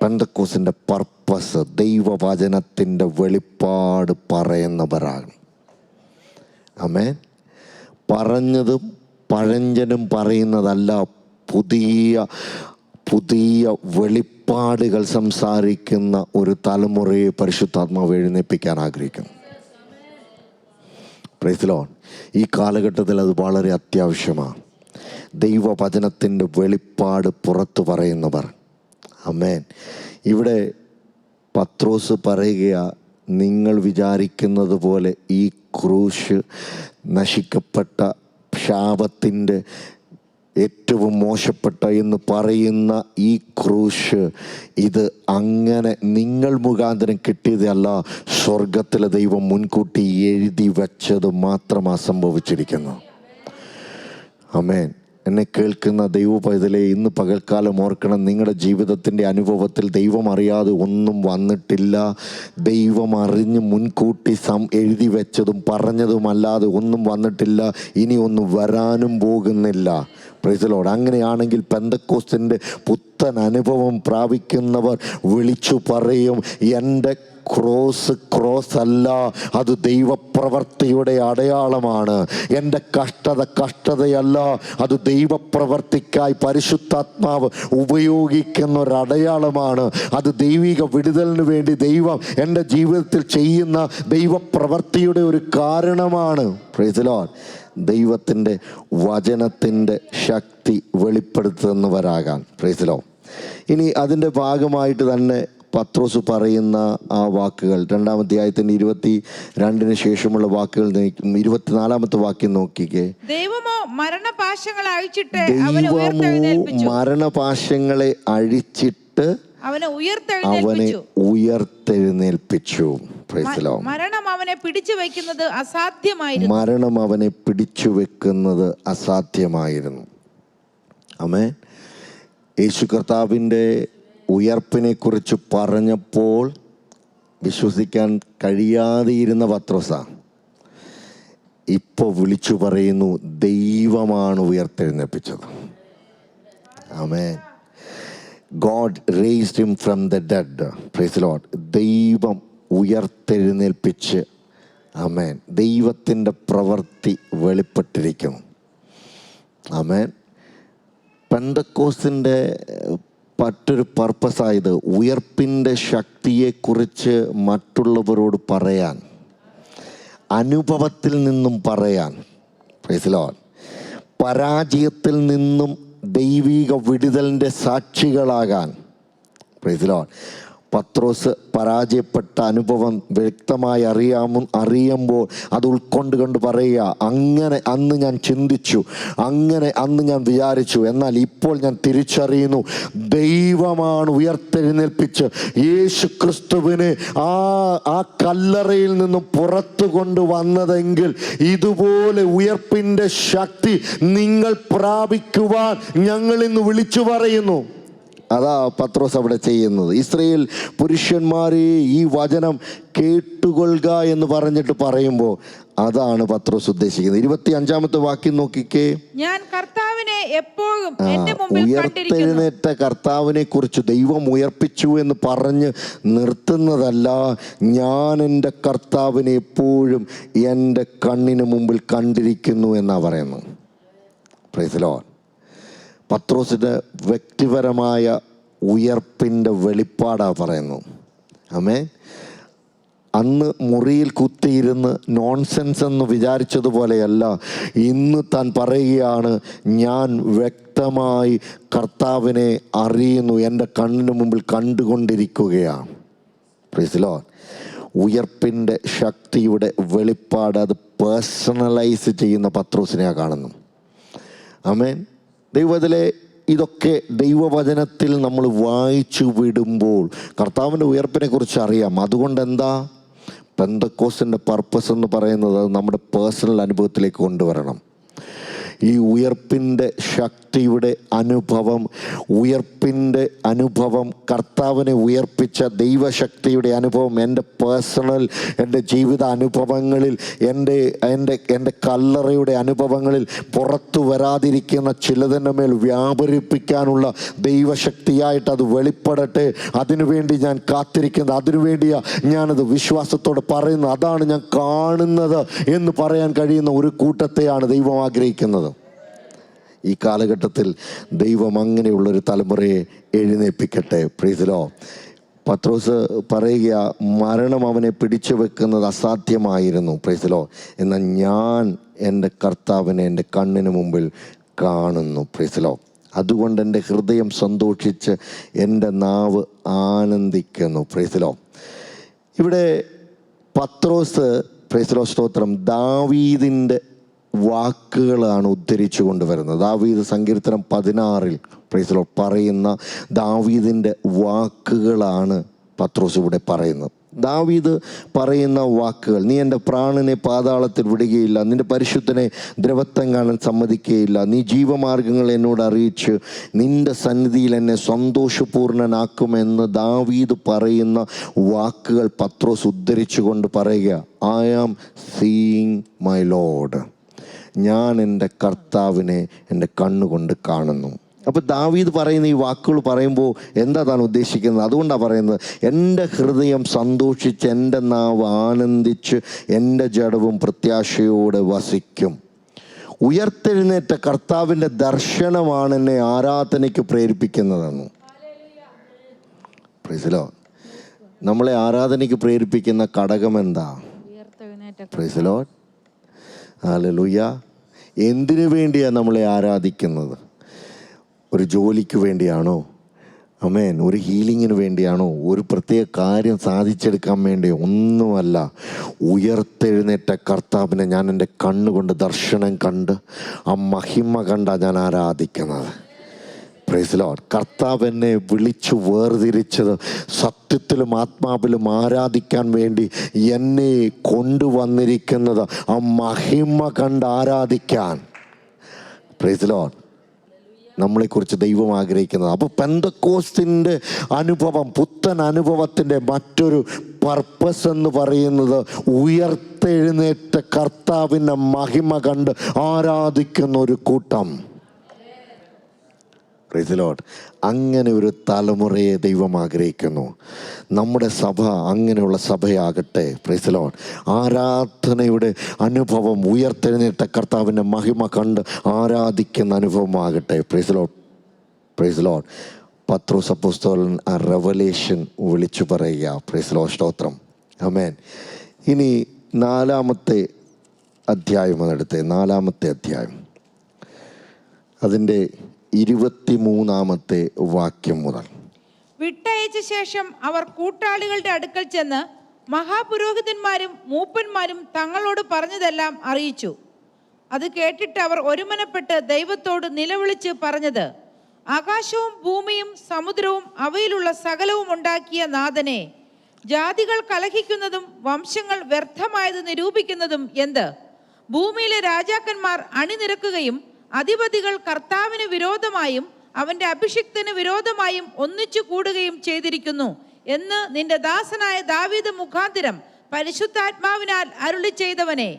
പെന്തക്കോസ്തിൻ്റെ പർപ്പസ് ദൈവവചനത്തിൻ്റെ വെളിപ്പാട് പറയുന്നവരാണ്. ആമേൻ. പറഞ്ഞതും പഴഞ്ചനും പറയുന്നതല്ല, പുതിയ പുതിയ വെളിപ്പാടുകൾ സംസാരിക്കുന്ന ഒരു തലമുറയെ പരിശുദ്ധാത്മാവ് എഴുന്നേൽപ്പിക്കാൻ ആഗ്രഹിക്കുന്നു. Price the Lord. ഈ കാലഘട്ടത്തിൽ അത് വളരെ അത്യാവശ്യമാണ്. ദൈവവചനത്തിൻ്റെ വെളിപ്പാട് പുറത്തു പറയുന്നവർ. ആമേൻ. ഇവിടെ പത്രോസ് പറയുക, നിങ്ങൾ വിചാരിക്കുന്നത് പോലെ ഈ ക്രൂശ്, നശിക്കപ്പെട്ട ശാപത്തിൻ്റെ ഏറ്റവും മോശപ്പെട്ട എന്ന് പറയുന്ന ഈ ക്രൂശ്, ഇത് അങ്ങനെ നിങ്ങൾ മുഖാന്തരം കിട്ടിയതല്ല, സ്വർഗത്തിലെ ദൈവം മുൻകൂട്ടി എഴുതി വെച്ചത് മാത്രമാണ് സംഭവിച്ചിരിക്കുന്നത്. ആമേൻ. എന്നെ കേൾക്കുന്ന ദൈവ പൈതലേ, ഇന്ന് പകൽക്കാലം ഓർക്കണം, നിങ്ങളുടെ ജീവിതത്തിൻ്റെ അനുഭവത്തിൽ ദൈവം അറിയാതെ ഒന്നും വന്നിട്ടില്ല. ദൈവം അറിഞ്ഞ് മുൻകൂട്ടി എഴുതി വെച്ചതും പറഞ്ഞതുമല്ലാതെ ഒന്നും വന്നിട്ടില്ല, ഇനി ഒന്നും വരാനും പോകുന്നില്ല. Price the Lord. അങ്ങനെയാണെങ്കിൽ പെന്തക്കോസ്തിൻ്റെ പുത്തൻ അനുഭവം പ്രാപിക്കുന്നവർ വിളിച്ചു പറയും, എൻ്റെ ക്രോസ് അല്ല, അത് ദൈവപ്രവർത്തിയുടെ അടയാളമാണ്. എൻ്റെ കഷ്ടതയല്ല, അത് ദൈവപ്രവർത്തിക്കായി പരിശുദ്ധാത്മാവ് ഉപയോഗിക്കുന്ന ഒരടയാളമാണ്. അത് ദൈവിക വിടുതലിന് വേണ്ടി ദൈവം എൻ്റെ ജീവിതത്തിൽ ചെയ്യുന്ന ദൈവപ്രവർത്തിയുടെ ഒരു കാരണമാണ്. Praise the lord. ദൈവത്തിൻ്റെ വചനത്തിൻ്റെ ശക്തി വെളിപ്പെടുത്തുന്നവരാകാൻ. Praise the lord. ഇനി അതിൻ്റെ ഭാഗമായിട്ട് തന്നെ പത്രോസ് പറയുന്ന ആ വാക്കുകൾ, 2-ാം അധ്യായത്തിൻ്റെ 22 ശേഷമുള്ള വാക്കുകൾ, 24-ാമത്തെ വാക്യം നോക്കിക്കേ. ദൈവമോ മരണപാശങ്ങളെ അഴിച്ചിട്ട് അവനെ ഉയർത്തെഴുന്നേൽപ്പിച്ചു. മരണം അവനെ പിടിച്ചു വെക്കുന്നത് അസാധ്യമായിരുന്നു. ആമേൻ. യേശു കർത്താവിൻ്റെ ഉയർപ്പിനെ കുറിച്ച് പറഞ്ഞപ്പോൾ വിശ്വസിക്കാൻ കഴിയാതെയിരുന്ന പത്രോസാണ് ഇപ്പോൾ വിളിച്ചു പറയുന്നു, ദൈവമാണ് ഉയർത്തെഴുന്നേൽപ്പിച്ചത്. ആമേൻ. God raised him from the dead. Praise the Lord. ദൈവം ഉയർത്തെഴുന്നേൽപ്പിച്ച്, ആമേൻ, ദൈവത്തിൻ്റെ പ്രവൃത്തി വെളിപ്പെട്ടിരിക്കുന്നു. ആമേൻ. പെന്തക്കോസ്തിൻ്റെ മറ്റൊരു പർപ്പസായത് ഉയർപ്പിൻ്റെ ശക്തിയെക്കുറിച്ച് മറ്റുള്ളവരോട് പറയാൻ, അനുഭവത്തിൽ നിന്നും പറയാൻ. Praise the lord. പരാജയത്തിൽ നിന്നും ദൈവിക വിടുതലിൻ്റെ സാക്ഷികളാകാൻ. Praise the lord. പത്രോസ് പരാജയപ്പെട്ട അനുഭവം വ്യക്തമായി അറിയുമ്പോൾ അത് ഉൾക്കൊണ്ട് പറയുക, അങ്ങനെ അന്ന് ഞാൻ ചിന്തിച്ചു, അങ്ങനെ അന്ന് ഞാൻ വിചാരിച്ചു, എന്നാൽ ഇപ്പോൾ ഞാൻ തിരിച്ചറിയുന്നു, ദൈവമാണ് ഉയർത്തെഴുന്നേൽപ്പിച്ച് യേശു ക്രിസ്തുവിനെ ആ കല്ലറയിൽ നിന്നും പുറത്തു കൊണ്ടുവന്നതെങ്കിൽ ഇതുപോലെ ഉയർപ്പിൻ്റെ ശക്തി നിങ്ങൾ പ്രാപിക്കുവാൻ ഞങ്ങൾ ഇന്ന് വിളിച്ചു പറയുന്നു. അതാ പത്രോസ് അവിടെ ചെയ്യുന്നത്. ഇസ്രായേൽ പുരുഷന്മാരെ ഈ വചനം കേട്ടുകൊള്ളുക എന്ന് പറഞ്ഞിട്ട് പറയുമ്പോൾ അതാണ് പത്രോസ് ഉദ്ദേശിക്കുന്നത്. 25-ാമത്തെ വാക്യം നോക്കിക്കേ. ഞാൻ കർത്താവിനെ എപ്പോഴും എൻ്റെ മുമ്പിൽ ഉയർത്തെഴുന്നേറ്റ കർത്താവിനെ കുറിച്ച് ദൈവം ഉയർപ്പിച്ചു എന്ന് പറഞ്ഞ് നിർത്തുന്നതല്ല, ഞാൻ എൻ്റെ കർത്താവിനെ എപ്പോഴും എൻ്റെ കണ്ണിന് മുമ്പിൽ കണ്ടിരിക്കുന്നു എന്നാ പറയുന്നു. Price the Lord. പത്രോസിൻ്റെ വ്യക്തിപരമായ ഉയർപ്പിൻ്റെ വെളിപ്പാടാ പറയുന്നു. ആമേൻ. അന്ന് മുറിയിൽ കുത്തിയിരുന്ന് നോൺസെൻസ് എന്ന് വിചാരിച്ചതുപോലെയല്ല, ഇന്ന് താൻ പറയുകയാണ്, ഞാൻ വ്യക്തമായി കർത്താവിനെ അറിയുന്നു, എൻ്റെ കണ്ണിന് മുമ്പിൽ കണ്ടുകൊണ്ടിരിക്കുകയാണ്. Price the Lord. ഉയർപ്പിൻ്റെ ശക്തിയുടെ വെളിപ്പാട് അത് പേഴ്സണലൈസ് ചെയ്യുന്ന പത്രോസിനെയാണ് കാണുന്നു. ആമേൻ. ദൈവത്തിലെ ഇതൊക്കെ ദൈവവചനത്തിൽ നമ്മൾ വായിച്ചു വിടുമ്പോൾ കർത്താവിൻ്റെ ഉയർപ്പിനെ കുറിച്ച് അറിയാം. അതുകൊണ്ട് എന്താ പെന്തക്കോസ്തിൻ്റെ പർപ്പസ് എന്ന് പറയുന്നത് നമ്മുടെ പേഴ്സണൽ അനുഭവത്തിലേക്ക് കൊണ്ടുവരണം. ഈ ഉയർപ്പിൻ്റെ ശക്തിയുടെ അനുഭവം കർത്താവിനെ ഉയർപ്പിച്ച ദൈവശക്തിയുടെ അനുഭവം എൻ്റെ പേഴ്സണൽ, എൻ്റെ ജീവിത അനുഭവങ്ങളിൽ, എൻ്റെ കല്ലറയുടെ അനുഭവങ്ങളിൽ പുറത്തു വരാതിരിക്കുന്ന ചിലതിൻ്റെ മേൽ വ്യാപരിപ്പിക്കാനുള്ള ദൈവശക്തിയായിട്ട് അത് വെളിപ്പെടട്ടെ. അതിനുവേണ്ടി ഞാൻ കാത്തിരിക്കുന്നത്, അതിനുവേണ്ടിയാണ് ഞാനത് വിശ്വാസത്തോടെ പറയുന്നത്. അതാണ് ഞാൻ കാണുന്നത് എന്ന് പറയാൻ കഴിയുന്ന ഒരു കൂട്ടത്തെയാണ് ദൈവം ആഗ്രഹിക്കുന്നത്. ഈ കാലഘട്ടത്തിൽ ദൈവം അങ്ങനെയുള്ളൊരു തലമുറയെ എഴുന്നേൽപ്പിക്കട്ടെ. Praise the lord. പത്രോസ് പറയുക, മരണം അവനെ പിടിച്ചു വെക്കുന്നത് അസാധ്യമായിരുന്നു. Price the Lord. എന്നാൽ ഞാൻ എൻ്റെ കർത്താവിനെ എൻ്റെ കണ്ണിന് മുമ്പിൽ കാണുന്നു. Price the Lord. അതുകൊണ്ട് എൻ്റെ ഹൃദയം സന്തോഷിച്ച് എൻ്റെ നാവ് ആനന്ദിക്കുന്നു. Price the Lord. ഇവിടെ പത്രോസ്, പ്രൈസ് ദി ലോർഡ്, സ്തോത്രം, ദാവീദിൻ്റെ വാക്കുകളാണ് ഉദ്ധരിച്ചു കൊണ്ടുവരുന്നത്. ദാവീദ് സങ്കീർത്തനം 16 പ്രൈസ് ദി ലോർഡ് പറയുന്ന ദാവീദിൻ്റെ വാക്കുകളാണ് പത്രോസ് ഇവിടെ പറയുന്നത്. ദാവീദ് പറയുന്ന വാക്കുകൾ, നീ എൻ്റെ പ്രാണനെ പാതാളത്തിൽ വിടുകയില്ല, നിൻ്റെ പരിശുദ്ധനെ ദ്രവത്വം കാണാൻ സമ്മതിക്കുകയില്ല, നീ ജീവമാർഗങ്ങൾ എന്നോട് അറിയിച്ച് നിൻ്റെ സന്നിധിയിൽ എന്നെ സന്തോഷപൂർണനാക്കുമെന്ന് ദാവീദ് പറയുന്ന വാക്കുകൾ പത്രോസ് ഉദ്ധരിച്ചു കൊണ്ട് പറയുക, I am seeing my Lord. ഞാൻ എൻ്റെ കർത്താവിനെ എൻ്റെ കണ്ണുകൊണ്ട് കാണുന്നു. അപ്പോൾ ദാവീദ് പറയുന്ന ഈ വാക്കുകൾ പറയുമ്പോൾ എന്താ താൻ ഉദ്ദേശിക്കുന്നത്? അതുകൊണ്ടാണ് പറയുന്നത്, എൻ്റെ ഹൃദയം സന്തോഷിച്ച് എൻ്റെ നാവ് ആനന്ദിച്ച് എൻ്റെ ജഡവും പ്രത്യാശയോടെ വസിക്കും. ഉയർത്തെഴുന്നേറ്റ കർത്താവിൻ്റെ ദർശനമാണ് എന്നെ ആരാധനയ്ക്ക് പ്രേരിപ്പിക്കുന്നതെന്ന്. Price the Lord. നമ്മളെ ആരാധനയ്ക്ക് പ്രേരിപ്പിക്കുന്ന ഘടകം എന്താ? Price the Lord. ഹല്ലേലൂയ. എന്തിനു വേണ്ടിയാണ് നമ്മളെ ആരാധിക്കുന്നത്? ഒരു ജോലിക്ക് വേണ്ടിയാണോ? ആമേൻ. ഒരു ഹീലിങ്ങിന് വേണ്ടിയാണോ? ഒരു പ്രത്യേക കാര്യം സാധിച്ചെടുക്കാൻ വേണ്ടിയോ? ഒന്നുമല്ല. ഉയർത്തെഴുന്നേറ്റ കർത്താവിനെ ഞാൻ എൻ്റെ കണ്ണുകൊണ്ട് ദർശനം കണ്ട് ആ മഹിമ കണ്ടാണ് ഞാൻ ആരാധിക്കുന്നത്. Praise Lord. കർത്താവ് എന്നെ വിളിച്ചു വേർതിരിച്ചത് സത്യത്തിലും ആത്മാവിലും ആരാധിക്കാൻ വേണ്ടി എന്നെ കൊണ്ടുവന്നിരിക്കുന്നത് ആ മഹിമ കണ്ട് ആരാധിക്കാൻ. Praise Lord. നമ്മളെക്കുറിച്ച് ദൈവം ആഗ്രഹിക്കുന്നത്. അപ്പോൾ പെന്തക്കോസ്തിൻ്റെ അനുഭവം, പുത്തൻ അനുഭവത്തിൻ്റെ മറ്റൊരു പർപ്പസ് എന്ന് പറയുന്നത് ഉയർത്തെഴുന്നേറ്റ കർത്താവിൻ്റെ മഹിമ കണ്ട് ആരാധിക്കുന്ന ഒരു കൂട്ടം. Price the Lord. അങ്ങനെ ഒരു തലമുറയെ ദൈവം ആഗ്രഹിക്കുന്നു. നമ്മുടെ സഭ അങ്ങനെയുള്ള സഭയാകട്ടെ. Price the Lord. ആരാധനയുടെ അനുഭവം, ഉയർത്തെഴുന്നേറ്റ കർത്താവിൻ്റെ മഹിമ കണ്ട് ആരാധിക്കുന്ന അനുഭവമാകട്ടെ. Praise the lord. Praise the lord. പത്രോസ് അപ്പോസ്തലൻ ആ റെവലേഷൻ വിളിച്ചു പറയുക. Praise the lord. സ്തോത്രം. ആമേൻ. ഇനി 4-ാമത്തെ അധ്യായം അതെടുത്ത്, 4-ാമത്തെ അധ്യായം അതിൻ്റെ 23-ാമത്തെ വാക്യം മുതൽ. വിട്ടയച്ച ശേഷം അവർ കൂട്ടാളികളുടെ അടുക്കൽ ചെന്ന് മഹാപുരോഹിതന്മാരും മൂപ്പന്മാരും തങ്ങളോട് പറഞ്ഞതെല്ലാം അറിയിച്ചു. അത് കേട്ടിട്ട് അവർ ഒരുമനപ്പെട്ട് ദൈവത്തോട് നിലവിളിച്ച് പറഞ്ഞത്: ആകാശവും ഭൂമിയും സമുദ്രവും അവയിലുള്ള സകലവും ഉണ്ടാക്കിയ നാഥനെ, ജാതികൾ കലഹിക്കുന്നതും വംശങ്ങൾ വ്യർത്ഥമായത് നിരൂപിക്കുന്നതും എന്ത്? ഭൂമിയിലെ രാജാക്കന്മാർ അണിനിരക്കുകയും അധിപതികൾ കർത്താവിന് വിരോധമായും അവന്റെ അഭിഷിക്തന് വിരോധമായും ഒന്നിച്ചു കൂടുകയും ചെയ്തിരിക്കുന്നു എന്ന് നിന്റെ ദാസനായ ദാവീദ് മുഖാന്തരം പരിശുദ്ധാത്മാവിനാൽ അരുളി ചെയ്തവനെ,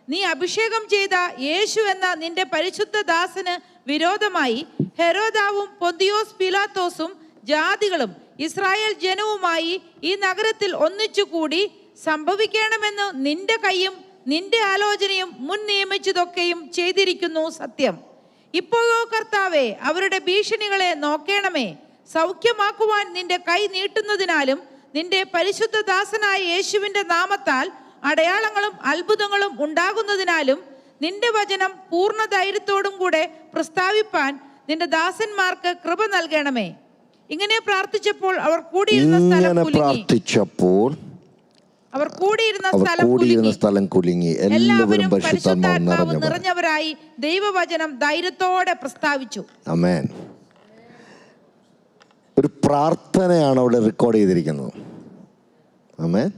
നീ അഭിഷേകം ചെയ്ത യേശു എന്ന നിന്റെ പരിശുദ്ധ ദാസന് വിരോധമായി ഹെരോദാവും പൊന്തിയോസ് പീലാത്തോസും ജാതികളും ഇസ്രായേൽ ജനവുമായി ഈ നഗരത്തിൽ ഒന്നിച്ചുകൂടി സംഭവിക്കണമെന്ന് നിന്റെ കൈയും നിന്റെ ആലോചനയും മുൻ നിയമിച്ചതൊക്കെയും ചെയ്തിരിക്കുന്നു സത്യം. ഇപ്പോഴോ കർത്താവേ, അവരുടെ ഭീഷണികളെ നോക്കേണമേ. സൗഖ്യമാക്കുവാൻ നിന്റെ കൈ നീട്ടുന്നതിനാലും നിന്റെ പരിശുദ്ധ ദാസനായ യേശുവിന്റെ നാമത്താൽ അടയാളങ്ങളും അത്ഭുതങ്ങളും ഉണ്ടാകുന്നതിനാലും നിന്റെ വചനം പൂർണ്ണ ധൈര്യത്തോടും കൂടെ പ്രസ്താവിപ്പാൻ നിന്റെ ദാസന്മാർക്ക് കൃപ നൽകണമേ. ഇങ്ങനെ പ്രാർത്ഥിച്ചപ്പോൾ അവർ കൂടിയിരുന്ന സ്ഥലം കുലുങ്ങി. എല്ലാവരും പരിശുദ്ധാത്മാവ് നിറഞ്ഞവരായി ദൈവവചനം ധൈര്യത്തോടെ പ്രസ്താവിച്ചു. ആമേൻ. ഒരു പ്രാർത്ഥനയാണ് അവിടെ റെക്കോർഡ് ചെയ്തിരിക്കുന്നത്. ആമേൻ.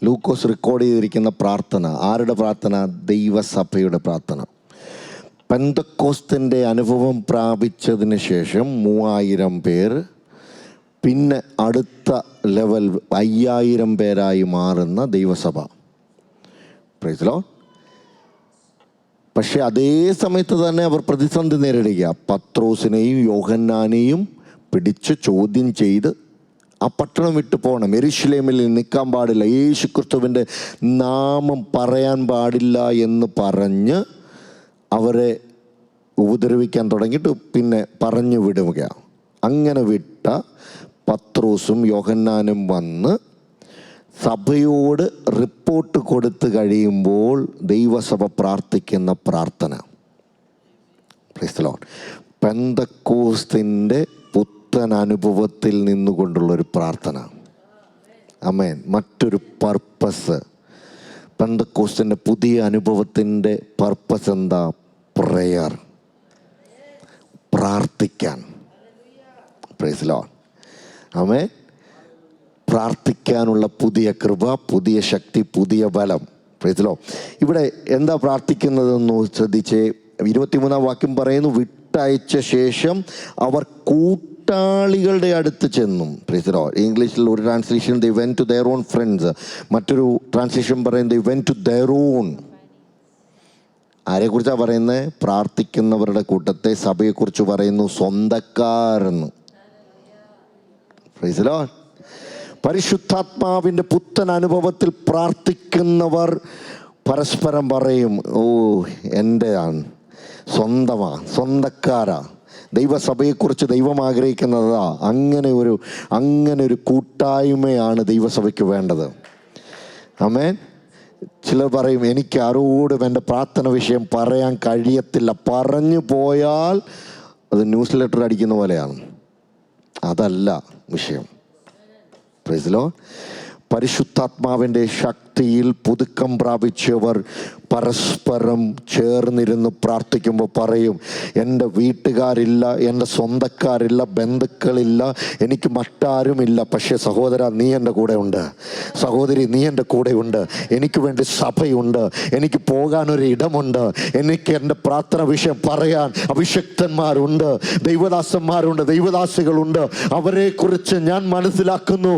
ലൂക്കോസ് റെക്കോർഡ് ചെയ്തിരിക്കുന്ന പ്രാർത്ഥന ആരുടെ പ്രാർത്ഥന? ദൈവസഭയുടെ പ്രാർത്ഥന. പെന്തക്കോസ്തിൻ്റെ അനുഭവം പ്രാപിച്ചതിന് ശേഷം 3000 പേർ, പിന്നെ അടുത്ത ലെവൽ 5000 പേരായി മാറുന്ന ദൈവസഭ. Praise Lord. പക്ഷെ അതേ സമയത്ത് തന്നെ അവർ പ്രതിസന്ധി നേരിടുക. പത്രോസിനെയും യോഹന്നാനെയും പിടിച്ച് ചോദ്യം ചെയ്ത് ആ പട്ടണം വിട്ടു പോകണം, യെരൂശലേമിൽ നിൽക്കാൻ പാടില്ല, യേശു ക്രിസ്തുവിൻ്റെ നാമം പറയാൻ പാടില്ല എന്ന് പറഞ്ഞ് അവരെ ഉപദ്രവിക്കാൻ തുടങ്ങിയിട്ട് പിന്നെ പറഞ്ഞു വിടുക. അങ്ങനെ വിട്ട പത്രോസും യോഹന്നാനും വന്ന് സഭയോട് റിപ്പോർട്ട് കൊടുത്തു കഴിയുമ്പോൾ ദൈവസഭ പ്രാർത്ഥിക്കുന്ന പ്രാർത്ഥന. Praise the Lord. പെന്തക്കോസ്തിൻ്റെ പുത്തൻ അനുഭവത്തിൽ നിന്നുകൊണ്ടുള്ളൊരു പ്രാർത്ഥന. ആമേൻ. മറ്റൊരു പർപ്പസ്. പെന്തക്കോസ്തിൻ്റെ പുതിയ അനുഭവത്തിൻ്റെ പർപ്പസ് എന്താ? പ്രേയർ, പ്രാർത്ഥിക്കാൻ. Price Lord. ആമേൻ. പ്രാർത്ഥിക്കാനുള്ള പുതിയ കൃപ, പുതിയ ശക്തി, പുതിയ ബലം. Praise Lord. ഇവിടെ എന്താ പ്രാർത്ഥിക്കുന്നതെന്ന് ശ്രദ്ധിച്ചേ. 23-ാം വാക്യം പറയുന്നു, വിട്ടയച്ച ശേഷം അവർ കൂട്ടാളികളുടെ അടുത്ത് ചെന്നും. Price the lord. ഇംഗ്ലീഷിൽ ഒരു translation they went to their own friends, മറ്റൊരു ട്രാൻസ്ലേഷൻ പറയുന്നത് they went to their own. ആരെക്കുറിച്ചാണ് പറയുന്നത്? പ്രാർത്ഥിക്കുന്നവരുടെ കൂട്ടത്തെ സഭയെക്കുറിച്ച് പറയുന്നു സ്വന്തക്കാരെന്ന്. Price the Lord. പരിശുദ്ധാത്മാവിൻ്റെ പുത്തൻ അനുഭവത്തിൽ പ്രാർത്ഥിക്കുന്നവർ പരസ്പരം പറയും, ഓ എൻ്റെയാണ്, സ്വന്തമാ, സ്വന്തക്കാരാ, ദൈവസഭയെക്കുറിച്ച് ദൈവം ആഗ്രഹിക്കുന്നതാ. അങ്ങനെ ഒരു കൂട്ടായ്മയാണ് ദൈവസഭയ്ക്ക് വേണ്ടത്. ആമേൻ. ചിലർ പറയും, എനിക്ക് ആരോടും എൻ്റെ പ്രാർത്ഥന വിഷയം പറയാൻ കഴിയത്തില്ല, പറഞ്ഞു പോയാൽ അത് ന്യൂസ് ലെറ്റർ അടിക്കുന്ന പോലെയാണ്. അതല്ല വിഷയം. Price the Lord. പരിശുദ്ധാത്മാവിൻ്റെ ശക്തിയിൽ പുതുക്കം പ്രാപിച്ചവർ പരസ്പരം ചേർന്നിരുന്ന് പ്രാർത്ഥിക്കുമ്പോൾ പറയും, എൻ്റെ വീട്ടുകാരില്ല, എൻ്റെ സ്വന്തക്കാരില്ല, ബന്ധുക്കളില്ല, എനിക്ക് മറ്റാരുമില്ല, പക്ഷേ സഹോദര നീ എൻ്റെ കൂടെ ഉണ്ട്, സഹോദരി നീ എൻ്റെ കൂടെ ഉണ്ട്, എനിക്ക് വേണ്ടി സഭയുണ്ട്, എനിക്ക് പോകാനൊരു ഇടമുണ്ട്, എനിക്ക് എൻ്റെ പ്രാർത്ഥന വിഷയം പറയാൻ അഭിഷക്തന്മാരുണ്ട്, ദൈവദാസന്മാരുണ്ട്, ദൈവദാസികളുണ്ട്. അവരെക്കുറിച്ച് ഞാൻ മനസ്സിലാക്കുന്നു,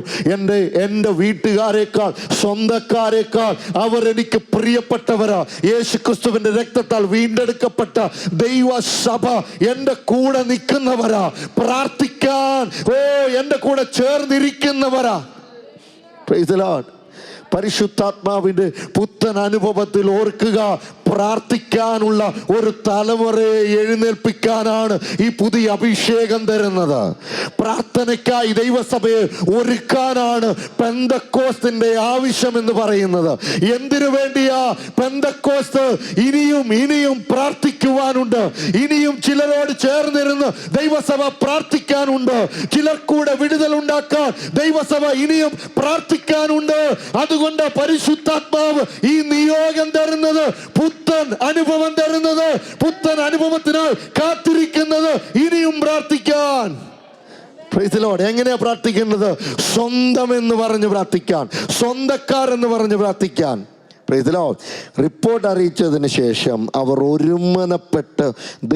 എൻ്റെ വീട്ടുകാരേക്കാൾ സ്വന്തക്കാരേക്കാൾ അവർ എനിക്ക് പ്രിയപ്പെട്ടവരാ. യേശു ക്രിസ്തുവിന്റെ രക്തത്താൽ വീണ്ടെടുക്കപ്പെട്ട ദൈവസഭ എൻ്റെ കൂടെ നിൽക്കുന്നവരാ. പ്രാർത്ഥിക്കാൻ എൻ്റെ കൂടെ ചേർന്നിരിക്കുന്നവരാ. Price the Lord. പരിശുദ്ധാത്മാവിൻ്റെ പുത്തൻ അനുഭവത്തിൽ ഓർക്കുക, പ്രാർത്ഥിക്കാനുള്ള ഒരു തലമുറയെ എഴുന്നേൽപ്പിക്കാനാണ് ഈ പുതിയ അഭിഷേകം തരുന്നത്. പ്രാർത്ഥനയ്ക്കായി ദൈവസഭയെ ഒരുക്കാനാണ് പെന്തക്കോസ്തിന്റെ ആവശ്യം എന്ന് പറയുന്നത്. എന്തിനു വേണ്ടിയാ പെന്തക്കോസ്ത്? ഇനിയും പ്രാർത്ഥിക്കുവാനുണ്ട്. ഇനിയും ചിലരോട് ചേർന്നിരുന്ന് ദൈവസഭ പ്രാർത്ഥിക്കാനുണ്ട്. ചിലർക്കൂടെ വിടുതൽ ഉണ്ടാക്കാൻ ദൈവസഭ ഇനിയും പ്രാർത്ഥിക്കാനുണ്ട്. അതുകൊണ്ട് പരിശുദ്ധാത്മാവ് ഈ നിയോഗം തരുന്നത്, പുത്തൻ അനുഭവം തരുന്നത്, പുത്തൻ അനുഭവത്തിനായി കാത്തിരിക്കുന്നത് ഇനിയും പ്രാർത്ഥിക്കാൻ. Price the Lord. എങ്ങനെയാ പ്രാർത്ഥിക്കുന്നത്? സ്വന്തം എന്ന് പറഞ്ഞ് പ്രാർത്ഥിക്കാൻ, സ്വന്തക്കാർ എന്ന് പറഞ്ഞ് പ്രാർത്ഥിക്കാൻ. Price the Lord. റിപ്പോർട്ട് അറിയിച്ചതിന് ശേഷം അവർ ഒരുമനപ്പെട്ട്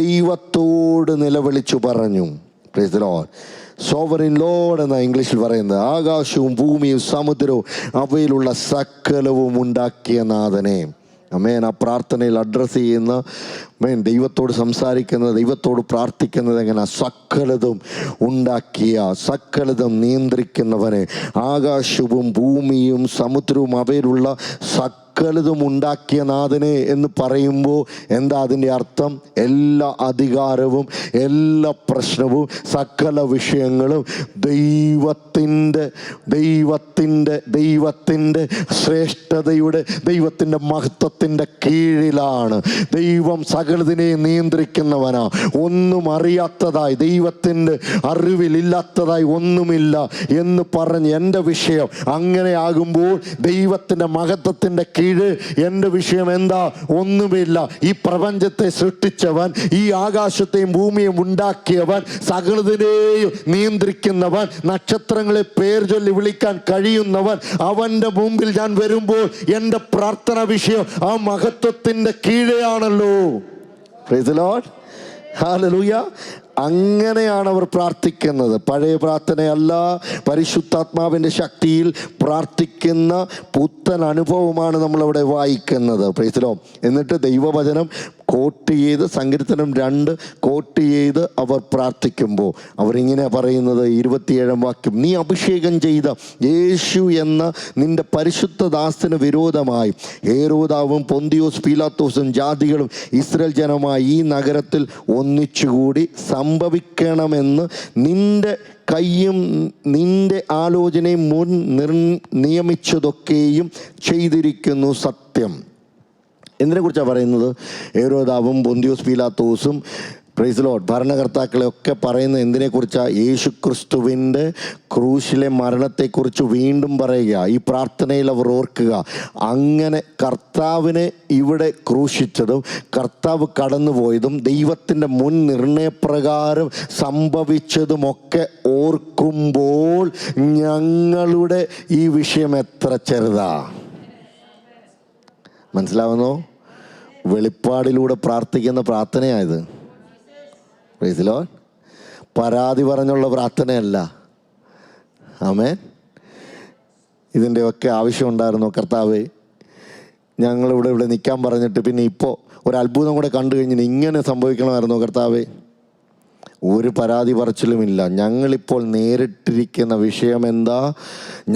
ദൈവത്തോട് നിലവിളിച്ചു പറഞ്ഞു. Price the Lord. Sovereign Lord എന്ന ഇംഗ്ലീഷിൽ പറയുന്നത്, ആകാശവും ഭൂമിയും സമുദ്രവും അവയിലുള്ള സകലവും ഉണ്ടാക്കിയ നാഥനെ. അമേൻ. ആ പ്രാർത്ഥനയിൽ അഡ്രസ്സ് ചെയ്യുന്ന ദൈവത്തോട് സംസാരിക്കുന്നത്, ദൈവത്തോട് പ്രാർത്ഥിക്കുന്നത് എങ്ങനെ? സകലതും ഉണ്ടാക്കിയ, സകലതും നിയന്ത്രിക്കുന്നവനെ, ആകാശവും ഭൂമിയും സമുദ്രവും അവയിലുള്ള സകലതും ഉണ്ടാക്കിയ നാഥനെ എന്ന് പറയുമ്പോൾ എന്താ അതിൻ്റെ അർത്ഥം? എല്ലാ അധികാരവും, എല്ലാ പ്രശ്നവും, സകല വിഷയങ്ങളും ദൈവത്തിൻ്റെ ശ്രേഷ്ഠതയുടെ, ദൈവത്തിൻ്റെ മഹത്വത്തിൻ്റെ കീഴിലാണ്. ദൈവം സകലതിനെ നിയന്ത്രിക്കുന്നവനാ. ഒന്നും അറിയാത്തതായി, ദൈവത്തിൻ്റെ അറിവിലില്ലാത്തതായി ഒന്നുമില്ല എന്ന് പറഞ്ഞ് എൻ്റെ വിഷയം അങ്ങനെ ആകുമ്പോൾ ദൈവത്തിൻ്റെ മഹത്വത്തിൻ്റെ കീഴിൽ എൻ്റെ വിഷയം എന്താ? ഒന്നുമില്ല. ഈ പ്രപഞ്ചത്തെ സൃഷ്ടിച്ചവൻ, ഈ ആകാശത്തെയും ഭൂമിയും ഉണ്ടാക്കിയവൻ, സകലതിനെയും നിയന്ത്രിക്കുന്നവൻ, നക്ഷത്രങ്ങളെ പേർ ചൊല്ലി വിളിക്കാൻ കഴിയുന്നവൻ, അവൻ്റെ മുമ്പിൽ ഞാൻ വരുമ്പോൾ എൻ്റെ പ്രാർത്ഥന വിഷയം ആ മഹത്വത്തിൻ്റെ കീഴെയാണല്ലോ. Praise the Lord. ഹല്ലേലൂയ. അങ്ങനെയാണ് അവർ പ്രാർത്ഥിക്കുന്നത്. പഴയ പ്രാർത്ഥനയല്ല, പരിശുദ്ധാത്മാവിൻ്റെ ശക്തിയിൽ പ്രാർത്ഥിക്കുന്ന പുത്തൻ അനുഭവമാണ് നമ്മളവിടെ വായിക്കുന്നത്. Price the lord. എന്നിട്ട് ദൈവവചനം കോട്ട് ചെയ്ത്, സങ്കീർത്തനം 2 കോട്ട് ചെയ്ത് അവർ പ്രാർത്ഥിക്കുമ്പോൾ അവരിങ്ങനെ പറയുന്നത്, 27-ാം വാക്യം, നീ അഭിഷേകം ചെയ്ത യേശു എന്ന നിന്റെ പരിശുദ്ധദാസന് വിരോധമായി ഹേരോദാവും പൊന്തിയോസ് പീലാത്തോസും ജാതികളും ഇസ്രായേൽ ജനമായി ഈ നഗരത്തിൽ ഒന്നിച്ചുകൂടി സംഭവിക്കണമെന്ന് നിന്റെ കയ്യും നിന്റെ ആലോചനയും മുൻ നിയമിച്ചതൊക്കെയും ചെയ്തിരിക്കുന്നു സത്യം. എന്തിനെക്കുറിച്ചാണ് പറയുന്നത്? ഹേരോദാവും പൊന്തിയോസ് പീലാത്തോസും, പ്രൈസ് ലോർഡ്, ഭരണകർത്താക്കളെയൊക്കെ പറയുന്നത് എന്തിനെക്കുറിച്ചാണ്? യേശു ക്രിസ്തുവിൻ്റെ ക്രൂശിലെ മരണത്തെക്കുറിച്ച് വീണ്ടും പറയുക. ഈ പ്രാർത്ഥനയിൽ അവർ ഓർക്കുക, അങ്ങനെ കർത്താവിനെ ഇവിടെ ക്രൂശിച്ചതും കർത്താവ് കടന്നുപോയതും ദൈവത്തിൻ്റെ മുൻ നിർണയപ്രകാരം സംഭവിച്ചതുമൊക്കെ ഓർക്കുമ്പോൾ ഞങ്ങളുടെ ഈ വിഷയം എത്ര ചെറുതാ. മനസ്സിലാവുന്നോ? വെളിപ്പാടിലൂടെ പ്രാർത്ഥിക്കുന്ന പ്രാർത്ഥനയായത്. Price the Lord. പരാതി പറഞ്ഞുള്ള പ്രാർത്ഥനയല്ല. ആമേൻ. ഇതിൻ്റെയൊക്കെ ആവശ്യമുണ്ടായിരുന്നു. കർത്താവേ, ഞങ്ങളിവിടെ നിൽക്കാൻ പറഞ്ഞിട്ട് പിന്നെ ഇപ്പോൾ ഒരു അത്ഭുതം കൂടെ കണ്ടു കഴിഞ്ഞാൽ ഇങ്ങനെ സംഭവിക്കണമായിരുന്നു കർത്താവേ. ഒരു പരാതി പറച്ചിലുമില്ല. ഞങ്ങളിപ്പോൾ നേരിട്ടിരിക്കുന്ന വിഷയമെന്താ?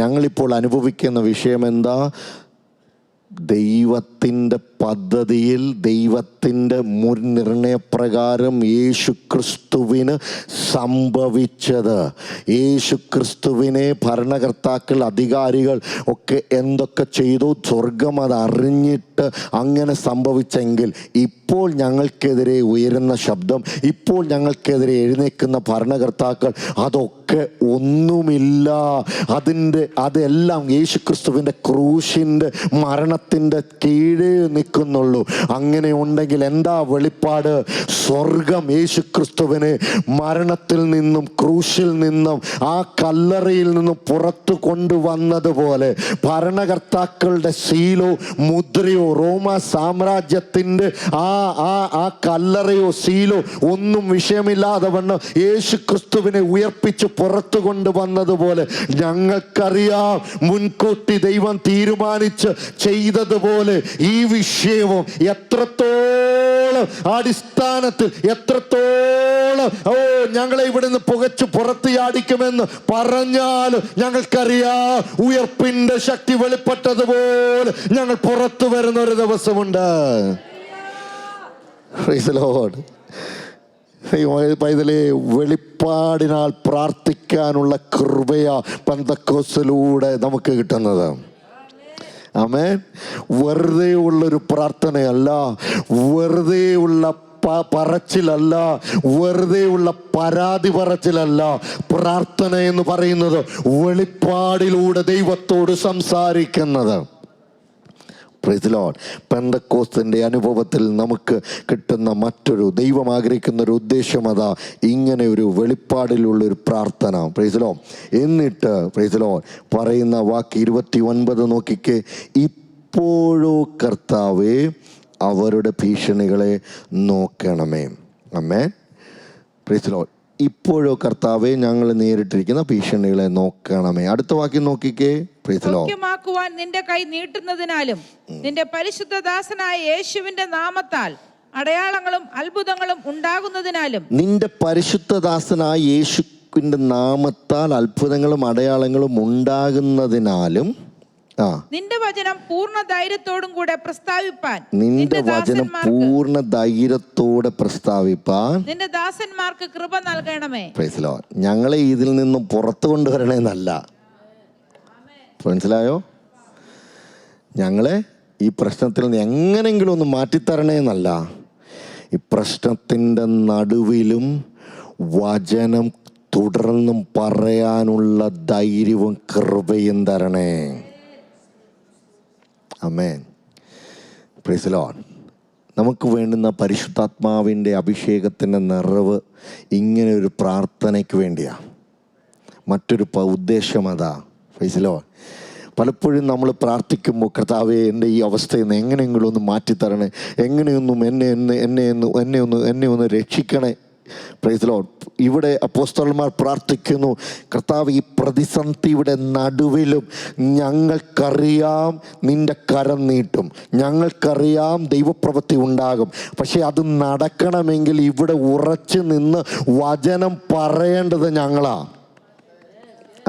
ഞങ്ങളിപ്പോൾ അനുഭവിക്കുന്ന വിഷയമെന്താ? ദൈവത്തിൻ്റെ പദ്ധതിയിൽ, ദൈവത്തിൻ്റെ മുൻ നിർണയപ്രകാരം യേശു ക്രിസ്തുവിന് സംഭവിച്ചത്, യേശു ക്രിസ്തുവിനെ ഭരണകർത്താക്കൾ, അധികാരികൾ ഒക്കെ എന്തൊക്കെ ചെയ്തു, സ്വർഗം അത് അറിഞ്ഞിട്ട് അങ്ങനെ സംഭവിച്ചെങ്കിൽ ഇപ്പോൾ ഞങ്ങൾക്കെതിരെ ഉയരുന്ന ശബ്ദം, ഇപ്പോൾ ഞങ്ങൾക്കെതിരെ എഴുന്നേൽക്കുന്ന ഭരണകർത്താക്കൾ അതൊക്കെ ഒന്നുമില്ല. അതെല്ലാം യേശു ക്രിസ്തുവിൻ്റെ ക്രൂശിൻ്റെ മരണത്തിൻ്റെ കീഴേ നിൽക്കുന്നുള്ളൂ. അങ്ങനെ ഉണ്ടെങ്കിൽ എന്താ വെളിപ്പാട്? സ്വർഗം യേശു ക്രിസ്തുവിനെ മരണത്തിൽ നിന്നും, ക്രൂശിൽ നിന്നും, ആ കല്ലറയിൽ നിന്നും പുറത്തു കൊണ്ടുവന്നതുപോലെ ഭരണകർത്താക്കളുടെ സീലോ മുദ്രയോ റോമ സാമ്രാജ്യത്തിൻ്റെ ആ കല്ലറയോ സീലോ ഒന്നും വിഷയമില്ലാതെ വണ്ണം യേശു ക്രിസ്തുവിനെ ഉയർപ്പിച്ച് പുറത്തു കൊണ്ടുവന്നതുപോലെ ഞങ്ങൾക്കറിയാം, മുൻകൂട്ടി ദൈവം തീരുമാനിച്ച് ചെയ്തതുപോലെ ഈ വിഷയവും എത്രത്തോളം അടിസ്ഥാനത്തിൽ, എത്രത്തോളം ആരെങ്കിലും ഞങ്ങളെ ഇവിടുന്ന് പുകച്ചു പുറത്ത് ചാടിക്കുമെന്ന് പറഞ്ഞാലും ഞങ്ങൾക്കറിയാം, ഉയർപ്പിന്റെ ശക്തി വെളിപ്പെട്ടതുപോലെ ഞങ്ങൾ പുറത്തു വരുന്ന ഒരു ദിവസമുണ്ട്. Praise the Lord. പൈതലേ, വെളിപ്പാടിനാൽ പ്രാർത്ഥിക്കാനുള്ള കൃപയാ പെന്തക്കോസ്തിലൂടെ നമുക്ക് കിട്ടുന്നത്. ആമേൻ. വെറുതെ ഉള്ളൊരു പ്രാർത്ഥനയല്ല, വെറുതെ ഉള്ള പറച്ചിലല്ല, വെറുതെ ഉള്ള പരാതി പറച്ചിലല്ല. പ്രാർത്ഥന എന്ന് പറയുന്നത് വെളിപ്പാടിലൂടെ ദൈവത്തോട് സംസാരിക്കുന്നത്. Price the Lord. പെന്തക്കോസ്തിൻ്റെ അനുഭവത്തിൽ നമുക്ക് കിട്ടുന്ന മറ്റൊരു ദൈവം ആഗ്രഹിക്കുന്ന ഒരു ഉദ്ദേശം അതാ, ഇങ്ങനെ ഒരു വെളിപ്പാടിലുള്ളൊരു പ്രാർത്ഥന. Praise the lord. എന്നിട്ട് പ്രൈസ് ദി ലോർഡ് പറയുന്ന വാക്ക് 29 നോക്കിക്കേ. ഇപ്പോഴോ കർത്താവേ അവരുടെ ഭീഷണികളെ നോക്കണമേ. ആമേൻ. Praise the lord. ഇപ്പോഴോ കർത്താവേ ഞങ്ങൾ നേരിട്ടിരിക്കുന്ന ഭീഷണികളെ നോക്കണമേ. അടുത്ത വാക്യം നോക്കിക്കേ. Price the Lord. സൗഖ്യമാക്കുവാൻ നിന്റെ കൈ നീട്ടുന്നതിനാലും നിന്റെ പരിശുദ്ധദാസനായ യേശുവിന്റെ നാമത്താൽ അടയാളങ്ങളും അത്ഭുതങ്ങളും ഉണ്ടാകുന്നതിനാലും, നിന്റെ പരിശുദ്ധദാസനായ യേശുവിന്റെ നാമത്താൽ അത്ഭുതങ്ങളും അടയാളങ്ങളും ഉണ്ടാകുന്നതിനാലും നിന്റെ വചനം പൂർണ്ണ ധൈര്യത്തോടും കൂടെ പ്രസ്താവിപ്പാൻ, നിന്റെ വചനം പൂർണ്ണ ധൈര്യത്തോടെ പ്രസ്താവിപ്പാൻ നിന്റെ ദാസന്മാർക്ക് കൃപ നൽകണമേ. Price the Lord. ഞങ്ങളെ ഇതിൽ നിന്നും പുറത്തു കൊണ്ടുവരണേന്നല്ല, മനസ്സിലായോ? ഞങ്ങളെ ഈ പ്രശ്നത്തിൽ നിന്ന് എങ്ങനെങ്കിലും ഒന്ന് മാറ്റിത്തരണേന്നല്ല, ഈ പ്രശ്നത്തിൻ്റെ നടുവിലും വചനം തുടർന്നും പറയാനുള്ള ധൈര്യവും കൃപയും തരണേ. ആമേൻ. Praise the lord. നമുക്ക് വേണ്ടുന്ന പരിശുദ്ധാത്മാവിൻ്റെ അഭിഷേകത്തിൻ്റെ നിറവ് ഇങ്ങനെ ഒരു പ്രാർത്ഥനയ്ക്ക് വേണ്ടിയാണ്. മറ്റൊരു ഉദ്ദേശം അതാ. Praise the Lord. പലപ്പോഴും നമ്മൾ പ്രാർത്ഥിക്കുമ്പോൾ, കർത്താവേ എൻ്റെ ഈ അവസ്ഥയിൽ നിന്ന് എങ്ങനെയെങ്കിലും ഒന്ന് മാറ്റിത്തരണേ, എങ്ങനെയൊന്നും എന്നെ ഒന്ന് രക്ഷിക്കണേ. Price the Lord. ഇവിടെ അപ്പോസ്തലന്മാർ പ്രാർത്ഥിക്കുന്നു, കർത്താവ് ഈ പ്രതിസന്ധിയുടെ നടുവിലും ഞങ്ങൾക്കറിയാം നിന്റെ കരം നീട്ടും, ഞങ്ങൾക്കറിയാം ദൈവപ്രവൃത്തി ഉണ്ടാകും. പക്ഷെ അത് നടക്കണമെങ്കിൽ ഇവിടെ ഉറച്ചു നിന്ന് വചനം പറയേണ്ടത് ഞങ്ങളാ.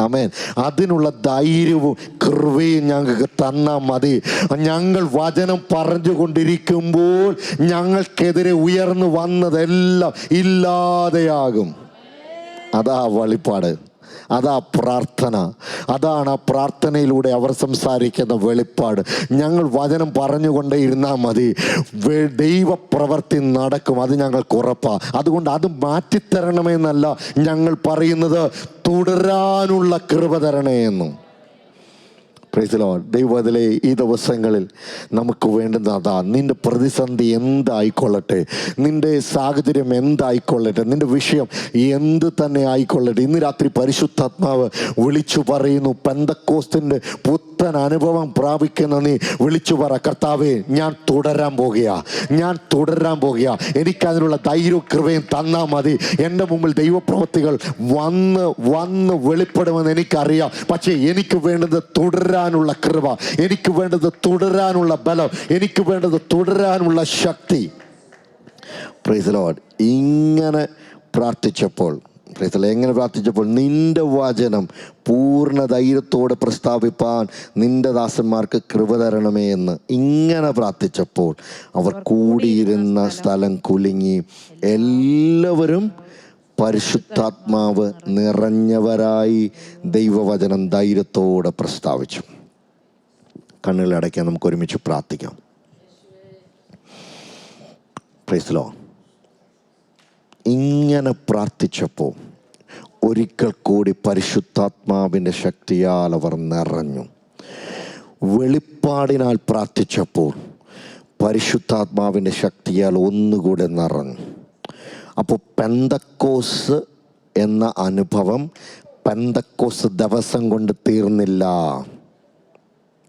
ആമേൻ. അതിനുള്ള ധൈര്യവും കൃപയും ഞങ്ങൾക്ക് തന്നാൽ മതി. ഞങ്ങൾ വചനം പറഞ്ഞുകൊണ്ടിരിക്കുമ്പോൾ ഞങ്ങൾക്കെതിരെ ഉയർന്നു വന്നതെല്ലാം ഇല്ലാതെയാകും. അതാ വെളിപ്പാട്, അതാ പ്രാർത്ഥന, അതാണ് ആ പ്രാർത്ഥനയിലൂടെ അവർ സംസാരിക്കുന്ന വെളിപ്പാട്. ഞങ്ങൾ വചനം പറഞ്ഞുകൊണ്ടേ ഇരുന്നാൽ മതി, ദൈവപ്രവൃത്തി നടക്കും, അത് ഞങ്ങൾക്ക് ഉറപ്പാണ്. അതുകൊണ്ട് അത് മാറ്റിത്തരണമെന്നല്ല ഞങ്ങൾ പറയുന്നത്, തുടരാനുള്ള കൃപ തരണേ എന്നും. Price the Lord. ദൈവത്തിലെ ഈ ദിവസങ്ങളിൽ നമുക്ക് വേണ്ടുന്ന അതാ. നിന്റെ പ്രതിസന്ധി എന്തായിക്കൊള്ളട്ടെ, നിന്റെ സാഹചര്യം എന്തായിക്കൊള്ളട്ടെ, നിന്റെ വിഷയം എന്ത് തന്നെ ആയിക്കൊള്ളട്ടെ, ഇന്ന് രാത്രി പരിശുദ്ധാത്മാവ് വിളിച്ചു പറയുന്നു, പെന്തക്കോസ്തിൻ്റെ പുത്തൻ അനുഭവം പ്രാപിക്കുന്ന നീ വിളിച്ചു പറ, കർത്താവേ ഞാൻ തുടരാൻ പോകുക, എനിക്കതിനുള്ള ധൈര്യവും കൃപയും തന്നാൽ മതി. എൻ്റെ മുമ്പിൽ ദൈവപ്രവൃത്തികൾ വന്ന് വെളിപ്പെടുമെന്ന് എനിക്കറിയാം. പക്ഷേ എനിക്ക് വേണ്ടത് തുടരാനുള്ള കൃപ, എനിക്ക് വേണ്ടത് തുടരാനുള്ള ബലം, എനിക്ക് വേണ്ടത് തുടരാനുള്ള ശക്തി. Price the Lord. ഇങ്ങനെ പ്രാർത്ഥിച്ചപ്പോൾ നിന്റെ വചനം പൂർണ്ണ ധൈര്യത്തോടെ പ്രസ്താവിപ്പാൻ നിന്റെ ദാസന്മാർക്ക് കൃപ തരണമേ എന്ന് ഇങ്ങനെ പ്രാർത്ഥിച്ചപ്പോൾ അവർ കൂടിയിരുന്ന സ്ഥലം കുലുങ്ങി, എല്ലാവരും പരിശുദ്ധാത്മാവ് നിറഞ്ഞവരായി ദൈവവചനം ധൈര്യത്തോടെ പ്രസ്താവിച്ചു. കണ്ണുകളടയ്ക്കാൻ നമുക്ക് ഒരുമിച്ച് പ്രാർത്ഥിക്കാം. Price the Lord. ഇങ്ങനെ പ്രാർത്ഥിച്ചപ്പോൾ ഒരിക്കൽ കൂടി പരിശുദ്ധാത്മാവിൻ്റെ ശക്തിയാൽ അവർ നിറഞ്ഞു. വെളിപ്പാടിനാൽ പ്രാർത്ഥിച്ചപ്പോൾ പരിശുദ്ധാത്മാവിൻ്റെ ശക്തിയാൽ ഒന്നുകൂടെ നിറഞ്ഞു. അപ്പോൾ പെന്തക്കോസ് എന്ന അനുഭവം പെന്തക്കോസ് ദിവസം കൊണ്ട് തീർന്നില്ല.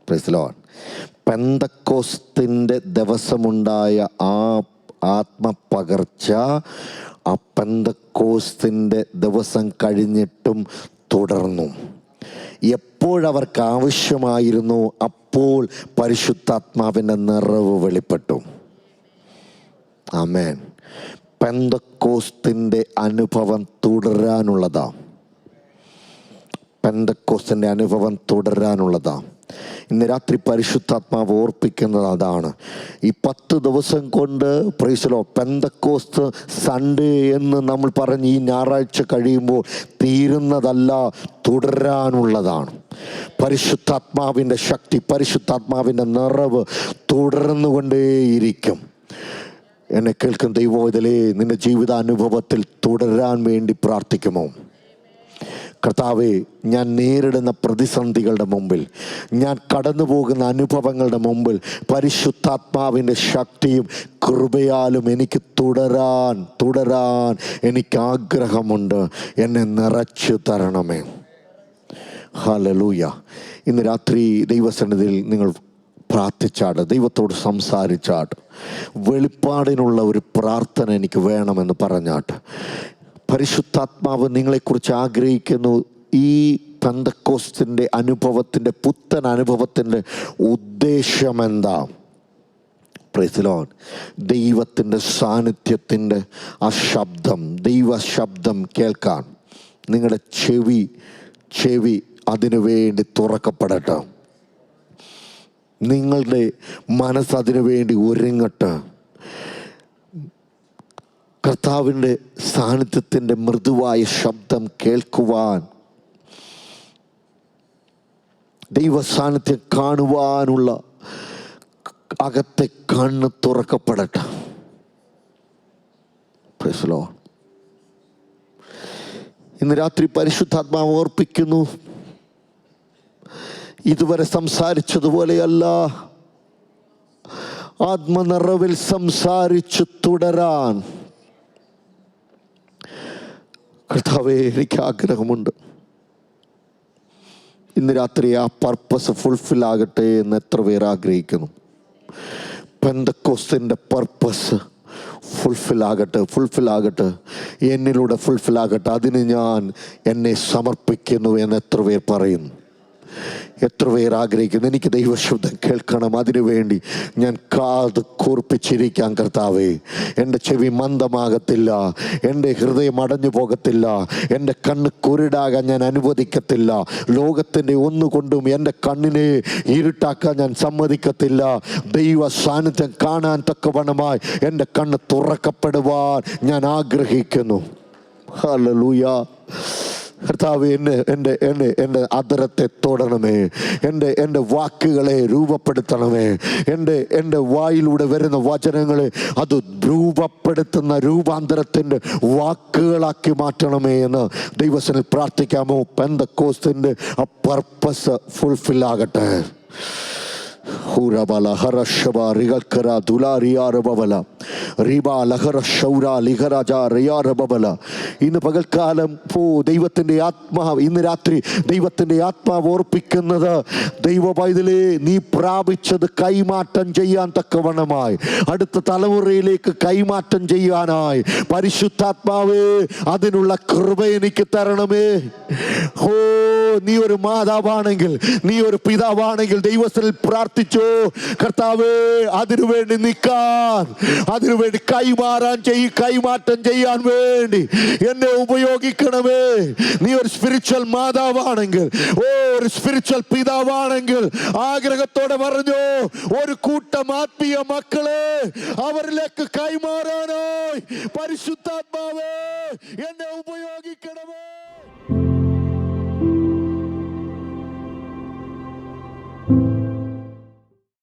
Praise the Lord. പെന്തക്കോസ്തിൻ്റെ ദിവസമുണ്ടായ ആ ആത്മപകർച്ച ആ പെന്തക്കോസ്തിൻ്റെ ദിവസം കഴിഞ്ഞിട്ടും തുടർന്നു. എപ്പോഴവർക്ക് ആവശ്യമായിരുന്നു അപ്പോൾ പരിശുദ്ധാത്മാവിൻ്റെ നിറവ് വെളിപ്പെട്ടു. ആമേൻ. പെന്തക്കോസ്തിൻ്റെ അനുഭവം തുടരാനുള്ളതാ. പെന്തക്കോസ്തിൻ്റെ അനുഭവം തുടരാനുള്ളതാ. ഇന്ന് രാത്രി പരിശുദ്ധാത്മാവ് ഓർപ്പിക്കുന്നത് അതാണ്. ഈ 10 ദിവസം കൊണ്ട് പ്രൈസലോ പെന്തക്കോസ്ത് സൺഡേ എന്ന് നമ്മൾ പറഞ്ഞ് ഈ ഞായറാഴ്ച കഴിയുമ്പോൾ തീരുന്നതല്ല, തുടരാനുള്ളതാണ്. പരിശുദ്ധാത്മാവിൻ്റെ ശക്തി, പരിശുദ്ധാത്മാവിൻ്റെ നിറവ് തുടർന്നുകൊണ്ടേയിരിക്കും. എന്നെ കേൾക്കുന്ന ദൈവവേദലേ, നിന്റെ ജീവിതാനുഭവത്തിൽ തുടരാൻ വേണ്ടി പ്രാർത്ഥിക്കുമോ? കർത്താവേ, ഞാൻ നേരിടുന്ന പ്രതിസന്ധികളുടെ മുമ്പിൽ, ഞാൻ കടന്നു പോകുന്ന അനുഭവങ്ങളുടെ മുമ്പിൽ പരിശുദ്ധാത്മാവിൻ്റെ ശക്തിയും കൃപയാലും എനിക്ക് തുടരാൻ എനിക്ക് ആഗ്രഹമുണ്ട്. എന്നെ നിറച്ചു തരണമേ. ഹല്ലേലൂയ. ഇന്ന് രാത്രി ദൈവസന്നിധിയിൽ നിങ്ങൾ പ്രാർത്ഥിച്ചാട്, ദൈവത്തോട് സംസാരിച്ചാട്ട്, വെളിപ്പാടിനുള്ള ഒരു പ്രാർത്ഥന എനിക്ക് വേണമെന്ന് പറഞ്ഞാട്ട്. പരിശുദ്ധാത്മാവ് നിങ്ങളെക്കുറിച്ച് ആഗ്രഹിക്കുന്നു. ഈ പെന്തക്കോസ്തിൻ്റെ അനുഭവത്തിൻ്റെ, പുത്തൻ അനുഭവത്തിൻ്റെ ഉദ്ദേശം എന്താ? Price the lord. ദൈവത്തിൻ്റെ സാന്നിധ്യത്തിൻ്റെ ആ ശബ്ദം, ദൈവ ശബ്ദം കേൾക്കാൻ നിങ്ങളുടെ ചെവി അതിനു വേണ്ടി തുറക്കപ്പെടട്ടെ. നിങ്ങളുടെ മനസ്സ് അതിനു വേണ്ടി ഒരുങ്ങട്ടെ. കർത്താവിൻ്റെ സാന്നിധ്യത്തിൻ്റെ മൃദുവായ ശബ്ദം കേൾക്കുവാൻ, ദൈവ സാന്നിധ്യം കാണുവാനുള്ള അകത്തെ കണ്ണ് തുറക്കപ്പെടട്ടെ. Price the Lord. ഇന്ന് രാത്രി പരിശുദ്ധാത്മാവ് ഓർപ്പിക്കുന്നു, ഇതുവരെ സംസാരിച്ചതുപോലെയല്ല, ആത്മനിറവിൽ സംസാരിച്ചു തുടരാൻ കർത്താവേ എനിക്ക് ആഗ്രഹമുണ്ട്. ഇന്ന് രാത്രി ആ പർപ്പസ് ഫുൾഫിൽ ആകട്ടെ എന്ന് എത്ര പേർ ആഗ്രഹിക്കുന്നു? പെന്തക്കോസ്തിൻ്റെ പർപ്പസ് ഫുൾഫിൽ ആകട്ടെ, എന്നിലൂടെ ഫുൾഫിൽ ആകട്ടെ. അതിന് ഞാൻ എന്നെ സമർപ്പിക്കുന്നു എന്ന് എത്ര പേർ പറയുന്നു? എത്ര പേർ ആഗ്രഹിക്കുന്നു? എനിക്ക് ദൈവശബ്ദം കേൾക്കണം, അതിനുവേണ്ടി ഞാൻ കാത് കൂർപ്പിച്ചിരിക്കാം. കർത്താവേ, എൻ്റെ ചെവി മന്ദമാകത്തില്ല, എൻ്റെ ഹൃദയം അടഞ്ഞു പോകത്തില്ല, എൻ്റെ കണ്ണ് കുരുടാകാൻ ഞാൻ അനുവദിക്കത്തില്ല. ലോകത്തിൻ്റെ ഒന്നുകൊണ്ടും എൻ്റെ കണ്ണിനെ ഇരുട്ടാക്കാൻ ഞാൻ സമ്മതിക്കത്തില്ല. ദൈവ സാന്നിധ്യം കാണാൻ തക്കവണ്ണമായി എൻ്റെ കണ്ണ് തുറക്കപ്പെടുവാൻ ഞാൻ ആഗ്രഹിക്കുന്നു. ഹല്ലേലൂയ. കർത്താവേ, എൻ്റെ അധരത്തെ തൊടണമേ, എൻ്റെ വാക്കുകളെ രൂപപ്പെടുത്തണമേ. എൻ്റെ വായിലൂടെ വരുന്ന വചനങ്ങളെ അത് രൂപപ്പെടുത്തുന്ന രൂപാന്തരത്തിൻ്റെ വാക്കുകളാക്കി മാറ്റണമേ എന്ന് ദൈവസനിൽ പ്രാർത്ഥിക്കാമോ? പെന്തക്കോസ്തിൻ്റെ ആ പർപ്പസ് ഫുൾഫിൽ ആകട്ടെ. ഹുറബല ഹറശബ റിഗൽക്കര ദുലാരിയാരബല റിബാ ലഹറ ശൗര ലിഹരാജ റിയാരബല. ഇന്ന് പകൽക്കാലം ദൈവത്തിൻ്റെ ആത്മാവ്, ഇന്ന് രാത്രി ദൈവത്തിൻ്റെ ആത്മാവ് ഓർപ്പിക്കുന്നത്, ദൈവ പൈതലേ, നീ പ്രാപിച്ചത് കൈമാറ്റം ചെയ്യാൻ തക്കവണ്ണമായി, അടുത്ത തലമുറയിലേക്ക് കൈമാറ്റം ചെയ്യാനായി പരിശുദ്ധാത്മാവേ അതിനുള്ള കൃപ എനിക്ക് തരണമേ. നീ ഒരു മാതാവാണെങ്കിൽ, നീ ഒരു പിതാവാണെങ്കിൽ ദൈവത്തിൽ പ്രാർത്ഥിച്ചോ, കർത്താവേ അതിനുവേണ്ടി നിൽക്കാൻ, അതിനുവേണ്ടി കൈമാറ്റം ചെയ്യാൻ വേണ്ടി എന്നെ ഉപയോഗിക്കണമേ. നീ ഒരു സ്പിരിച്വൽ മാതാവാണെങ്കിൽ, ഒരു സ്പിരിച്വൽ പിതാവാണെങ്കിൽ ആഗ്രഹത്തോടെ പറഞ്ഞോ, ഒരു കൂട്ടം ആത്മീയ മക്കളെ അവരിലേക്ക് കൈമാറാനായി പരിശുദ്ധാത്മാവേ എന്നെ ഉപയോഗിക്കണമേ.